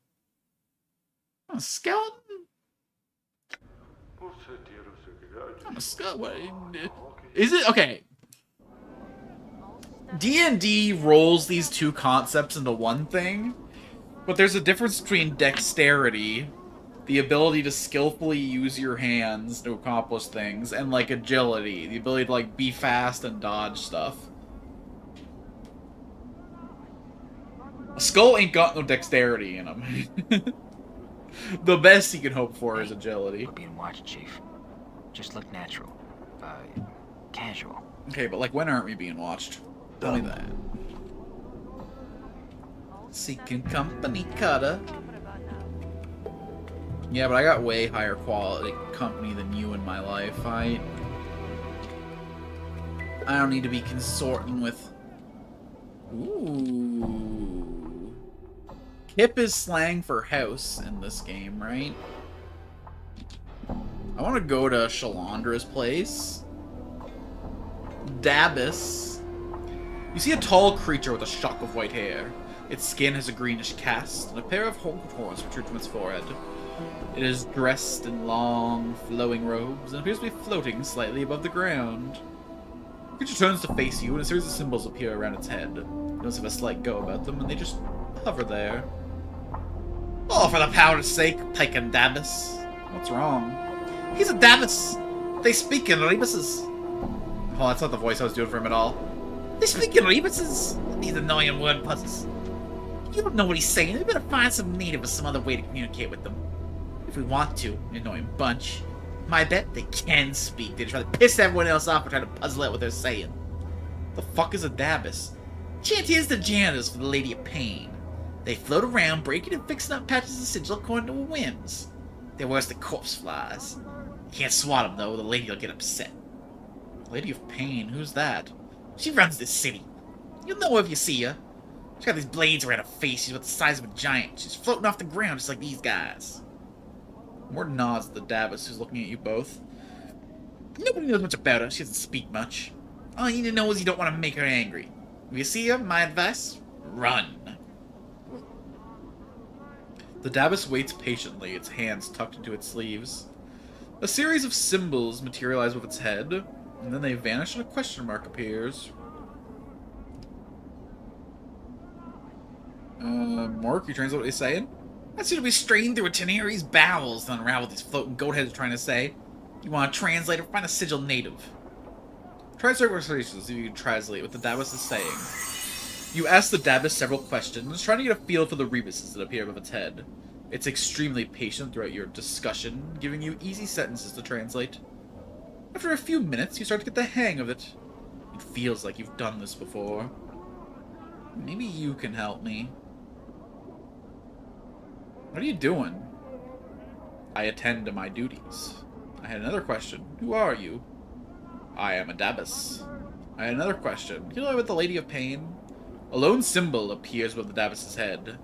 S1: A skeleton? I'm a skeleton. Is it? Okay. D&D rolls these two concepts into one thing, but there's a difference between dexterity, the ability to skillfully use your hands to accomplish things, and, like, agility, the ability to, like, be fast and dodge stuff. A skull ain't got no dexterity in him. The best he can hope for is agility.
S2: We're being watched, Chief. Just look natural. Casual.
S1: Okay, but, like, when aren't we being watched? Tell me that. Seeking company, cutter. Yeah, but I got way higher quality company than you in my life. I don't need to be consorting with... Ooh. Kip is slang for house in this game, right? I want to go to Shalandra's place. Dabus. You see a tall creature with a shock of white hair. Its skin has a greenish cast, and a pair of horns protrude from its forehead. It is dressed in long, flowing robes and appears to be floating slightly above the ground. The creature turns to face you, and a series of symbols appear around its head. You don't have a slight go about them, and they just hover there. Oh, for the power's sake, Picandabus. What's wrong? He's a Dabus! They speak in rebuses. Oh, that's not the voice I was doing for him at all. They speak in rebuses. These annoying word puzzles. You don't know what he's saying. We better find some native or some other way to communicate with them. If we want to, annoying bunch. My bet they can speak. They try to piss everyone else off and try to puzzle out what they're saying. The fuck is a Dabus? Chant is the janitors for the Lady of Pain. They float around, breaking and fixing up patches of sigil according to her whims. They're worse than corpse flies. You can't swat them, though. The lady will get upset. Lady of Pain? Who's that? She runs this city. You'll know her if you see her. She's got these blades around her face. She's about the size of a giant. She's floating off the ground just like these guys. Mord nods at the Dabus, who's looking at you both. Nobody knows much about her. She doesn't speak much. All you need to know is you don't want to make her angry. If you see her, my advice, run. The Dabus waits patiently, its hands tucked into its sleeves. A series of symbols materialize with its head, and then they vanish and a question mark appears. Mork, you translate what he's saying? I seem to be strained through a Teneri's bowels to unravel what these floating goat heads are trying to say. You want a translator? Find a sigil native. Try several conversations, see if you can translate what the Dabus is saying. You ask the Dabus several questions, trying to get a feel for the rebuses that appear above its head. It's extremely patient throughout your discussion, giving you easy sentences to translate. After a few minutes, you start to get the hang of it. It feels like you've done this before. Maybe you can help me. What are you doing? I attend to my duties. I had another question. Who are you? I am a Dabus. I had another question. You know about the Lady of Pain? A lone symbol appears above the Dabus's head.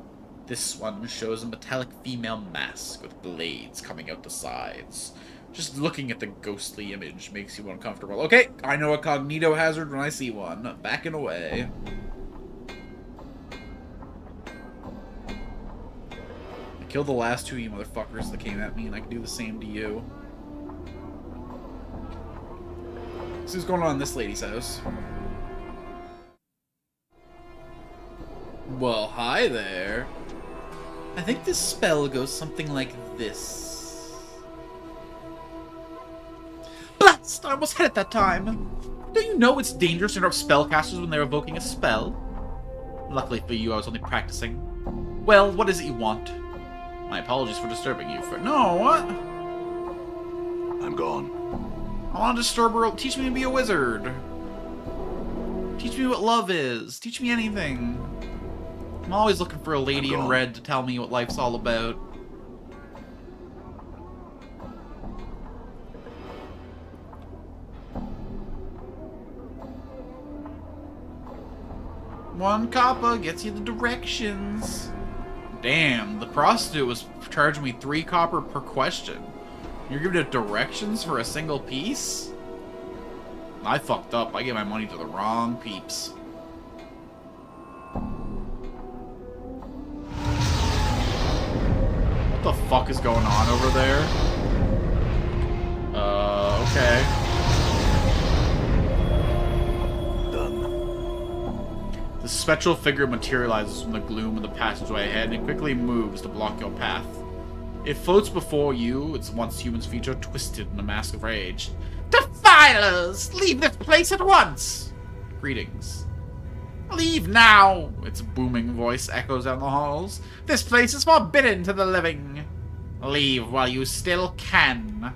S1: This one shows a metallic female mask with blades coming out the sides. Just looking at the ghostly image makes you uncomfortable. Okay, I know a cognito hazard when I see one. Backing away. I killed the last two of you motherfuckers that came at me, and I can do the same to you. So what's going on in this lady's house? Well, hi there. I think this spell goes something like this. Blast! I almost hit it that time. Don't you know it's dangerous to interrupt spellcasters when they're evoking a spell? Luckily for you, I was only practicing. Well, what is it you want? My apologies for disturbing you for— No, what?
S3: I'm gone.
S1: I want to disturb her. Teach me to be a wizard. Teach me what love is. Teach me anything. I'm always looking for a lady in red to tell me what life's all about. One copper gets you the directions. Damn, the prostitute was charging me 3 copper per question. You're giving it directions for a single piece? I fucked up. I gave my money to the wrong peeps. What the fuck is going on over there? Okay.
S3: Done.
S1: The spectral figure materializes from the gloom of the passageway ahead and quickly moves to block your path. It floats before you, its once human feature twisted in a mask of rage. Defilers! Leave this place at once! Greetings. Leave now! Its booming voice echoes down the halls. This place is forbidden to the living. Leave while you still can.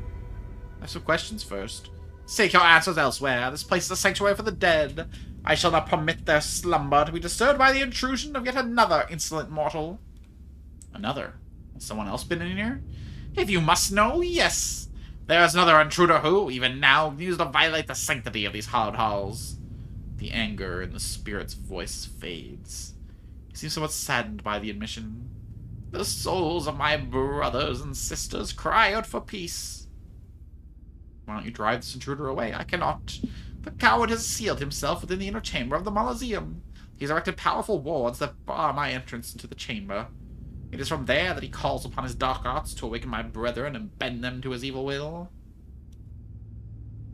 S1: I have some questions first. Seek your answers elsewhere. This place is a sanctuary for the dead. I shall not permit their slumber to be disturbed by the intrusion of yet another insolent mortal. Another? Has someone else been in here? If you must know, yes. There is another intruder who, even now, continues to violate the sanctity of these hallowed halls. The anger in the spirit's voice fades. He seems somewhat saddened by the admission. The souls of my brothers and sisters cry out for peace. Why don't you drive this intruder away? I cannot. The coward has sealed himself within the inner chamber of the Mausoleum. He has erected powerful wards that bar my entrance into the chamber. It is from there that he calls upon his dark arts to awaken my brethren and bend them to his evil will.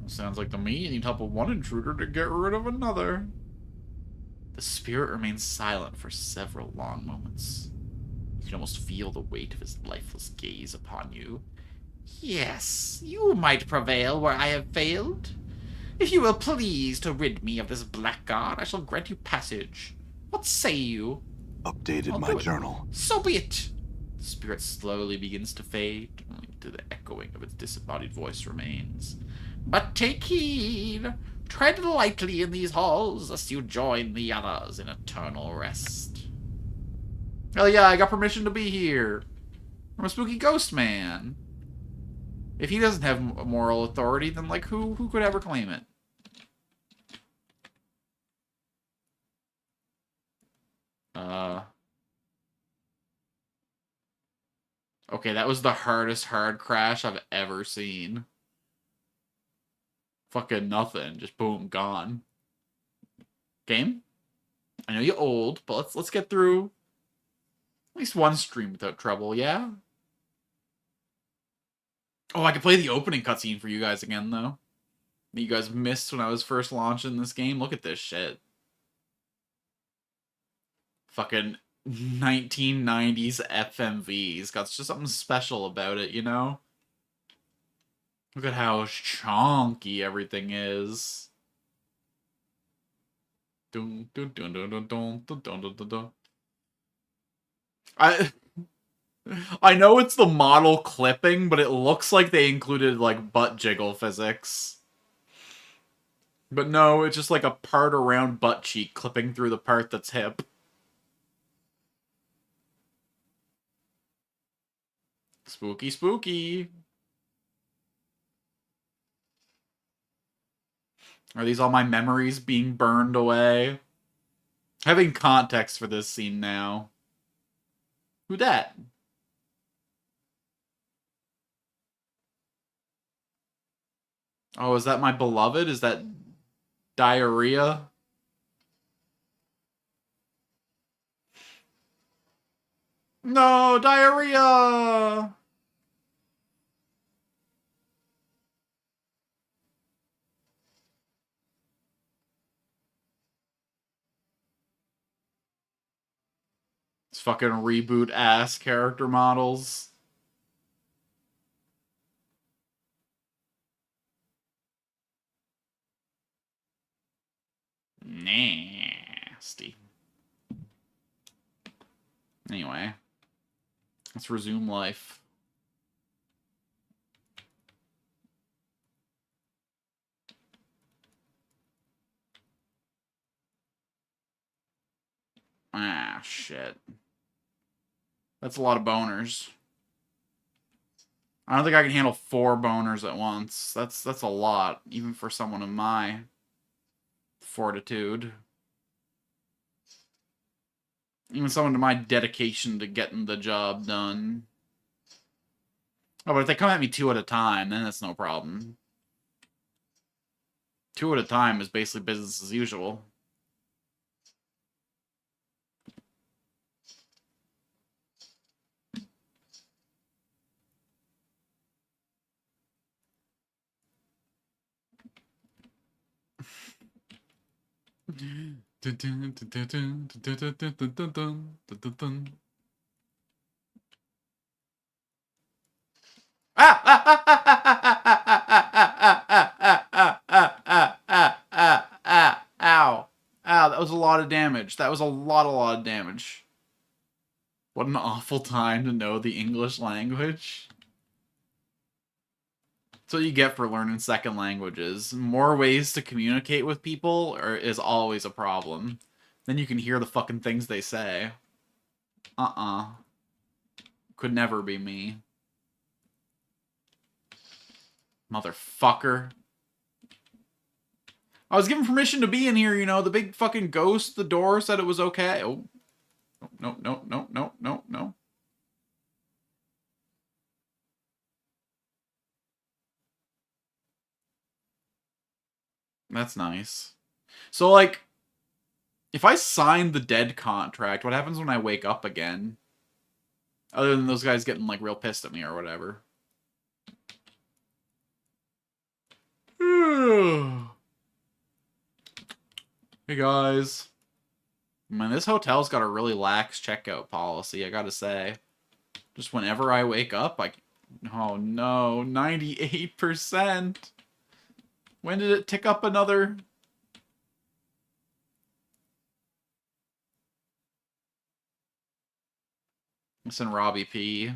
S1: Sounds like to me you need help with one intruder to get rid of another. The spirit remains silent for several long moments. You can almost feel the weight of his lifeless gaze upon you. Yes, you might prevail where I have failed. If you will please to rid me of this blackguard, I shall grant you passage. What say you?
S3: Updated my journal.
S1: So be it. The spirit slowly begins to fade, only to the echoing of its disembodied voice remains. But take heed. Tread lightly in these halls, lest you join the others in eternal rest. Hell yeah, I got permission to be here. I'm a spooky ghost man. If he doesn't have moral authority, then, like, who could ever claim it? Okay, that was the hardest hard crash I've ever seen. Fucking nothing. Just boom, gone. Game? I know you're old, but let's get through at least one stream without trouble, yeah? Oh, I can play the opening cutscene for you guys again, though. That you guys missed when I was first launching this game. Look at this shit. Fucking 1990s FMVs. Got just something special about it, you know? Look at how chonky everything is. Dun, dun, dun, dun, dun, dun, dun, dun, dun, dun. I know it's the model clipping, but it looks like they included, like, butt jiggle physics. But no, it's just like a part around butt cheek clipping through the part that's hip. Spooky, spooky. Are these all my memories being burned away? Having context for this scene now. Who dat? Oh, is that my beloved? Is that diarrhea? No, diarrhea! It's fucking reboot ass character models. Nasty. Anyway, let's resume life. Ah, shit. That's a lot of boners. I don't think I can handle 4 boners at once. That's a lot, even for someone of my fortitude. Even someone to my dedication to getting the job done. Oh, but if they come at me 2 at a time, then that's no problem. 2 at a time is basically business as usual. Ow. Ow, that was a lot of damage. That was a lot of damage. What an awful time to know the English language. That's what you get for learning second languages. More ways to communicate with people is always a problem. Then you can hear the fucking things they say. Could never be me. Motherfucker. I was given permission to be in here, you know. The big fucking ghost at the door said it was okay. Oh. No, no, no, no, no, no. That's nice. So, like, if I sign the dead contract, what happens when I wake up again? Other than those guys getting, like, real pissed at me or whatever. Hey, guys. Man, this hotel's got a really lax checkout policy, I gotta say. Just whenever I wake up, oh no, 98%! When did it tick up another? Listen, Robbie P.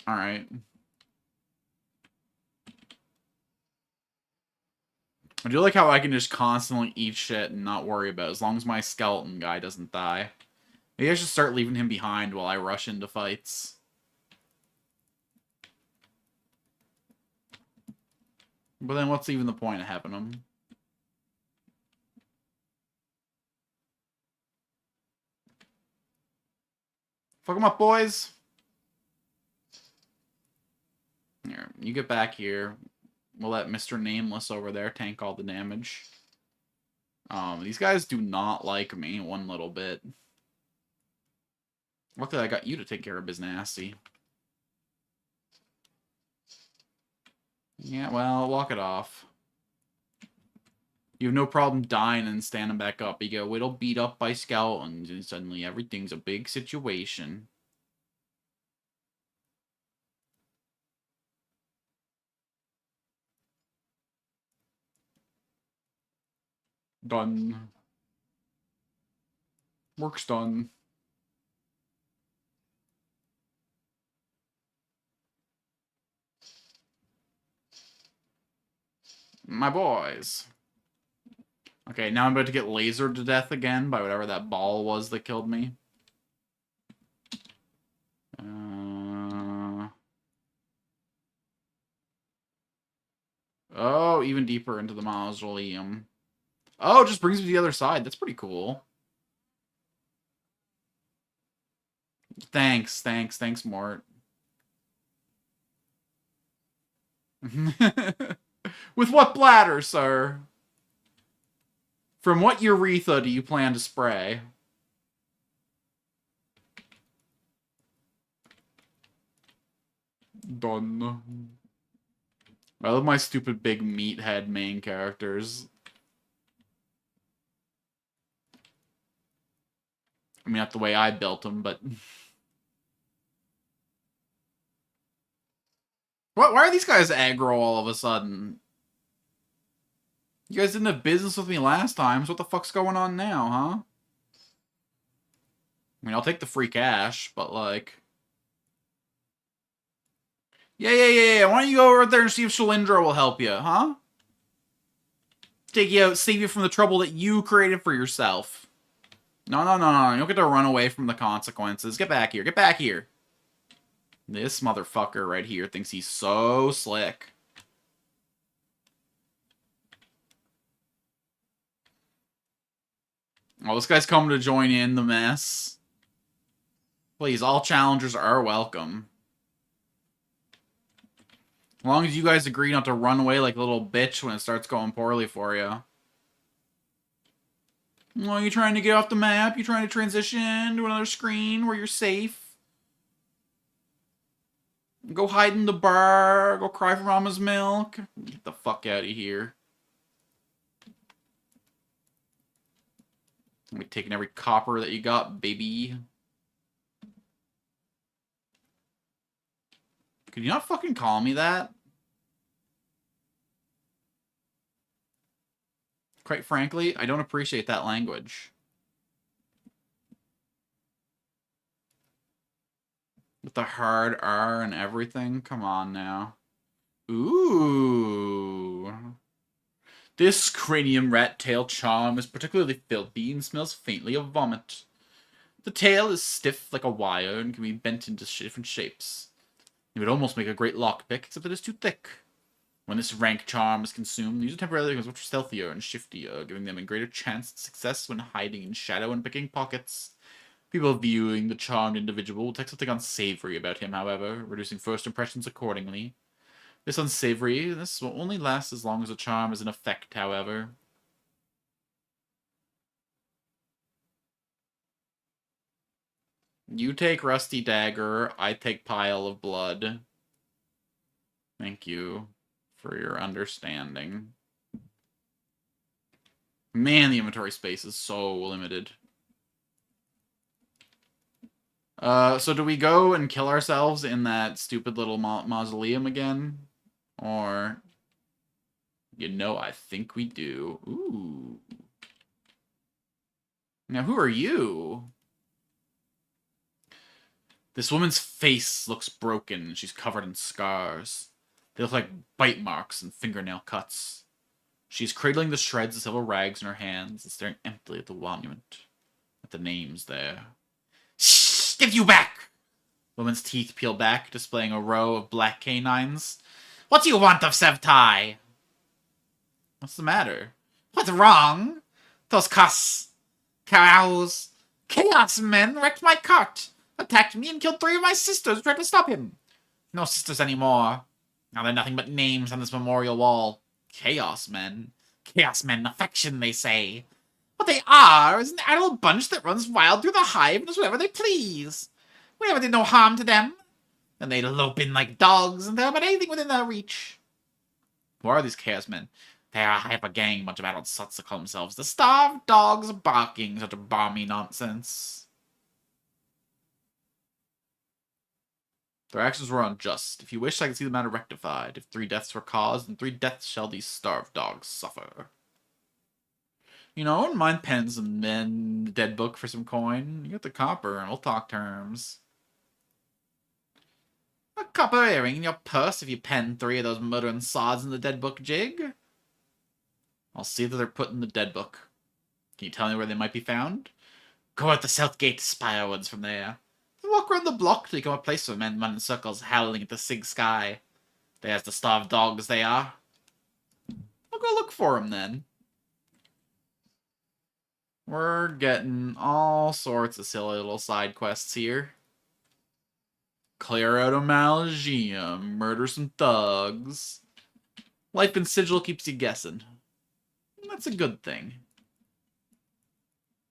S1: Alright. I do like how I can just constantly eat shit and not worry about it, as long as my skeleton guy doesn't die. Maybe I should start leaving him behind while I rush into fights. But then what's even the point of having him? Fuck him up, boys! Here, you get back here. We'll let Mr. Nameless over there tank all the damage. These guys do not like me one little bit. Luckily, I got you to take care of Biznasty. Yeah, well, walk it off. You have no problem dying and standing back up. You get a little beat up by skeletons, and suddenly everything's a big situation. Done. Work's done. My boys. Okay, now I'm about to get lasered to death again by whatever that ball was that killed me. Oh, even deeper into the mausoleum. Oh, it just brings me to the other side. That's pretty cool. Thanks, Mort. With what bladder, sir? From what urethra do you plan to spray? Done. I love my stupid big meathead main characters. I mean, not the way I built them, but... What? Why are these guys aggro all of a sudden? You guys didn't have business with me last time, so what the fuck's going on now, huh? I mean, I'll take the free cash, but like... Yeah. Why don't you go over there and see if Shalindra will help you, huh? Take you out, save you from the trouble that you created for yourself. No. You don't get to run away from the consequences. Get back here. Get back here. This motherfucker right here thinks he's so slick. Oh, this guy's coming to join in the mess. Please, all challengers are welcome. As long as you guys agree not to run away like a little bitch when it starts going poorly for you. Well, you trying to get off the map? You trying to transition to another screen where you're safe? Go hide in the bar. Go cry for mama's milk. Get the fuck out of here. I'm taking every copper that you got, baby. Could you not fucking call me that? Quite frankly, I don't appreciate that language. With the hard R and everything? Come on now. Ooh. This cranium rat tail charm is particularly filthy and smells faintly of vomit. The tail is stiff like a wire and can be bent into different shapes. It would almost make a great lockpick, except that it's too thick. When this rank charm is consumed, the user temporarily becomes much stealthier and shiftier, giving them a greater chance at success when hiding in shadow and picking pockets. People viewing the charmed individual will take something unsavory about him, however, reducing first impressions accordingly. This unsavoriness will only last as long as the charm is in effect, however. You take Rusty Dagger, I take Pile of Blood. Thank you for your understanding. Man, the inventory space is so limited. So do we go and kill ourselves in that stupid little mausoleum again? Or... You know, I think we do. Ooh. Now, who are you? This woman's face looks broken. She's covered in scars. They look like bite marks and fingernail cuts. She's cradling the shreds of several rags in her hands and staring emptily at the monument. At the names there. Shh! Give you back! The woman's teeth peel back, displaying a row of black canines. What do you want of Sevtai? What's the matter? What's wrong? Those cows, chaos men wrecked my cart, attacked me and killed 3 of my sisters, tried to stop him. No sisters anymore. Now they're nothing but names on this memorial wall. Chaos men. Chaos men, affection, they say. What they are is an adult bunch that runs wild through the hive and does whatever they please. We never did no harm to them. And they lope in like dogs and they're about anything within their reach. Who are these chaos men? They're a hyper gang, bunch of adult suts that call themselves the Starved Dogs Barking, such a balmy nonsense. Their actions were unjust. If you wish, I can see the matter rectified. If 3 deaths were caused, then 3 deaths shall these starved dogs suffer. You know, I wouldn't mind penning some men the dead book for some coin. You get the copper, and we'll talk terms. A copper earring in your purse if you pen 3 of those murdering sods in the dead book jig. I'll see that they're put in the dead book. Can you tell me where they might be found? Go out the south gate to Spirewoods from there. Then walk around the block till you come a place where men run in circles howling at the sig sky. There's the starved dogs they are. I'll go look for them then. We're getting all sorts of silly little side quests here. Clear out a Malgium, murder some thugs. Life in Sigil keeps you guessing. That's a good thing.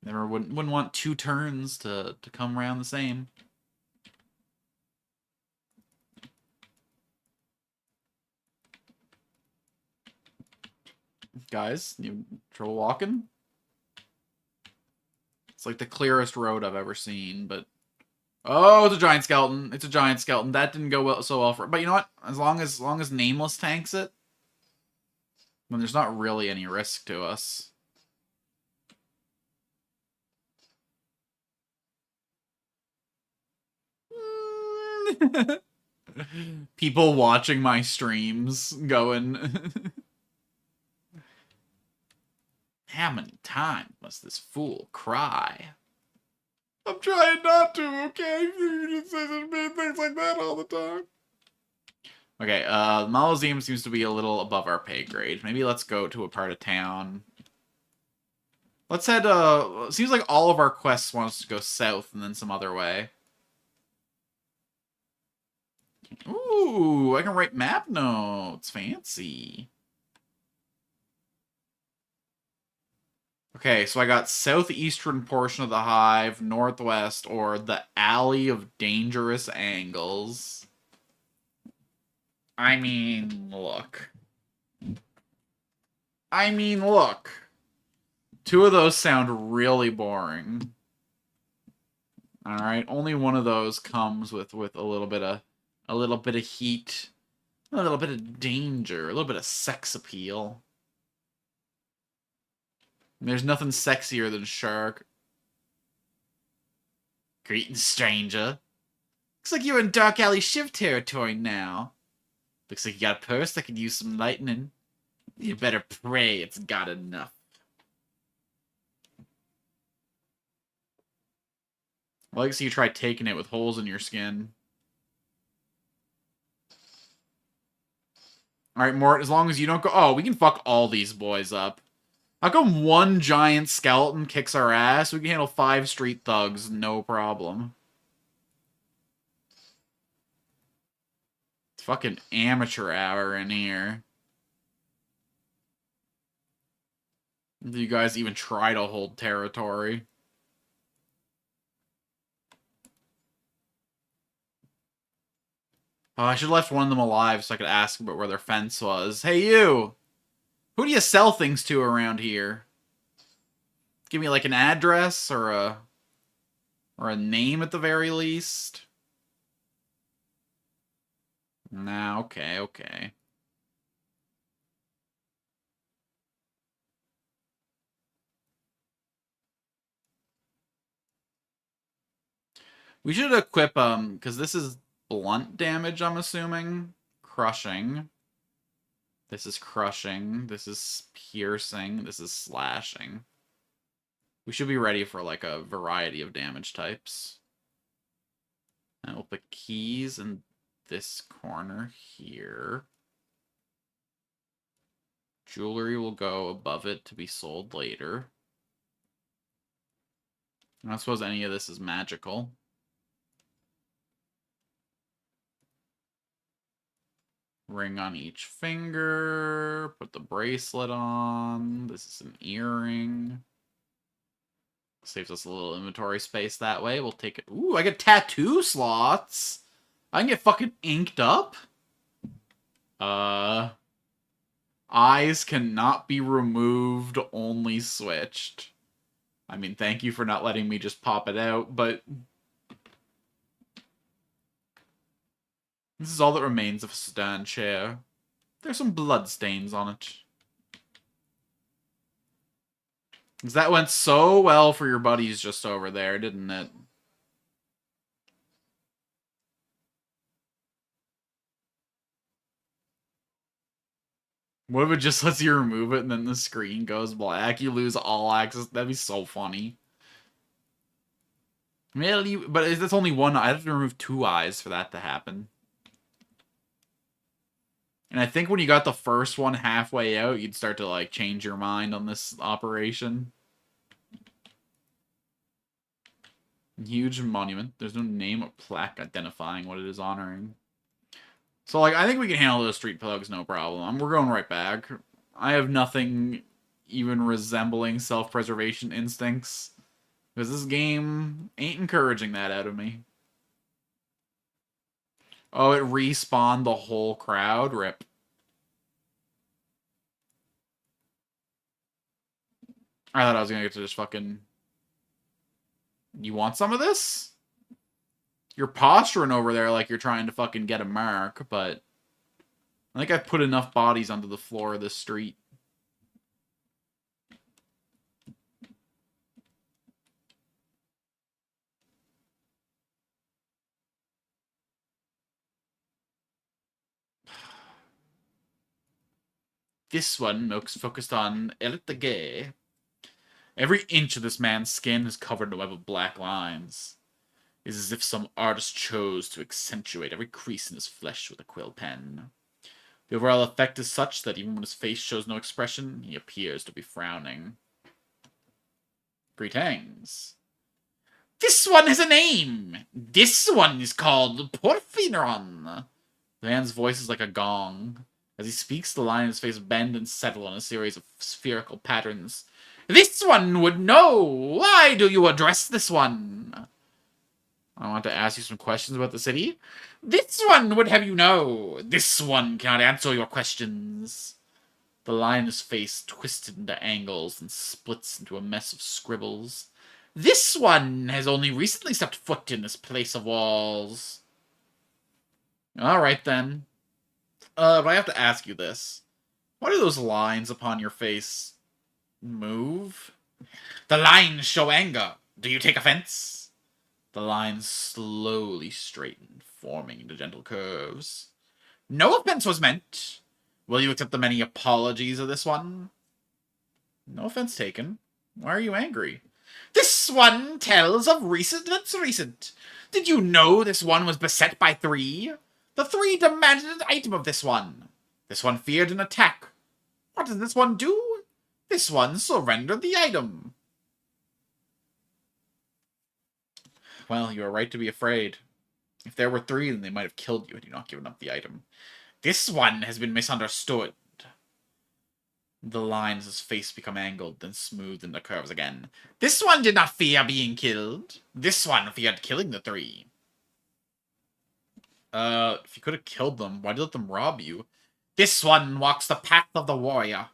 S1: Never wouldn't want 2 turns to come around the same. Guys, you trouble walking? It's like the clearest road I've ever seen, but... Oh, it's a giant skeleton. It's a giant skeleton. That didn't go so well for it. But you know what? As long as Nameless tanks it, when there's not really any risk to us. People watching my streams going... How many times must this fool cry? I'm trying not to, okay? You just say such mean things like that all the time. Okay, the Mausoleum seems to be a little above our pay grade. Maybe let's go to a part of town. Let's head, seems like all of our quests want us to go south and then some other way. Ooh, I can write map notes. Fancy. Okay, so I got southeastern portion of the hive, northwest, or the alley of dangerous angles. I mean, look. 2 of those sound really boring. Alright, only one of those comes with a little bit of heat, a little bit of danger, a little bit of sex appeal. There's nothing sexier than Shark. Greetings, stranger. Looks like you're in Dark Alley Shiv territory now. Looks like you got a purse that could use some lightning. You better pray it's got enough. I like to see you try taking it with holes in your skin. Alright, Mort, as long as you don't go... Oh, we can fuck all these boys up. How come 1 giant skeleton kicks our ass? We can handle 5 street thugs, no problem. It's fucking amateur hour in here. Do you guys even try to hold territory? Oh, I should have left one of them alive so I could ask about where their fence was. Hey, you! Who do you sell things to around here? Give me, like, an address or a name at the very least? Nah, okay, okay. We should equip, because this is blunt damage, I'm assuming. Crushing. This is crushing. This is piercing. This is slashing. We should be ready for, like, a variety of damage types. And we'll put keys in this corner here. Jewelry will go above it to be sold later. I don't suppose any of this is magical. Ring on each finger. Put the bracelet on. This is an earring. Saves us a little inventory space that way. We'll take it. Ooh, I get tattoo slots. I can get fucking inked up. Eyes cannot be removed, only switched. I mean, thank you for not letting me just pop it out, but... This is all that remains of a sedan chair. There's some blood stains on it. Because that went so well for your buddies just over there, didn't it? What if it just lets you remove it and then the screen goes black? You lose all access. That'd be so funny. But that's only one. I have to remove 2 eyes for that to happen. And I think when you got the first one halfway out, you'd start to, like, change your mind on this operation. Huge monument. There's no name or plaque identifying what it is honoring. So, like, I think we can handle those street plugs, no problem. We're going right back. I have nothing even resembling self-preservation instincts. Because this game ain't encouraging that out of me. Oh, it respawned the whole crowd? Rip. I thought I was gonna get to just fucking... You want some of this? You're posturing over there like you're trying to fucking get a mark, but... I think I've put enough bodies onto the floor of this street. This one looks focused on Elite the Gay. Every inch of this man's skin is covered in a web of black lines. It is as if some artist chose to accentuate every crease in his flesh with a quill pen. The overall effect is such that even when his face shows no expression, he appears to be frowning. Greetings. This one has a name! This one is called Porphyron! The man's voice is like a gong. As he speaks, the line in his face bend and settle on a series of spherical patterns. This one would know! Why do you address this one? I want to ask you some questions about the city. This one would have you know. This one cannot answer your questions. The line in his face twisted into angles and splits into a mess of scribbles. This one has only recently stepped foot in this place of walls. Alright then. But I have to ask you this. Why do those lines upon your face move? The lines show anger. Do you take offense? The lines slowly straighten, forming into gentle curves. No offense was meant. Will you accept the many apologies of this one? No offense taken. Why are you angry? This one tells of recent events recent. Did you know this one was beset by 3? The 3 demanded an item of this one. This one feared an attack. What did this one do? This one surrendered the item. Well, you are right to be afraid. If there were 3, then they might have killed you had you not given up the item. This one has been misunderstood. The lines of his face become angled, then smoothed into curves again. This one did not fear being killed. This one feared killing the 3. If you could have killed them, why'd you let them rob you? This one walks the path of the warrior.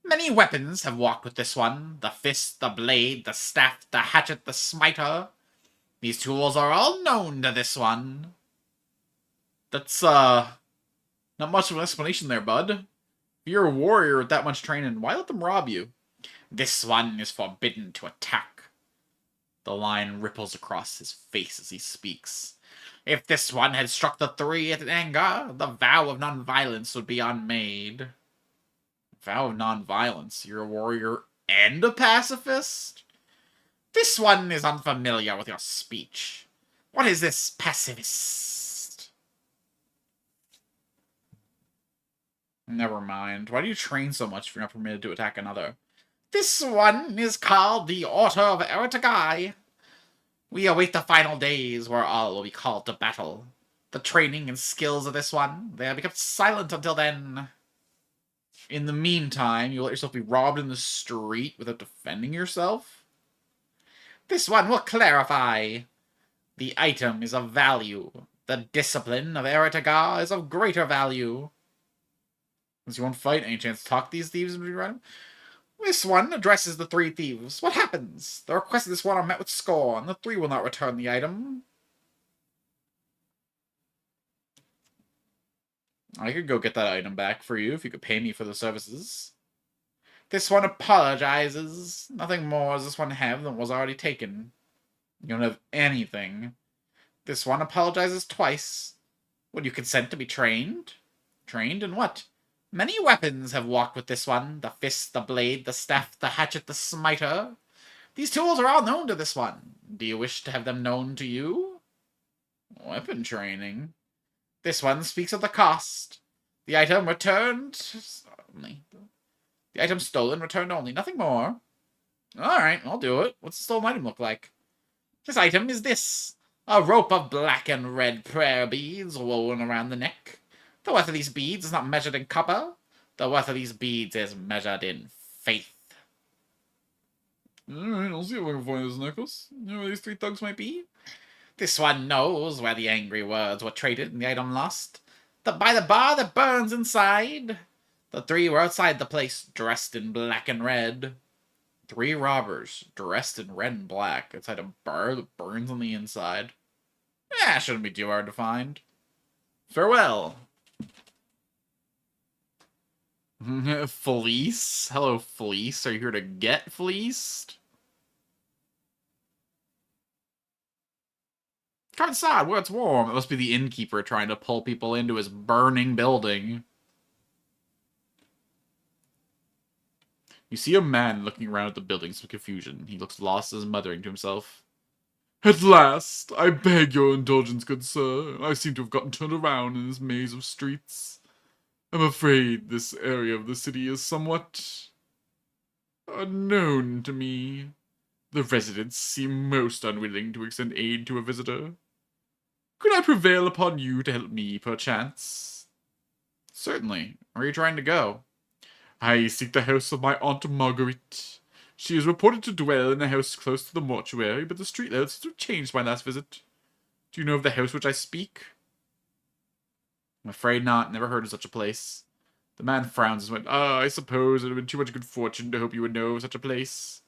S1: Many weapons have walked with this one. The fist, the blade, the staff, the hatchet, the smiter. These tools are all known to this one. That's, not much of an explanation there, bud. If you're a warrior with that much training, why let them rob you? This one is forbidden to attack. The line ripples across his face as he speaks. If this one had struck the three in anger, the vow of non-violence would be unmade. Vow of non-violence? You're a warrior and a pacifist? This one is unfamiliar with your speech. What is this pacifist? Never mind. Why do you train so much if you're not permitted to attack another? This one is called the Order of Eritagai. We await the final days where all will be called to battle. The training and skills of this one, they have become silent until then. In the meantime, you let yourself be robbed in the street without defending yourself? This one will clarify. The item is of value. The discipline of Eritaga is of greater value. Since you won't fight, any chance to talk these thieves and be running? This one addresses the three thieves. What happens? The requests of this one are met with scorn. The three will not return the item. I could go get that item back for you if you could pay me for the services. This one apologizes. Nothing more does this one have than was already taken. You don't have anything. This one apologizes twice. Would you consent to be trained? Trained in what? Many weapons have walked with this one. The fist, the blade, the staff, the hatchet, the smiter. These tools are all known to this one. Do you wish to have them known to you? Weapon training. This one speaks of the cost. The item returned only. The item stolen, returned only. Nothing more. Alright, I'll do it. What's the stolen item look like? This item is this. A rope of black and red prayer beads woven around the neck. The worth of these beads is not measured in copper. The worth of these beads is measured in faith.
S4: Alright, I'll see if I can find this necklace. You know where these three thugs might be?
S1: This one knows where the angry words were traded and the item lost. By the bar that burns inside. The three were outside the place, dressed in black and red. Three robbers, dressed in red and black, outside a bar that burns on the inside. Shouldn't be too hard to find. Farewell. Fleece? Hello, Fleece. Are you here to get fleeced? Come inside where it's warm. It must be the innkeeper trying to pull people into his burning building. You see a man looking around at the building in some confusion. He looks lost as muttering to himself.
S4: At last, I beg your indulgence, good sir. I seem to have gotten turned around in this maze of streets. I'm afraid this area of the city is somewhat unknown to me. The residents seem most unwilling to extend aid to a visitor. Could I prevail upon you to help me, perchance?
S1: Certainly. Where are you trying to go?
S4: I seek the house of my Aunt Marguerite. She is reported to dwell in a house close to the mortuary, but the street layout seems to have changed my last visit. Do you know of the house which I speak?
S1: I'm afraid not. Never heard of such a place.
S4: The man frowns and went, I suppose it would have been too much good fortune to hope you would know of such a place.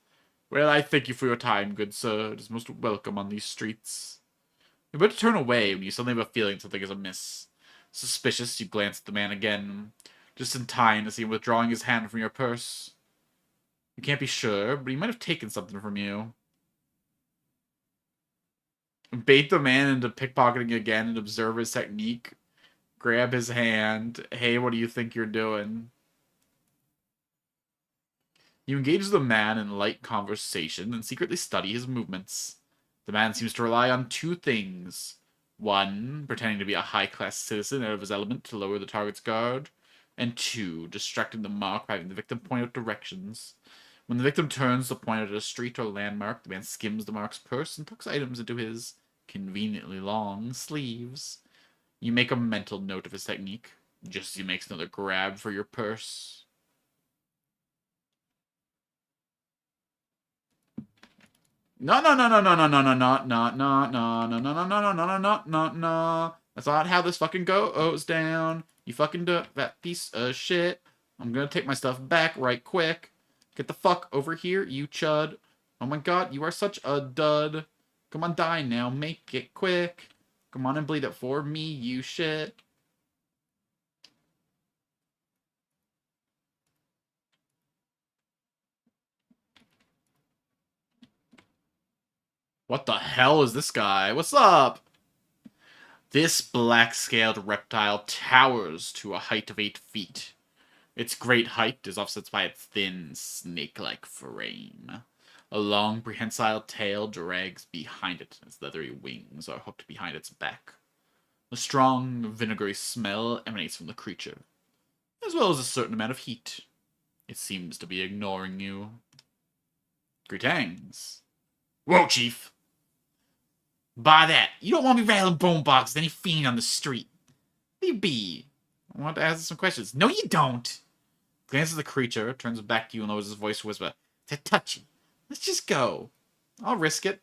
S4: Well, I thank you for your time, good sir. It is most welcome on these streets. You're about to turn away when you suddenly have a feeling something is amiss. Suspicious, you glance at the man again, just in time to see him withdrawing his hand from your purse. You can't be sure, but he might have taken something from you. Bait the man into pickpocketing again and observe his technique. Grab his hand. Hey, what do you think you're doing? You engage the man in light conversation and secretly study his movements. The man seems to rely on two things. One, pretending to be a high-class citizen out of his element to lower the target's guard. And two, distracting the mark by having the victim point out directions. When the victim turns to point out a street or landmark, the man skims the mark's purse and tucks items into his conveniently long sleeves. You make a mental note of his technique, just as he makes another grab for your purse. No, no, no, no, no, no, no, no, no, no, no, no, no, no, no, no, no, no, no, no,
S1: That's not how this fucking goes down. You fucking that piece of shit. I'm gonna take my stuff back right quick. Get the fuck over here, you chud. Oh my god, you are such a dud. Come on, die now. Make it quick. Come on and bleed it for me, you shit. What the hell is this guy? What's up? This black-scaled reptile towers to a height of 8 feet. Its great height is offset by its thin, snake-like frame. A long, prehensile tail drags behind it, its leathery wings are hooked behind its back. A strong, vinegary smell emanates from the creature, as well as a certain amount of heat. It seems to be ignoring you. Greetings. Whoa, Chief! By that, you don't want me rattling bone boxes with any fiend on the street. Leave be. I want to ask some questions. No, you don't! Glances at the creature, turns back to you and lowers his voice to whisper, "It's touchy. Let's just go. I'll risk it."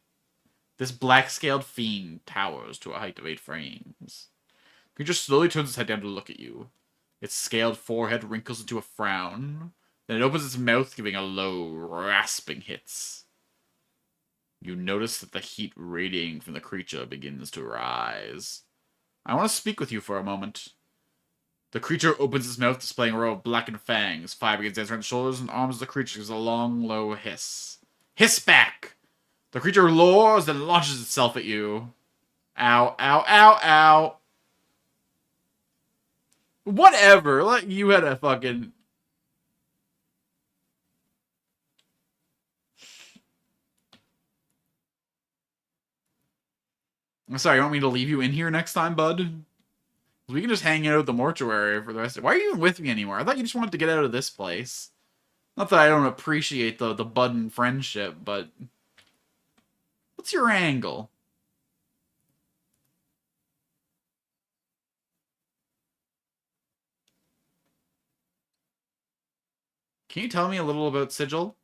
S1: This black-scaled fiend towers to a height of 8 frames. The creature slowly turns its head down to look at you. Its scaled forehead wrinkles into a frown. Then it opens its mouth, giving a low, rasping hiss. You notice that the heat radiating from the creature begins to rise. I want to speak with you for a moment. The creature opens its mouth, displaying a row of blackened fangs. Fire begins dancing around the shoulders and arms of the creature gives a long, low hiss. Hiss back! The creature roars, then launches itself at you. Ow, ow, ow, ow. Whatever, like you had a fucking... I'm sorry, you want me to leave you in here next time, bud? We can just hang out at the mortuary for the rest of it. Why are you even with me anymore? I thought you just wanted to get out of this place. Not that I don't appreciate the bud and friendship, but... What's your angle? Can you tell me a little about Sigil?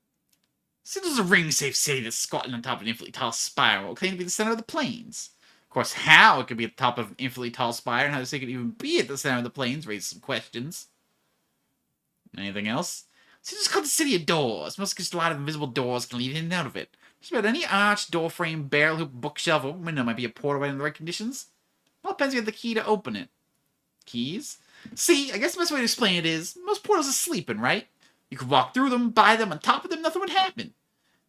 S1: Sigil's a ring-safe city that's squatting on top of an infinitely tall spiral, claiming to be the center of the plains. Of course, how it could be at the top of an infinitely tall spire and how it could even be at the center of the plains raises some questions. Anything else? Sigil's called the City of Doors. Most just a lot of invisible doors can lead in and out of it. Just about any arch, door frame, barrel hoop, bookshelf, or window might be a portal right in the right conditions. All depends if you have the key to open it. Keys? See, I guess the best way to explain it is, most portals are sleeping, right? You could walk through them, buy them, on top of them, nothing would happen.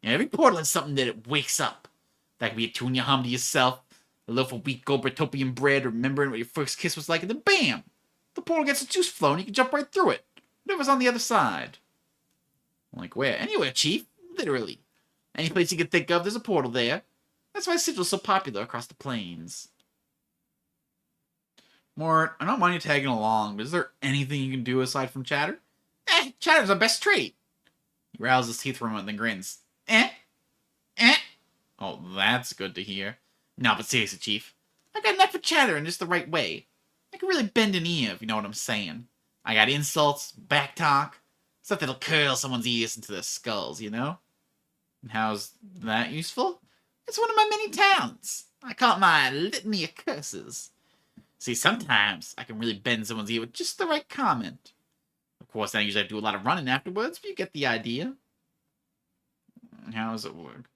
S1: And every portal has something that it wakes up. That could be a tune you hum to yourself, a loaf of wheat gold Bretopian bread, remembering what your first kiss was like, and then bam! The portal gets its juice flowing, you can jump right through it. Whatever's on the other side. Like where? Anywhere, Chief. Literally. Any place you can think of, there's a portal there. That's why Sigil's so popular across the plains. Mort, I don't mind you tagging along, but is there anything you can do aside from chatter? Chatter's our best trait. He rattles his teeth for a moment, then grins. Oh, that's good to hear. No, but seriously, Chief. I got a knack for chatter in just the right way. I can really bend an ear, if you know what I'm saying. I got insults, back talk, stuff that'll curl someone's ears into their skulls, you know? And how's that useful? It's one of my many talents. I call it my litany of curses. See, sometimes I can really bend someone's ear with just the right comment. Of course, I usually have to do a lot of running afterwards, but you get the idea. How does it work?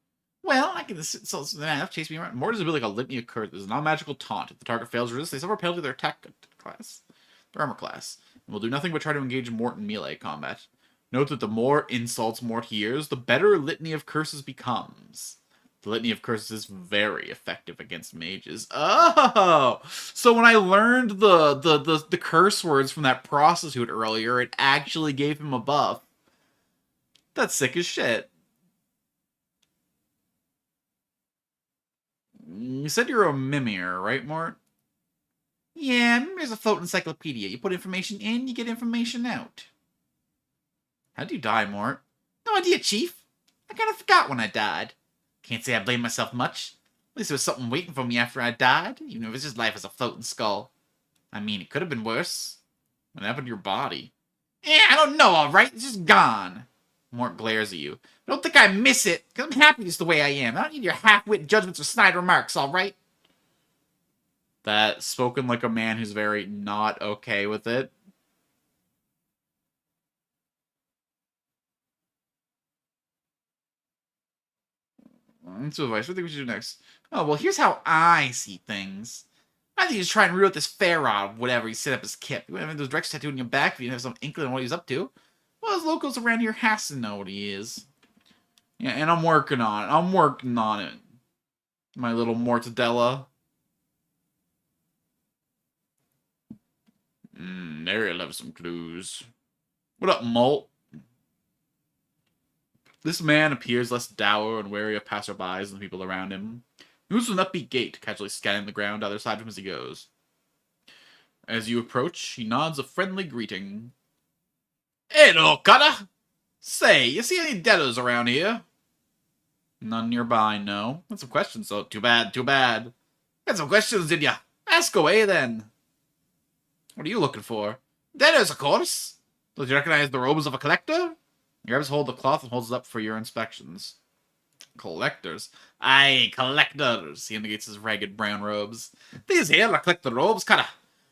S1: Well, I can chase me around. More is a bit like a litany of curses. It's a non-magical taunt. If the target fails to resist, they suffer a penalty to their attack class, their armor class, and will do nothing but try to engage Mort in melee combat. Note that the more insults Mort hears, the better Litany of Curses becomes. The Litany of Curses is very effective against mages. Oh! So when I learned the curse words from that prostitute earlier, it actually gave him a buff. That's sick as shit. You said you're a Mimir, right, Mort? Yeah, Mimir's a floating encyclopedia. You put information in, you get information out. How'd you die, Mort? No idea, Chief. I kind of forgot when I died. Can't say I blame myself much. At least there was something waiting for me after I died, even if it's just life as a floating skull. I mean, it could have been worse. What happened to your body? I don't know, alright? It's just gone. Mort glares at you. I don't think I miss it, because I'm happy just the way I am. I don't need your half-wit judgments or snide remarks, alright? That spoken like a man who's very not okay with it. So advice. What do you think we should do next? Oh, well, here's how I see things. I think he's trying to root out this Pharaoh, whatever he set up as Kip. You have those directions tattooed on your back if you have some inkling on what he's up to. Well, those locals around here has to know what he is. Yeah, and I'm working on it. I'm working on it. My little mortadella. There you'll have some clues. What up, Molt? This man appears less dour and wary of passerbys than the people around him. He moves with an upbeat gait, casually scanning the ground either side of him as he goes. As you approach, he nods a friendly greeting. Hello, Cutter! Say, you see any debtors around here? None nearby, no. Got some questions, though. Too bad, too bad. Got some questions, did ya? Ask away, then. What are you looking for? Debtors, of course. Does you recognize the robes of a collector? He grabs hold of the cloth and holds it up for your inspections. Collectors? Aye, collectors. He indicates his ragged brown robes. These here are collector robes, Cutter.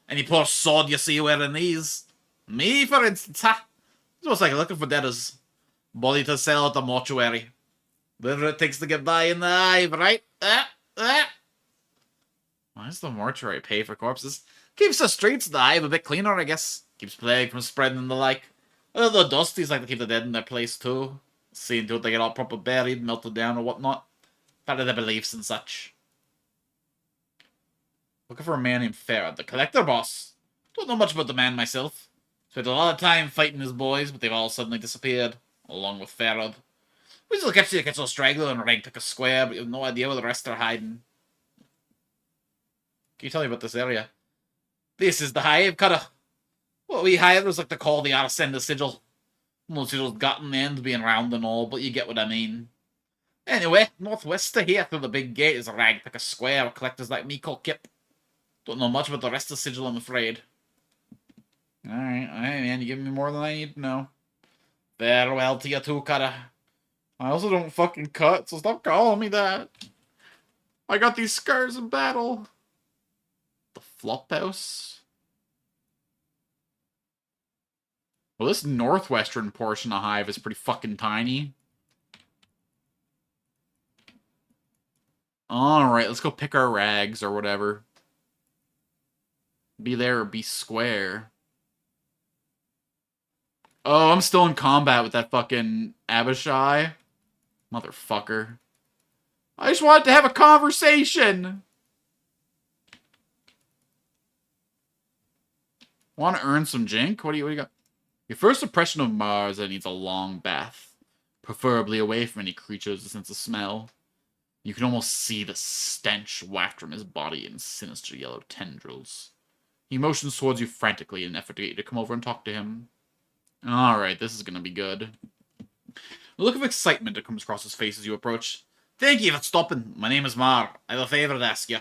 S1: Any poor sod you see wearing these? Me, for instance, ha? It's almost like looking for debtors. Body to sell at the mortuary. Whatever it takes to get by in the hive, right? Why does the mortuary pay for corpses? Keeps the streets of the hive a bit cleaner, I guess. Keeps plague from spreading and the like. Well, the dusties like to keep the dead in their place, too. Seeing to it they get all proper buried, melted down, or whatnot. Part of their beliefs and such. Looking for a man named Farad, the collector boss. Don't know much about the man myself. Spent a lot of time fighting his boys, but they've all suddenly disappeared, along with Farad. We still catch a straggler and rag pick a square, but you have no idea where the rest are hiding. Can you tell me about this area? This is the hive, Cutter. What we hivers like to call the Arsenda sigil. No sigil's got in the end being round and all, but you get what I mean. Anyway, northwest of here through the big gate is a rag pick a square where collectors like me call Kip. Don't know much about the rest of the sigil, I'm afraid. Alright, man, you give me more than I need to know. Farewell to you too, Cutter. I also don't fucking cut, so stop calling me that. I got these scars in battle. The Flophouse? Well, this northwestern portion of Hive is pretty fucking tiny. Alright, let's go pick our rags or whatever. Be there or be square. Oh, I'm still in combat with that fucking Abishai. Motherfucker. I just wanted to have a conversation! Want to earn some jink? What do you got? Your first impression of Mars is that it needs a long bath. Preferably away from any creatures with a sense of smell. You can almost see the stench waft from his body in sinister yellow tendrils. He motions towards you frantically in an effort to get you to come over and talk to him. Alright, this is gonna be good. The look of excitement that comes across his face as you approach. Thank you for stopping. My name is Mar. I have a favour to ask you.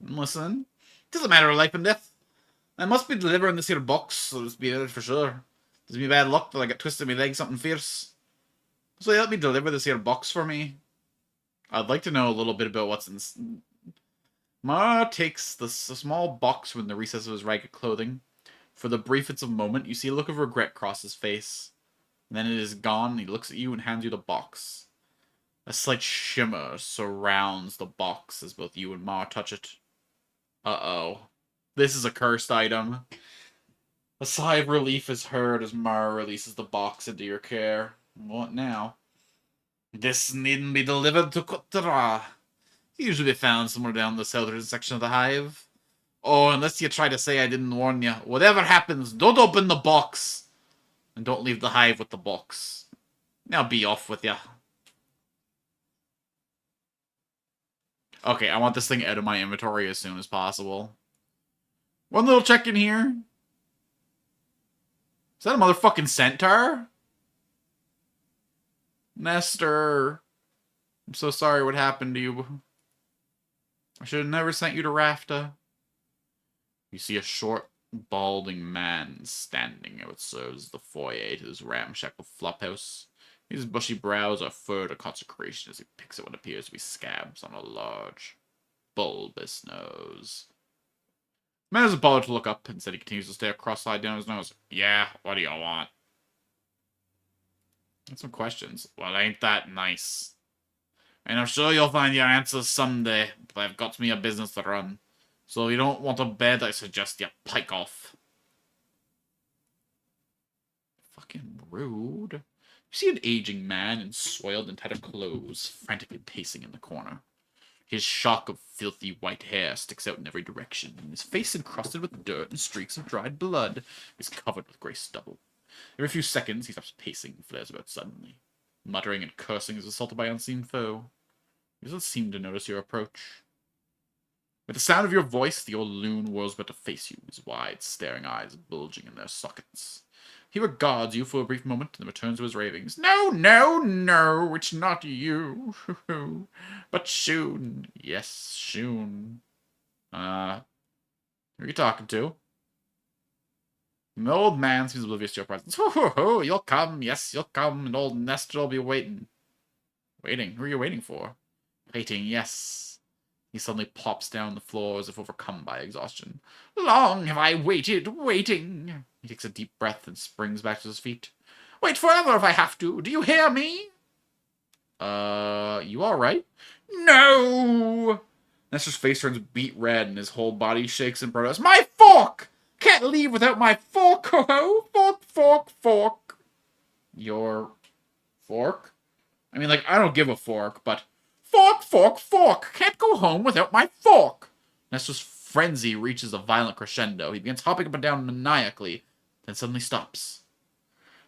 S1: Listen. It is a matter of life and death. I must be delivering this here box, so just be there for sure. It's me bad luck that I get twisted in my leg something fierce. So help me deliver this here box for me. I'd like to know a little bit about what's in... Mar takes the small box from the recess of his ragged clothing. For the briefest of moment, you see a look of regret cross his face. Then it is gone, and he looks at you and hands you the box. A slight shimmer surrounds the box as both you and Mar touch it. Uh-oh. This is a cursed item. A sigh of relief is heard as Mar releases the box into your care. What now? This needn't be delivered to Kutara. It's usually found somewhere down the southern section of the hive. Oh, unless you try to say I didn't warn you. Whatever happens, don't open the box. And don't leave the hive with the box. Now be off with ya. Okay, I want this thing out of my inventory as soon as possible. One little check in here. Is that a motherfucking centaur? Nestor. I'm so sorry what happened to you. I should have never sent you to Rafta. You see a short, balding man standing at what serves as the foyer to this ramshackle flophouse. His bushy brows are furrowed to consecration as he picks at what appears to be scabs on a large, bulbous nose. Man doesn't bother to look up. Instead, he continues to stare cross-eyed down his nose. Yeah, what do you want? That's some questions. Well, ain't that nice? And I'm sure you'll find your answers someday, but I've got me a business to run. So if you don't want a bed, I suggest you pike off. Fucking rude. You see an aging man in soiled and tattered clothes, frantically pacing in the corner. His shock of filthy white hair sticks out in every direction, and his face, encrusted with dirt and streaks of dried blood, is covered with grey stubble. Every few seconds, he stops pacing and flares about suddenly, muttering and cursing as assaulted by unseen foe. He doesn't seem to notice your approach. With the sound of your voice, the old loon whirls about to face you, his wide, staring eyes bulging in their sockets. He regards you for a brief moment, and then returns to his ravings. No, no, no, it's not you. But soon. Yes, soon. Who are you talking to? The old man seems oblivious to your presence. You'll come, yes, you'll come, and old Nestor will be waiting. Waiting? Who are you waiting for? Waiting, yes. He suddenly plops down on the floor as if overcome by exhaustion. Long have I waited, waiting. He takes a deep breath and springs back to his feet. Wait forever if I have to. Do you hear me? You alright? No! Nestor's face turns beet red and his whole body shakes in protest. My fork! Can't leave without my fork! Oh, fork, fork, fork. Your fork? I mean, like, I don't give a fork, but fork, fork, fork! Can't go home without my fork! Nestor's frenzy reaches a violent crescendo. He begins hopping up and down maniacally, then suddenly stops.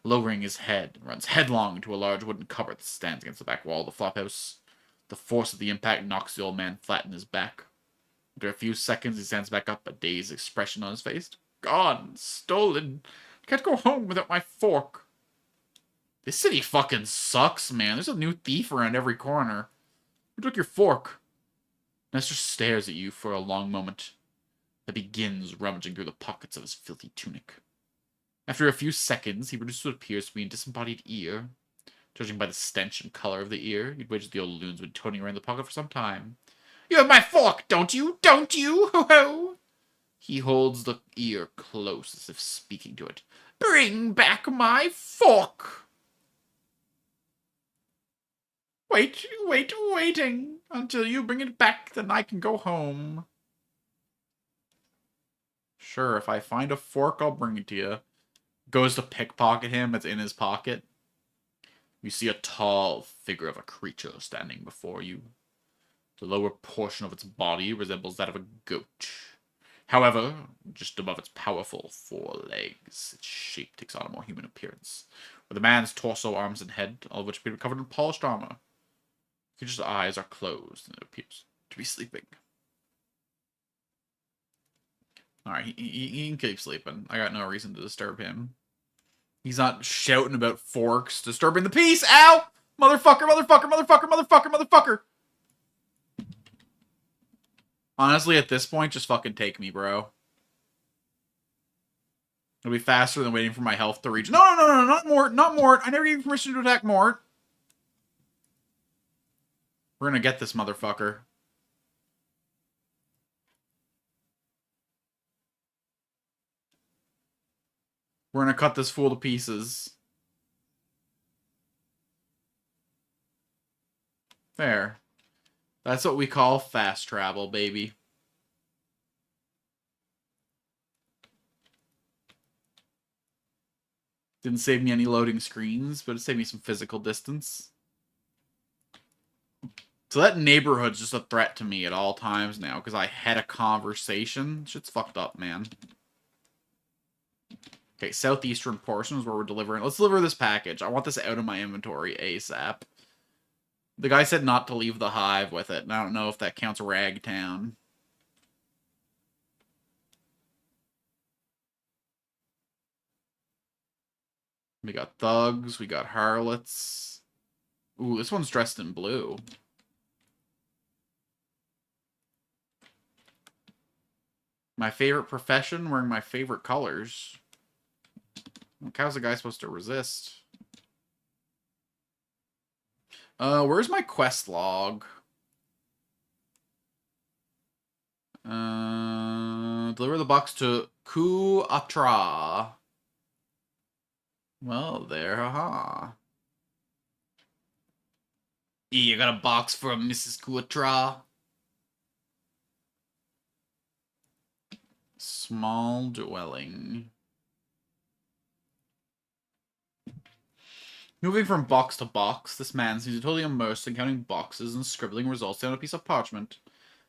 S1: Lowering his head, runs headlong into a large wooden cupboard that stands against the back wall of the flophouse. The force of the impact knocks the old man flat in his back. After a few seconds, he stands back up, a dazed expression on his face. Gone. Stolen. Can't go home without my fork. This city fucking sucks, man. There's a new thief around every corner. Who took your fork? Nestor stares at you for a long moment, then begins rummaging through the pockets of his filthy tunic. After a few seconds, he produces what appears to be a disembodied ear. Judging by the stench and color of the ear, you'd wager the old loon's been toting around the pocket for some time. You have my fork, don't you? Don't you? Ho ho! He holds the ear close, as if speaking to it. Bring back my fork! Waiting. Until you bring it back, then I can go home. Sure, if I find a fork, I'll bring it to you. Goes to pickpocket him, it's in his pocket. You see a tall figure of a creature standing before you. The lower portion of its body resembles that of a goat. However, just above its powerful 4 legs, its shape takes on a more human appearance, with a man's torso, arms, and head, all of which appear covered in polished armor. The creature's eyes are closed, and it appears to be sleeping. Alright, he can keep sleeping. I got no reason to disturb him. He's not shouting about forks, disturbing the peace. Ow! Motherfucker, motherfucker, motherfucker, motherfucker, motherfucker! Honestly, at this point, just fucking take me, bro. It'll be faster than waiting for my health to reach. No, not Mort, not Mort. I never gave you permission to attack Mort. We're gonna get this motherfucker. We're gonna cut this fool to pieces. There. That's what we call fast travel, baby. Didn't save me any loading screens, but it saved me some physical distance. So that neighborhood's just a threat to me at all times now, because I had a conversation. Shit's fucked up, man. Okay, southeastern portion is where we're delivering. Let's deliver this package. I want this out of my inventory ASAP. The guy said not to leave the hive with it, and I don't know if that counts Ragtown. We got thugs, we got harlots. Ooh, this one's dressed in blue. My favorite profession, wearing my favorite colors. Like, how's the guy supposed to resist? Where's my quest log? Deliver the box to Kuatra. Well, there, haha. You got a box from Mrs. Kuatra. Small dwelling. Moving from box to box, this man seems totally immersed in counting boxes and scribbling results down a piece of parchment.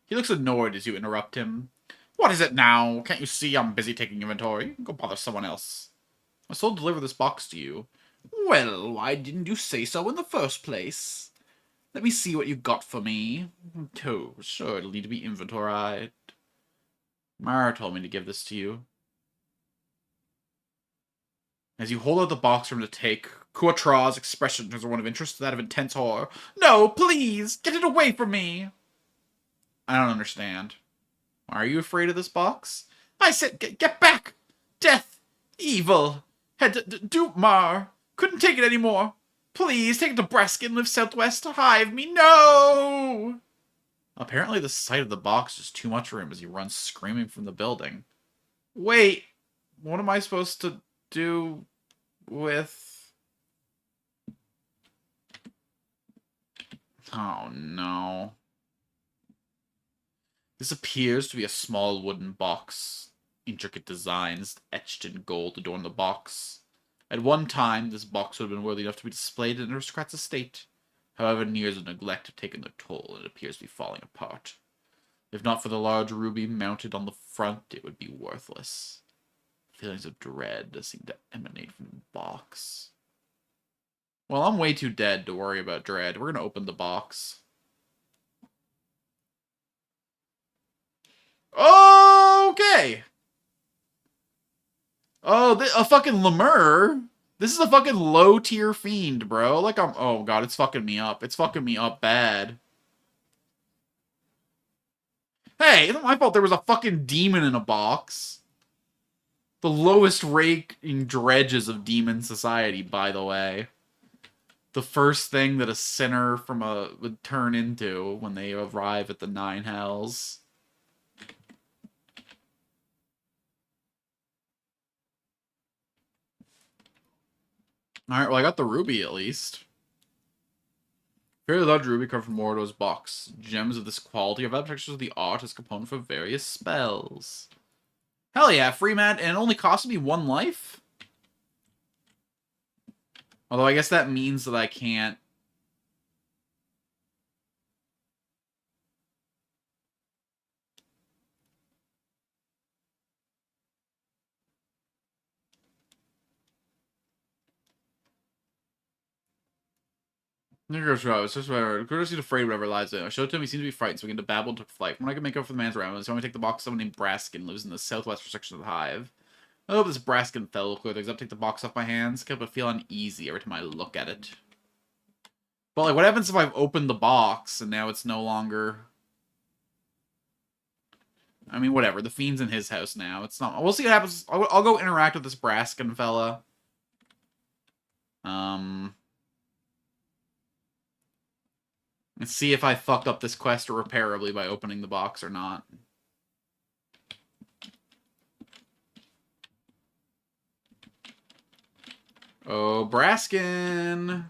S1: He looks annoyed as you interrupt him. What is it now? Can't you see I'm busy taking inventory? Go bother someone else. I was told to deliver this box to you. Well, why didn't you say so in the first place? Let me see what you got for me. Oh, sure, it'll need to be inventoried. Mara told me to give this to you. As you hold out the box for him to take, Kuatra's expression turns from one of interest to that of intense horror. No, please! Get it away from me! I don't understand. Are you afraid of this box? I said, get back! Death! Evil! Had to do Mar! Couldn't take it anymore! Please, take it to Braskin, live southwest, hive me, no! Apparently the sight of the box is too much for him as he runs screaming from the building. Wait, what am I supposed to do with... Oh no. This appears to be a small wooden box. Intricate designs etched in gold adorn the box. At one time, this box would have been worthy enough to be displayed in an aristocrat's estate. However, years of neglect have taken their toll, and it appears to be falling apart. If not for the large ruby mounted on the front, it would be worthless. Feelings of dread seem to emanate from the box. Well, I'm way too dead to worry about dread. We're going to open the box. Okay! Oh, a fucking Lemur? This is a fucking low-tier fiend, bro. Like, oh god, it's fucking me up. It's fucking me up bad. Hey, it's not my fault there was a fucking demon in a box. The lowest ranking dredges of demon society, by the way. The first thing that a sinner would turn into when they arrive at the Nine Hells. Alright, well I got the ruby at least. Very large ruby carved from Mordo's box. Gems of this quality have had pictures of the art as component for various spells. Hell yeah, free mat, and it only cost me 1 life? Although I guess that means that I can't... Curtis seemed afraid whatever lies in. I showed it to him, he seemed to be frightened, so we began to babble and took flight. From what I could make up for the man's around, so I take the box, someone named Braskin lives in the southwest section of the hive. I hope this Braskin fellow will clear things up, take the box off my hands. I can't feel uneasy every time I look at it. But, like, what happens if I've opened the box and now it's no longer... I mean, whatever. The fiend's in his house now. It's not... We'll see what happens. I'll go interact with this Braskin fella. Let's see if I fucked up this quest irreparably by opening the box or not. Oh, Braskin!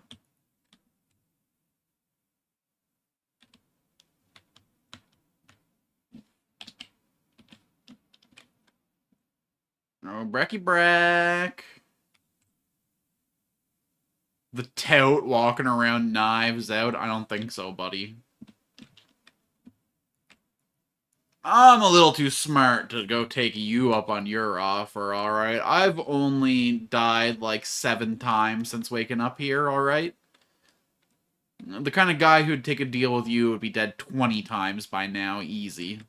S1: Oh, Bracky Brack! The tout walking around knives out? I don't think so, buddy. I'm a little too smart to go take you up on your offer, alright? I've only died like 7 times since waking up here, alright? The kind of guy who'd take a deal with you would be dead 20 times by now, easy.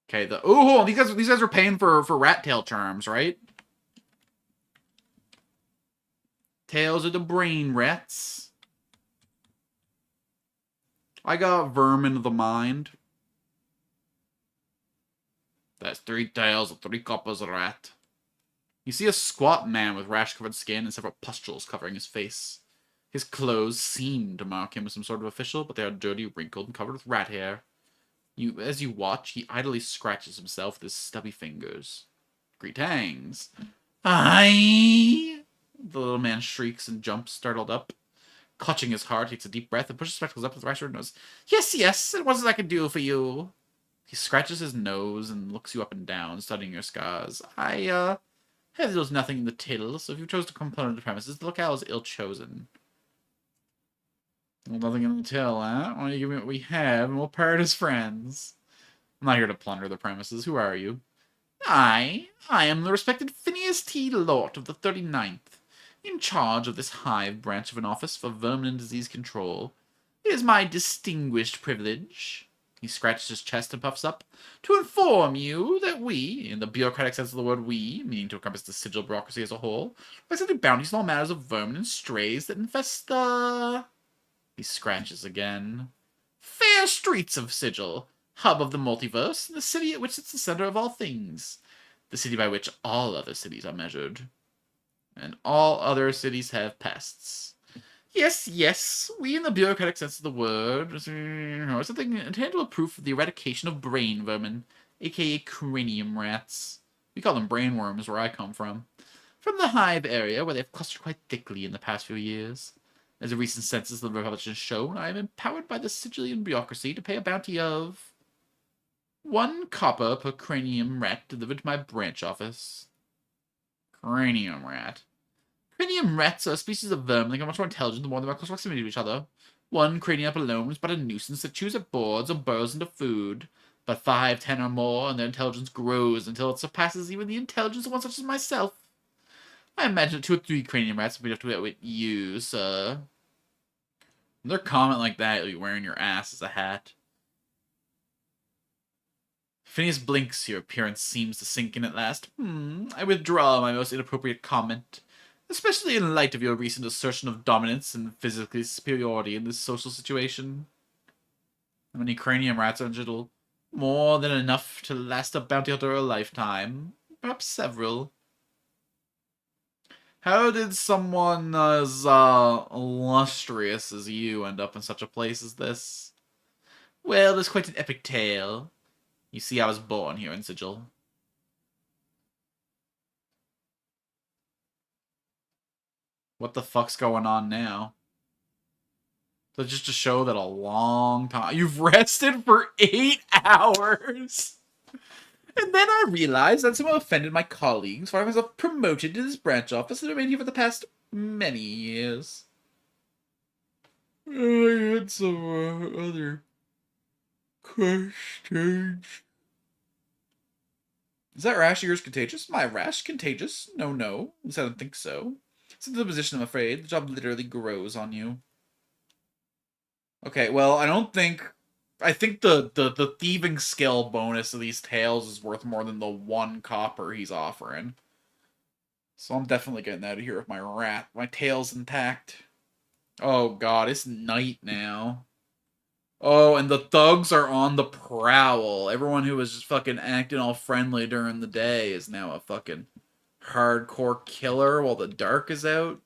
S1: Okay, ooh, these guys are paying for rat tail charms, right? Tails of the brain rats. I got vermin of the mind. That's 3 tails of 3 coppers rat. You see a squat man with rash-covered skin and several pustules covering his face. His clothes seem to mark him as some sort of official, but they are dirty, wrinkled, and covered with rat hair. As you watch, he idly scratches himself with his stubby fingers. Greetings. Aye! The little man shrieks and jumps, startled up. Clutching his heart, takes a deep breath and pushes spectacles up to the right side nose. Yes, yes, and what is it I can do for you? He scratches his nose and looks you up and down, studying your scars. There's nothing in the till, so if you chose to complain of the premises, the locale is ill-chosen. Well, nothing in the till, huh? Why don't you give me what we have, and we'll part as friends. I'm not here to plunder the premises. Who are you? I am the respected Phineas T. Lort of the 39th, in charge of this hive branch of an office for vermin and disease control. It is my distinguished privilege, he scratches his chest and puffs up, to inform you that we, in the bureaucratic sense of the word we, meaning to encompass the sigil bureaucracy as a whole, are accepting bounties in all matters of vermin and strays that infest the... He scratches again. Fair streets of Sigil, hub of the multiverse, the city at which sits the center of all things. The city by which all other cities are measured. And all other cities have pests. Yes, yes, we in the bureaucratic sense of the word are something tangible proof of the eradication of brain vermin, aka cranium rats. We call them brainworms where I come from. From the hive area, where they've clustered quite thickly in the past few years. As a recent census of the Republic has shown, I am empowered by the Sigilian bureaucracy to pay a bounty of 1 copper per cranium rat delivered to my branch office. Cranium rat. Cranium rats are a species of vermin that are much more intelligent the more they're in close proximity to each other. 1 cranium alone is but a nuisance that chews at boards or burrows into food. But 5, 10 or more, and their intelligence grows until it surpasses even the intelligence of one such as myself. I imagine that 2 or 3 cranium rats would be enough to outwit you, sir. Another comment like that, you'll be wearing your ass as a hat. Phineas blinks. Your appearance seems to sink in at last. I withdraw my most inappropriate comment, especially in light of your recent assertion of dominance and physical superiority in this social situation. How many cranium rats are digital? More than enough to last a bounty hunter a lifetime. Perhaps several. How did someone as illustrious as you end up in such a place as this? Well, there's quite an epic tale. You see, I was born here in Sigil. What the fuck's going on now? So just to show that a long time... You've rested for 8 hours! And then I realized that someone offended my colleagues, so I was promoted to this branch office and remained here for the past many years. I had some other questions. Is that rash of yours contagious? My rash contagious? No, no. At least I don't think so. It's in the position, I'm afraid. The job literally grows on you. Okay, well, I think the thieving skill bonus of these tails is worth more than the 1 copper he's offering. So I'm definitely getting out of here with my tail's intact. Oh god, it's night now. Oh, and the thugs are on the prowl. Everyone who was just fucking acting all friendly during the day is now a fucking hardcore killer while the dark is out.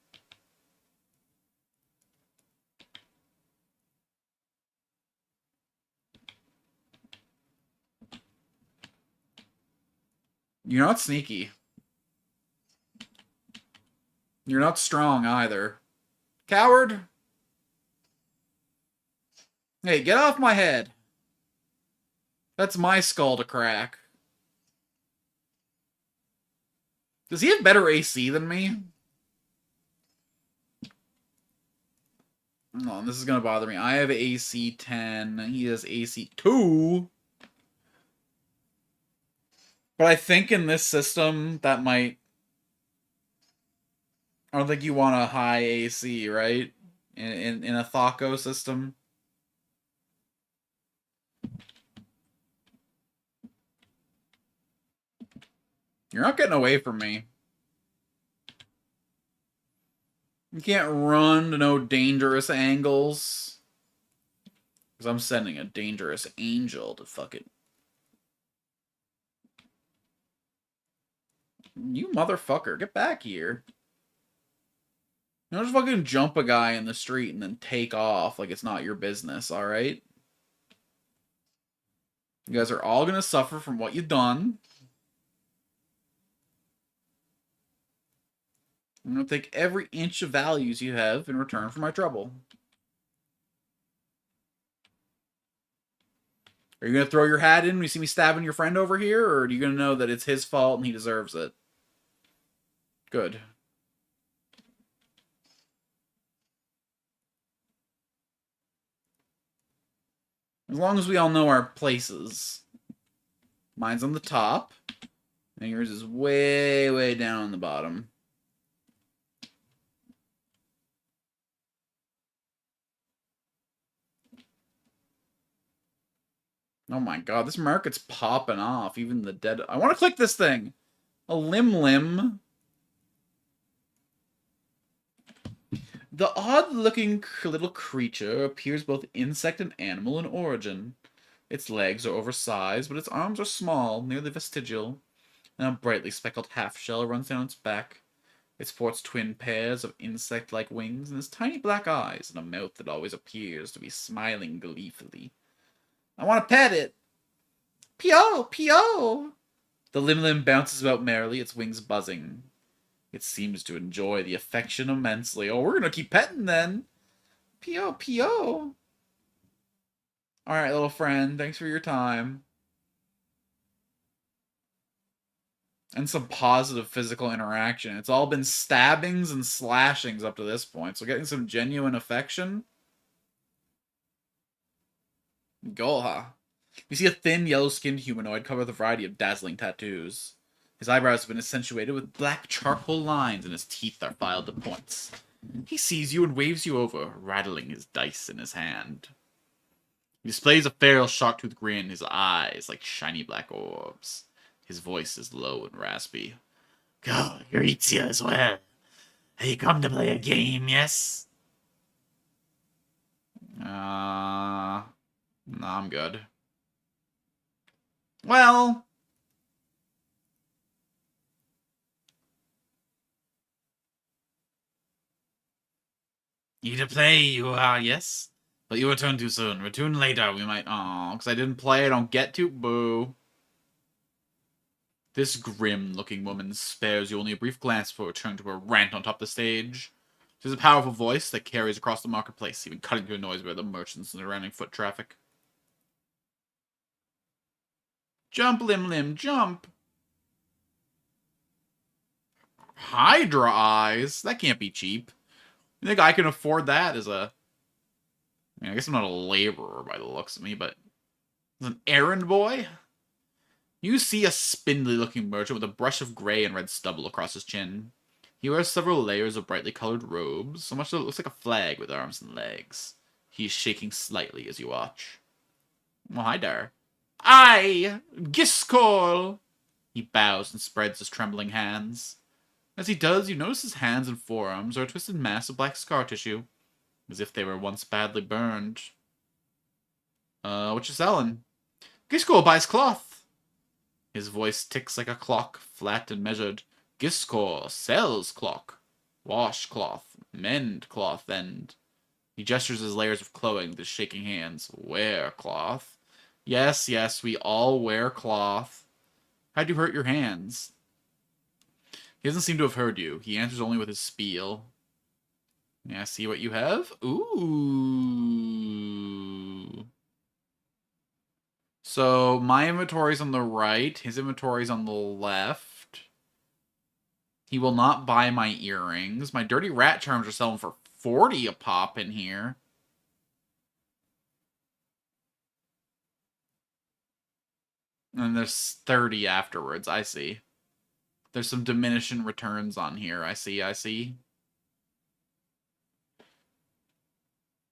S1: You're not sneaky. You're not strong either. Coward! Hey, get off my head. That's my skull to crack. Does he have better AC than me? No, this is gonna bother me. I have AC 10. He has AC 2. But I think in this system, that might... I don't think you want a high AC, right? In a Thaco system. You're not getting away from me. You can't run to no dangerous angles. Because I'm sending a dangerous angel to fucking... You motherfucker, get back here. You don't just fucking jump a guy in the street and then take off like it's not your business, alright? You guys are all gonna suffer from what you've done. I'm gonna take every inch of values you have in return for my trouble. Are you gonna throw your hat in when you see me stabbing your friend over here, or are you gonna know that it's his fault and he deserves it? Good. As long as we all know our places. Mine's on the top, and yours is way, way down on the bottom. Oh my god, this market's popping off. Even the dead... I want to click this thing! A limb. The odd-looking little creature appears both insect and animal in origin. Its legs are oversized, but its arms are small, nearly vestigial, and a brightly speckled half-shell runs down its back. It sports twin pairs of insect-like wings and has tiny black eyes and a mouth that always appears to be smiling gleefully. I want to pet it! Pio! Pio! The limb bounces about merrily, its wings buzzing. It seems to enjoy the affection immensely. Oh, we're gonna keep petting then! Pio! Pio! Alright, little friend, thanks for your time. And some positive physical interaction. It's all been stabbings and slashings up to this point, so getting some genuine affection. Goha. You see a thin, yellow-skinned humanoid covered with a variety of dazzling tattoos. His eyebrows have been accentuated with black charcoal lines, and his teeth are filed to points. He sees you and waves you over, rattling his dice in his hand. He displays a feral shark-toothed grin, his eyes like shiny black orbs. His voice is low and raspy.
S6: Go, greets you as well. Have you come to play a game, yes?
S1: No, I'm good. Well...
S6: You to play, you are, yes? But you return too soon. Return later, we might...
S1: Aw, because I didn't play, I don't get to. Boo. This grim-looking woman spares you only a brief glance before returning to her rant on top of the stage. She has a powerful voice that carries across the marketplace, even cutting through noise by the merchants and surrounding foot traffic. Jump, Lim, jump! Hydra eyes? That can't be cheap. You think I can afford that as a... I mean, I guess I'm not a laborer by the looks of me, but... as an errand boy? You see a spindly-looking merchant with a brush of gray and red stubble across his chin. He wears several layers of brightly colored robes, so much that it looks like a flag with arms and legs. He is shaking slightly as you watch. Well, hi there. Aye! Giscol! He bows and spreads his trembling hands. As he does, you notice his hands and forearms are a twisted mass of black scar tissue, as if they were once badly burned. What you selling? Giscol buys cloth. His voice ticks like a clock, flat and measured. Giscol sells clock. Wash cloth. Mend cloth, and... He gestures his layers of clothing with his shaking hands. Wear cloth. Yes, yes, we all wear cloth. How'd you hurt your hands? He doesn't seem to have heard you. He answers only with his spiel. May I see what you have? Ooh. So, my inventory's on the right. His inventory's on the left. He will not buy my earrings. My dirty rat charms are selling for 40 a pop in here. And there's 30 afterwards, I see. There's some diminishing returns on here, I see.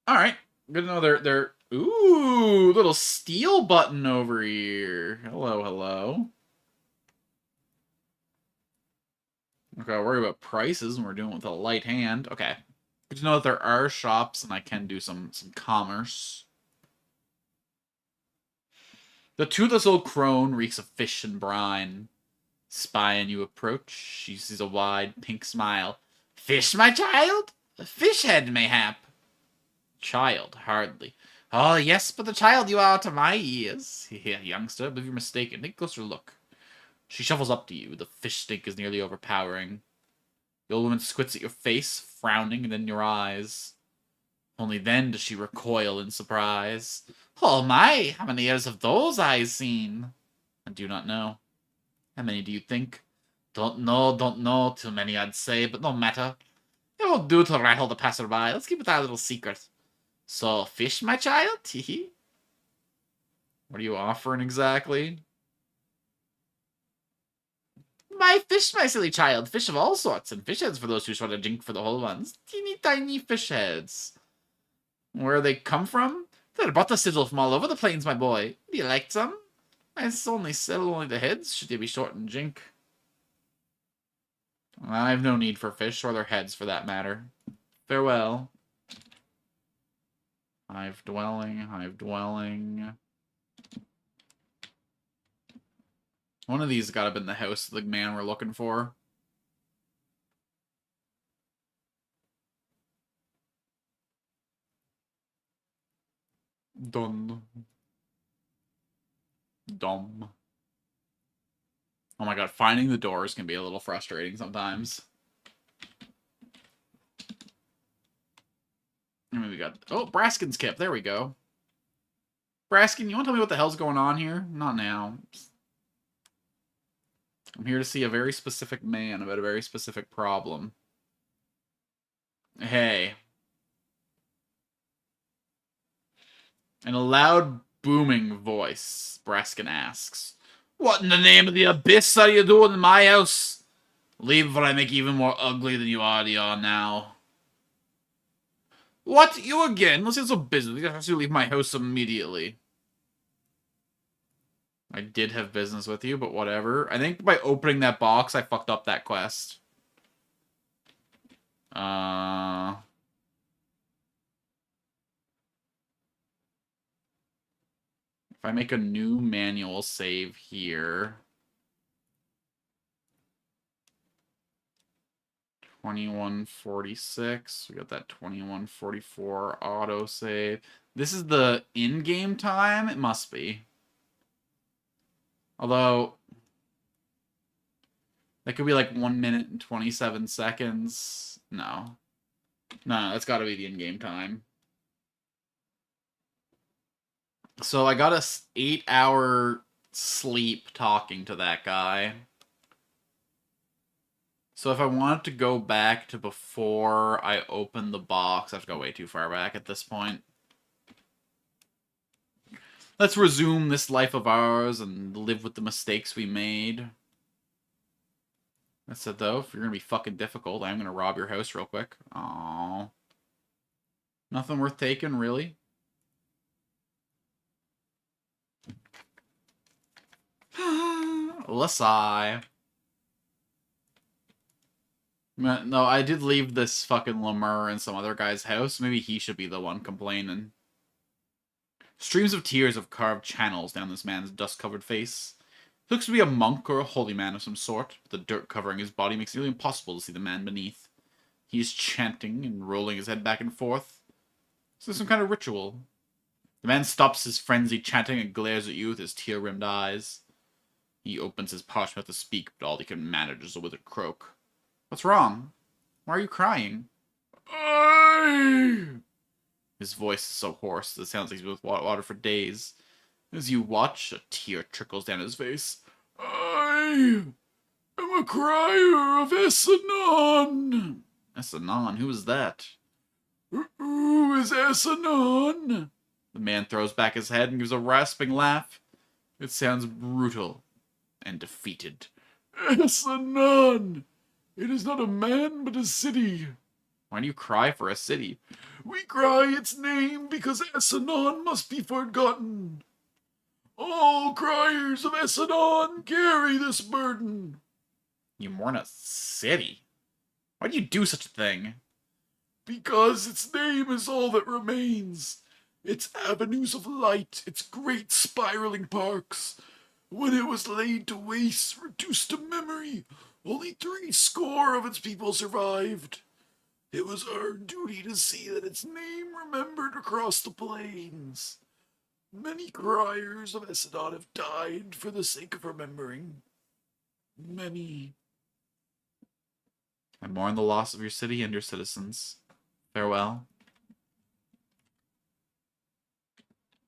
S1: Alright, good to know they're... Ooh, little steel button over here. Hello. Okay, I'll worry about prices when we're doing it with a light hand. Okay. Good to know that there are shops and I can do some commerce. The toothless old crone reeks of fish and brine. Spying you approach, she sees a wide pink smile. Fish, my child? A fish head, mayhap? Child, hardly.
S6: Oh, yes, but the child you are to my ears. Here, youngster, I believe you're mistaken. Take a closer look. She shuffles up to you. The fish stink is nearly overpowering. The old woman squints at your face, frowning, and then your eyes. Only then does she recoil in surprise. Oh my, how many years have those eyes seen? I do not know. How many do you think? Don't know. Too many, I'd say, but no matter. It won't do to rattle the passerby. Let's keep it our little secret. So, fish, my child? Teehee. What are you offering exactly? My fish, my silly child. Fish of all sorts, and fish heads for those who sort of jink for the whole ones. Teeny tiny fish heads. Where they come from? They brought the sigil from all over the plains, my boy. Do you like some? I only sell only the heads, should they be short and jink. I have no need for fish, or their heads for that matter. Farewell. Hive dwelling, hive dwelling. One of these gotta have been the house of the man we're looking for. Done. Dumb. Oh my god, finding the doors can be a little frustrating sometimes. And we got... Oh, Braskin's Kip. There we go. Braskin, you want to tell me what the hell's going on here? Not now. I'm here to see a very specific man about a very specific problem. Hey. In a loud, booming voice, Braskin asks, "What in the name of the abyss are you doing in my house? Leave before I make you even more ugly than you already are now." What? You again? Let's get some business. You have to leave my house immediately. I did have business with you, but whatever. I think by opening that box, I fucked up that quest. If I make a new manual save here... 2146. We got that 2144 autosave. This is the in-game time? It must be. Although, that could be like 1 minute and 27 seconds. No. No, that's gotta be the in-game time. So I got a 8-hour sleep talking to that guy. So if I wanted to go back to before I opened the box, I have to go way too far back at this point. Let's resume this life of ours and live with the mistakes we made. That said, though, if you're going to be fucking difficult, I'm going to rob your house real quick. Aww. Nothing worth taking, really? Lasai. No, I did leave this fucking Lemur in some other guy's house. Maybe he should be the one complaining. Streams of tears have carved channels down this man's dust-covered face. He looks to be a monk or a holy man of some sort, but the dirt covering his body makes it nearly impossible to see the man beneath. He is chanting and rolling his head back and forth. Is this some kind of ritual? The man stops his frenzied chanting and glares at you with his tear-rimmed eyes. He opens his parched mouth to speak, but all he can manage is a withered croak. What's wrong? Why are you crying? His voice is so hoarse that it sounds like he's been with water for days. As you watch, a tear trickles down his face. I am a crier of Essanon. Essanon? Who is that? Who is Essanon? The man throws back his head and gives a rasping laugh. It sounds brutal and defeated. Essanon! It is not a man, but a city. Why do you cry for a city? We cry its name because Essanon must be forgotten. All criers of Essanon carry this burden. You mourn a city? Why do you do such a thing? Because its name is all that remains. Its avenues of light, its great spiraling parks. When it was laid to waste, reduced to memory, only 70 of its people survived.
S4: It was our duty to see that its name remembered across the plains. Many criers of Essedon have died for the sake of remembering. Many.
S1: I mourn the loss of your city and your citizens. Farewell.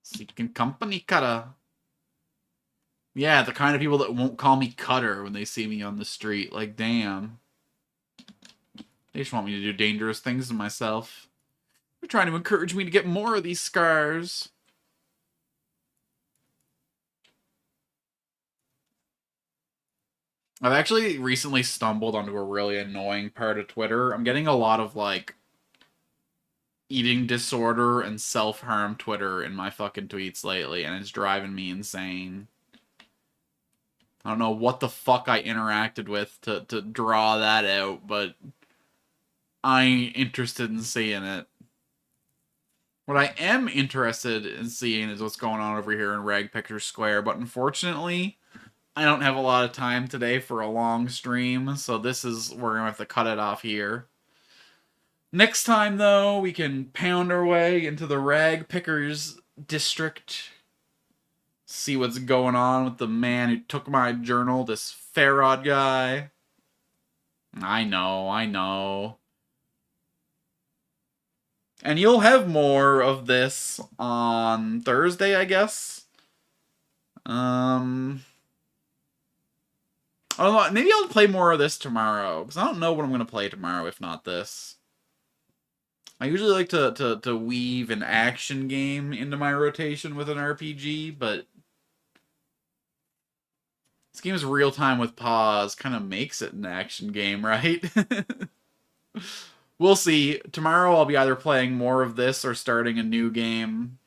S1: Seeking company, Cutter. Yeah, the kind of people that won't call me Cutter when they see me on the street. Like, damn. They just want me to do dangerous things to myself. They're trying to encourage me to get more of these scars. I've actually recently stumbled onto a really annoying part of Twitter. I'm getting a lot of, like, eating disorder and self-harm Twitter in my fucking tweets lately, and it's driving me insane. I don't know what the fuck I interacted with to draw that out, but I ain't interested in seeing it. What I am interested in seeing is what's going on over here in Rag Picture Square, but unfortunately, I don't have a lot of time today for a long stream, so we're gonna have to cut it off here. Next time, though, we can pound our way into the Rag Pickers district. See what's going on with the man who took my journal, this Farod guy. I know. And you'll have more of this on Thursday, I guess. I don't know, maybe I'll play more of this tomorrow, because I don't know what I'm going to play tomorrow if not this. I usually like to weave an action game into my rotation with an RPG, but this game is real-time with pause, kind of makes it an action game, right? We'll see. Tomorrow I'll be either playing more of this or starting a new game.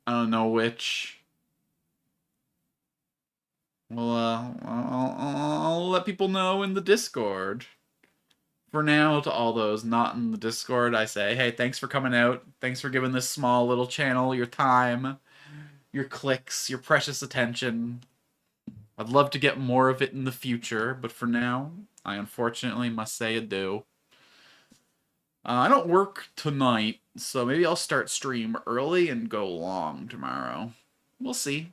S1: I don't know which. Well, I'll let people know in the Discord. For now, to all those not in the Discord, I say, hey, thanks for coming out. Thanks for giving this small little channel your time, your clicks, your precious attention. I'd love to get more of it in the future, but for now, I unfortunately must say adieu. I don't work tonight, so maybe I'll start stream early and go long tomorrow. We'll see.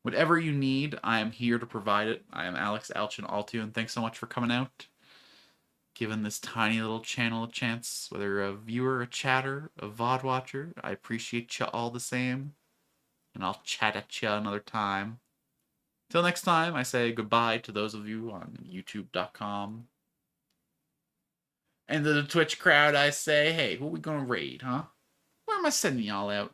S1: Whatever you need, I am here to provide it. I am Alex Alchin Altu, and thanks so much for coming out. Giving this tiny little channel a chance, whether a viewer, a chatter, a VOD watcher, I appreciate you all the same. And I'll chat at you another time. Till next time, I say goodbye to those of you on YouTube.com. And to the Twitch crowd, I say, hey, who are we gonna raid, huh? Where am I sending y'all out?